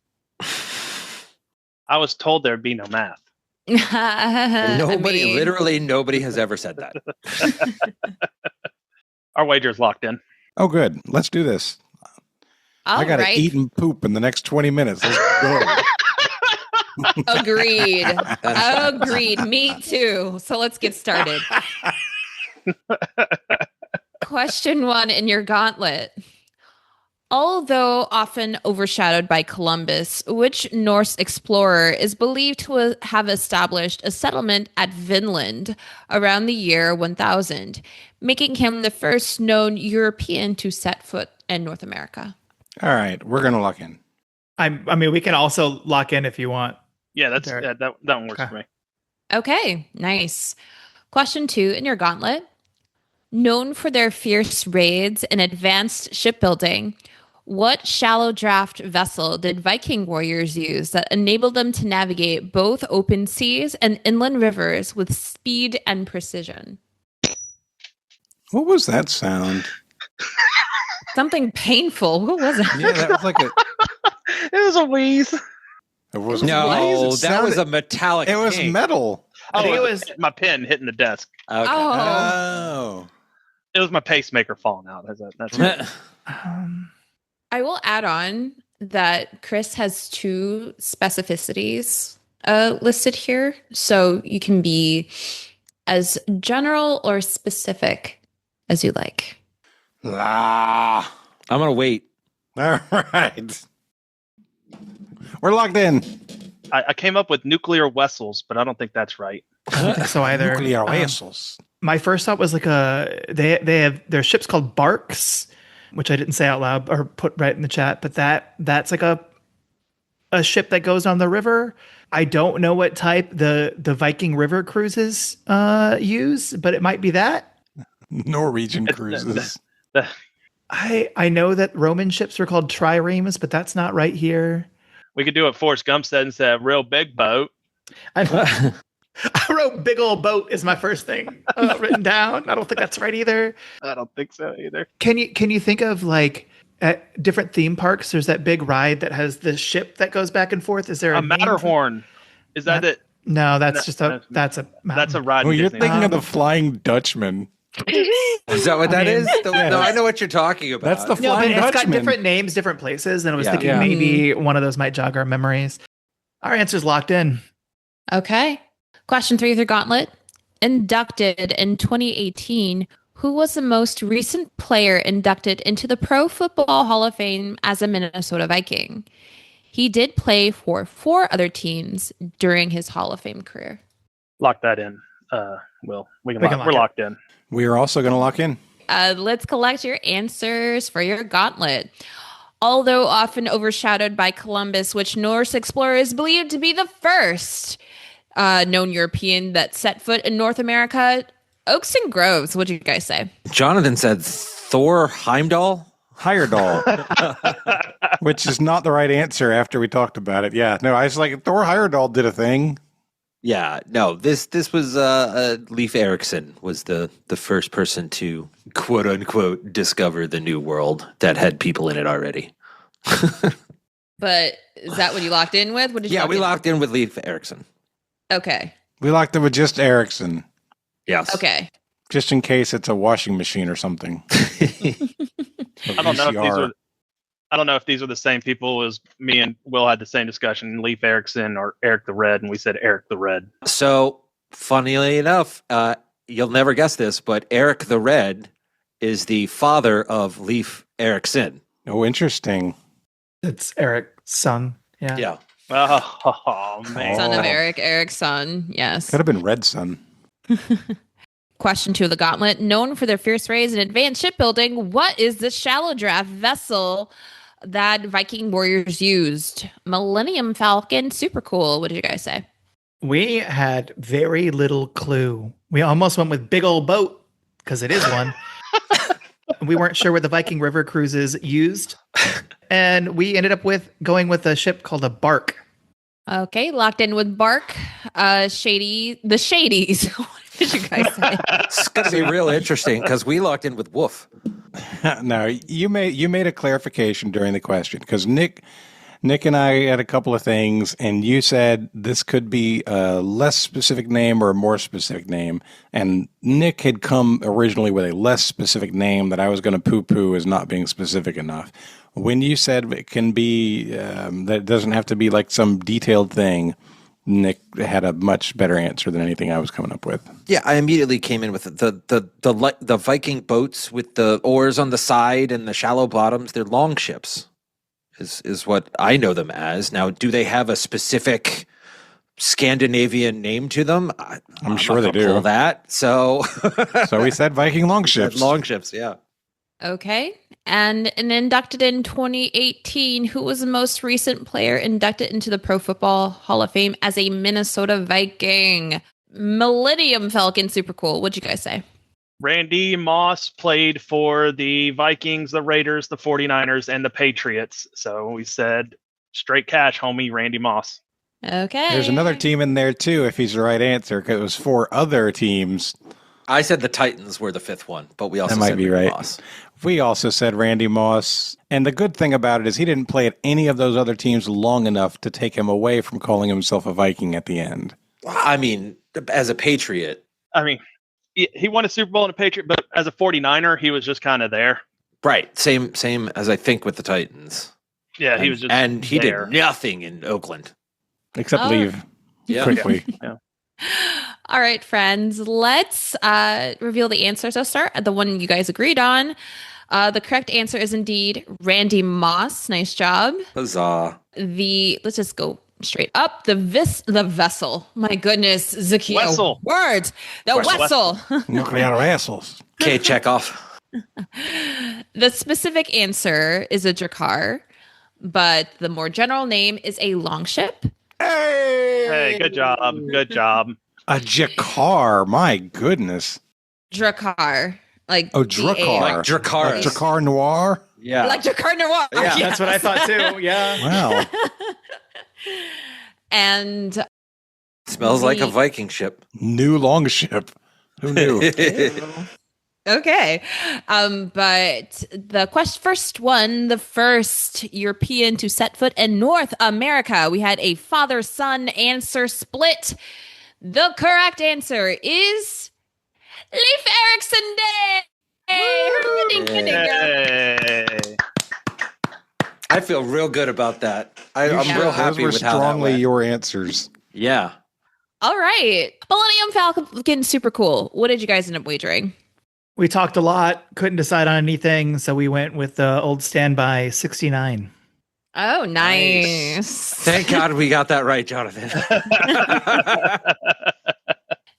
H: I was told there'd be no math.
G: Literally nobody has ever said that.
H: Our wager's locked in.
B: Oh, good. Let's do this. I got to eat and poop in the next 20 minutes. Let's go.
C: Agreed. Agreed. Me too. So let's get started. Question 1 in your gauntlet. Although often overshadowed by Columbus, which Norse explorer is believed to have established a settlement at Vinland around the year 1000, making him the first known European to set foot in North America?
B: All right. We're going to lock in.
I: I mean, we can also lock in if you want.
H: Yeah,
I: Derick.
H: that one works for me.
C: Okay, nice. Question 2 in your gauntlet. Known for their fierce raids and advanced shipbuilding, what shallow draft vessel did Viking warriors use that enabled them to navigate both open seas and inland rivers with speed and precision?
B: What was that sound?
C: Something painful. What was it?
B: Yeah, that was like a...
H: It was a wheeze.
B: It was
G: No, that was a metallic.
B: It was
G: ping.
B: metal.
H: Oh, it was my pen hitting the desk.
G: Okay.
B: Oh.
H: It was my pacemaker falling out. That's it.
C: I will add on that Chris has 2 specificities listed here. So you can be as general or specific as you like.
G: I'm going to wait.
B: All right. We're locked in.
H: I came up with nuclear vessels, but I don't think that's right.
I: I don't think so either.
B: Nuclear vessels.
I: My first thought was like they have their ship's called barks, which I didn't say out loud or put right in the chat, but that's like a ship that goes on the river. I don't know what type the Viking river cruises use, but it might be that.
B: Norwegian cruises.
I: I know that Roman ships were called triremes, but that's not right here.
H: We could do what Forrest Gump said and say, real big boat.
I: I wrote big old boat is my first thing written down. I don't think that's right either.
H: I don't think so either.
I: Can you think of like at different theme parks? There's that big ride that has the ship that goes back and forth. Is there
H: a Matterhorn? Is that it?
I: No, that's that's a
H: ride.
B: Oh, you're thinking of the Flying Dutchman.
G: Is that what that is? No, I know what you're talking about.
B: That's the Flying
I: Dutchman. It's got
B: Dutchman.
I: different names, different places, and I was thinking maybe one of those might jog our memories. Our answer's locked in.
C: Okay. Question 3 of your gauntlet. Inducted in 2018, who was the most recent player inducted into the Pro Football Hall of Fame as a Minnesota Viking? He did play for 4 other teams during his Hall of Fame career.
H: Lock that in. Will we're
I: lock
H: locked in.
B: We are also going to lock in.
C: Let's collect your answers for your gauntlet. Although often overshadowed by Columbus, which Norse explorer is believed to be the first known European that set foot in North America, Oaks and Groves. What do you guys say?
G: Jonathan said Thor Heimdall.
B: Heyerdahl, which is not the right answer after we talked about it. Yeah, no, I was like, Thor Heyerdahl did a thing.
G: Yeah, no, this was Leif Erikson was the first person to quote unquote discover the new world that had people in it already.
C: But is that what you locked in with? What did you
G: we locked in with Leif Erikson.
C: Okay.
B: We locked in with just Erickson.
G: Yes.
C: Okay.
B: Just in case it's a washing machine or something.
H: I don't know if these are the same people as me and Will had the same discussion. Leif Erikson or Eric the Red, and we said Eric the Red.
G: So, funnily enough, you'll never guess this, but Eric the Red is the father of Leif Erikson.
B: Oh, interesting.
I: It's Eric's son. Yeah.
G: Yeah.
H: Oh man.
C: Son of Eric's son. Yes.
B: Could have been Red Son.
C: Question 2 of the gauntlet. Known for their fierce rays and advanced shipbuilding, what is the shallow draft vessel that Viking warriors used? Millennium Falcon. Super cool. What did you guys say?
I: We had very little clue. We almost went with big old boat because it is one. We weren't sure what the Viking river cruises used. And we ended up going with a ship called a bark.
C: Okay, locked in with bark. The Shadies. What did you guys say?
G: It's going to be real interesting because we locked in with Wolf.
B: No, you made a clarification during the question because Nick and I had a couple of things, and you said this could be a less specific name or a more specific name, and Nick had come originally with a less specific name that I was going to poo-poo as not being specific enough. When you said it can be that it doesn't have to be like some detailed thing, Nick had a much better answer than anything I was coming up with.
G: Yeah, I immediately came in with the Viking boats with the oars on the side and the shallow bottoms. They're long ships, is what I know them as. Now, do they have a specific Scandinavian name to them?
B: I'm sure they do.
G: Pull that. So
B: we said Viking longships.
G: Longships, yeah.
C: Okay. And inducted in 2018, who was the most recent player inducted into the Pro Football Hall of Fame as a Minnesota Viking? Millennium Falcon, super cool. What'd you guys say?
H: Randy Moss played for the Vikings, the Raiders, the 49ers, and the Patriots. So we said straight cash, homie, Randy Moss.
C: Okay.
B: There's another team in there, too, if he's the right answer, because it was 4 other teams.
G: I said the Titans were the 5th one, but we also
B: that might
G: said
B: be
G: Randy
B: right.
G: Moss.
B: We also said Randy Moss. And the good thing about it is he didn't play at any of those other teams long enough to take him away from calling himself a Viking at the end.
G: I mean, as a Patriot.
H: I mean, he won a Super Bowl and a Patriot, but as a 49er, he was just kind of there.
G: Right. Same as I think with the Titans.
H: Yeah, he was just
G: and he
H: there.
G: did nothing in Oakland.
B: Except leave quickly.
H: Yeah.
C: All right, friends, let's reveal the answers. I'll start at the one you guys agreed on. The correct answer is indeed Randy Moss. Nice job.
G: Huzzah.
C: Let's just go straight up. The vessel. My goodness, Zahkia.
H: Wessel.
C: Words. The vessel.
B: Nuclear assholes.
G: Okay, check off.
C: The specific answer is a Drakkar, but the more general name is a longship.
H: Hey, good job. Good job.
B: A Jakar, my goodness.
C: Drakkar. Like
B: Drakkar.
G: Like Drakkar.
B: Like Drakkar Noir?
G: Yeah.
C: Like Drakkar Noir.
G: Yeah.
I: That's what I thought too. Yeah.
B: Wow.
C: And
G: Smells like a Viking ship.
B: New longship. Who knew?
C: okay. But the first European to set foot in North America. We had a father-son answer split. The correct answer is Leif Erikson Day.
H: Hey.
G: I feel real good about that. I'm real happy
B: Those
G: with
B: were
G: how that
B: strongly
G: went.
B: your answers.
G: Yeah.
C: All right. Millennium Falcon, super cool. What did you guys end up wagering?
I: We talked a lot, couldn't decide on anything, so we went with the old standby 69.
C: Oh, nice.
G: Thank God we got that right, Jonathan.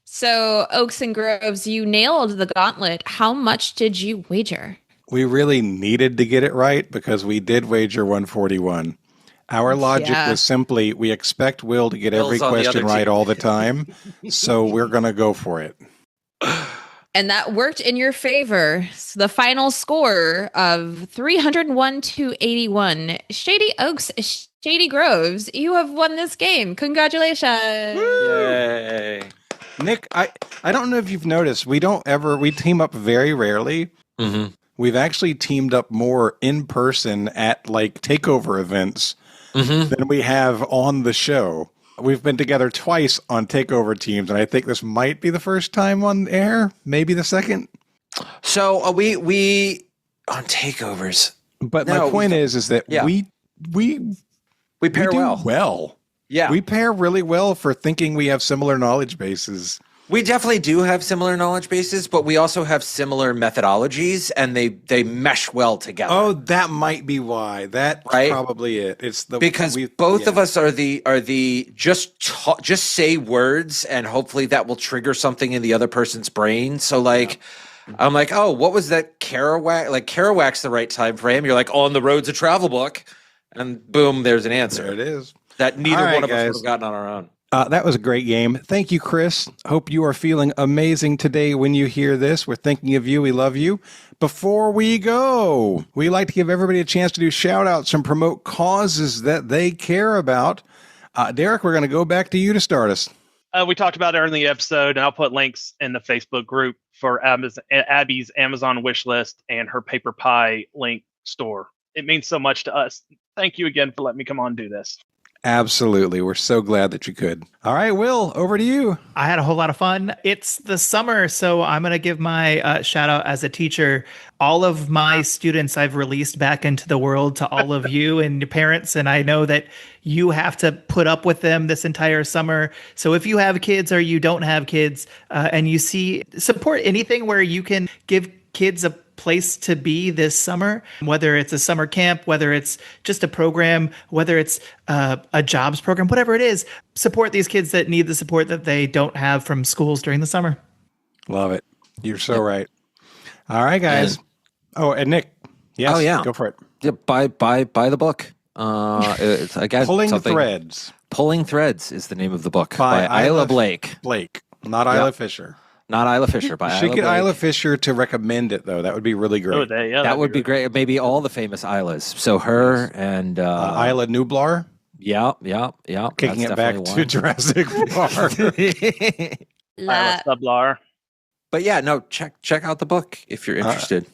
C: So, Oaks and Groves, you nailed the gauntlet. How much did you wager?
B: We really needed to get it right because we did wager 141. Our logic was simply, we expect Will to get every
G: Will's on the
B: question
G: other
B: right
G: team.
B: all the time, so we're going to go for it.
C: And that worked in your favor. So the final score of 301 to 81. Shady Oaks, Shady Groves, you have won this game. Congratulations.
G: Yay.
B: Nick, I don't know if you've noticed, we team up very rarely.
G: Mm-hmm.
B: We've actually teamed up more in person at like takeover events than we have on the show. We've been together twice on takeover teams, and I think this might be the first time on air, maybe the second.
G: So we on takeovers.
B: But my point is that we
G: pair
B: do
G: well.
B: well.
G: Yeah.
B: We pair really well for thinking we have similar knowledge bases.
G: We definitely do have similar knowledge bases, but we also have similar methodologies, and they mesh well together.
B: Oh, that might be why. That's probably it. It's
G: because both of us are the just say words, and hopefully that will trigger something in the other person's brain. So like. Yeah. I'm like, oh, what was that Kerouac? Like Kerouac's the right time frame. You're like, On the Road's a travel book, and boom, there's an answer.
B: There it is.
G: That neither one of us would have gotten on our own.
B: That was a great game. Thank you, Chris. Hope you are feeling amazing today when you hear this. We're thinking of you. We love you. Before we go, we like to give everybody a chance to do shout outs and promote causes that they care about. Derick, we're going to go back to you to start us.
H: We talked about it earlier in the episode, and I'll put links in the Facebook group for Abby's Amazon wish list and her Paper Pie link store. It means so much to us. Thank you again for letting me come on and do this.
B: Absolutely. We're so glad that you could. All right, Will, over to you.
I: I had a whole lot of fun. It's the summer, so I'm going to give my shout out as a teacher. All of my students I've released back into the world to all of you and your parents, and I know that you have to put up with them this entire summer. So if you have kids or you don't have kids and you support anything where you can give kids a place to be this summer, whether it's a summer camp, whether it's just a program, whether it's a jobs program, whatever it is, support these kids that need the support that they don't have from schools during the summer.
B: Love it. You're so right. All right, guys. And Nick. Yes, go for it.
G: Yeah, buy the book. It's again
B: Pulling Threads.
G: Pulling Threads is the name of the book by Isla Blake.
B: Not Isla Fisher.
G: Not Isla Fisher. By
B: should get Isla Fisher to recommend it, though. That would be really great.
G: That would be great. Maybe all the famous Islas. So her and
B: Isla Nublar.
G: Yeah.
B: Kicking it back to Jurassic Park.
H: Isla Sublar.
G: But yeah, no, check out the book if you're interested.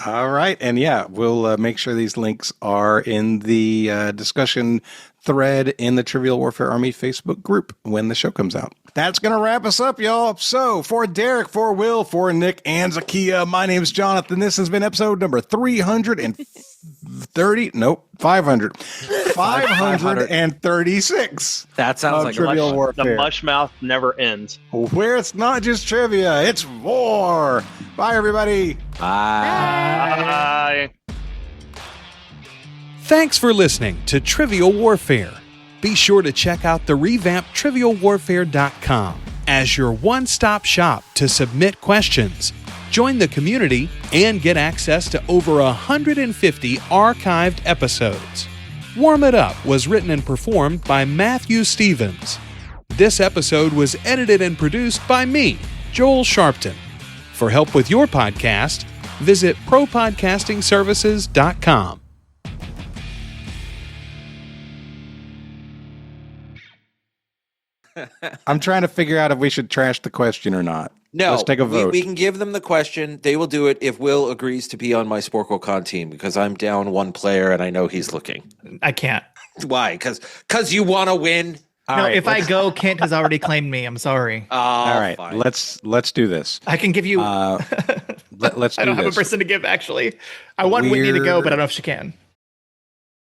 B: All right. And yeah, we'll make sure these links are in the discussion thread in the Trivial Warfare Army Facebook group when the show comes out. That's going to wrap us up, y'all. So for Derick, for Will, for Nick, and Zahkia, my name is Jonathan. This has been episode number 536.
G: That sounds like
B: Trivial Warfare.
H: The mush mouth never ends.
B: Where it's not just trivia, it's war. Bye, everybody.
H: Bye.
A: Thanks for listening to Trivial Warfare. Be sure to check out the revamped trivialwarfare.com as your one-stop shop to submit questions, join the community, and get access to over 150 archived episodes. Warm It Up was written and performed by Matthew Stevens. This episode was edited and produced by me, Joel Sharpton. For help with your podcast, visit propodcastingservices.com.
B: I'm trying to figure out if we should trash the question or not.
G: No,
B: let's take a vote.
G: We can give them the question. They will do it if Will agrees to be on my SporkleCon team because I'm down one player and I know he's looking.
I: I can't.
G: Why? Because you want to win.
I: If I go, Kent has already claimed me. I'm sorry.
B: All right,
G: fine.
B: let's do this.
I: I can give you.
B: Let's do this.
I: I don't have a person to give. Actually, I want Whitney to go, but I don't know if she can.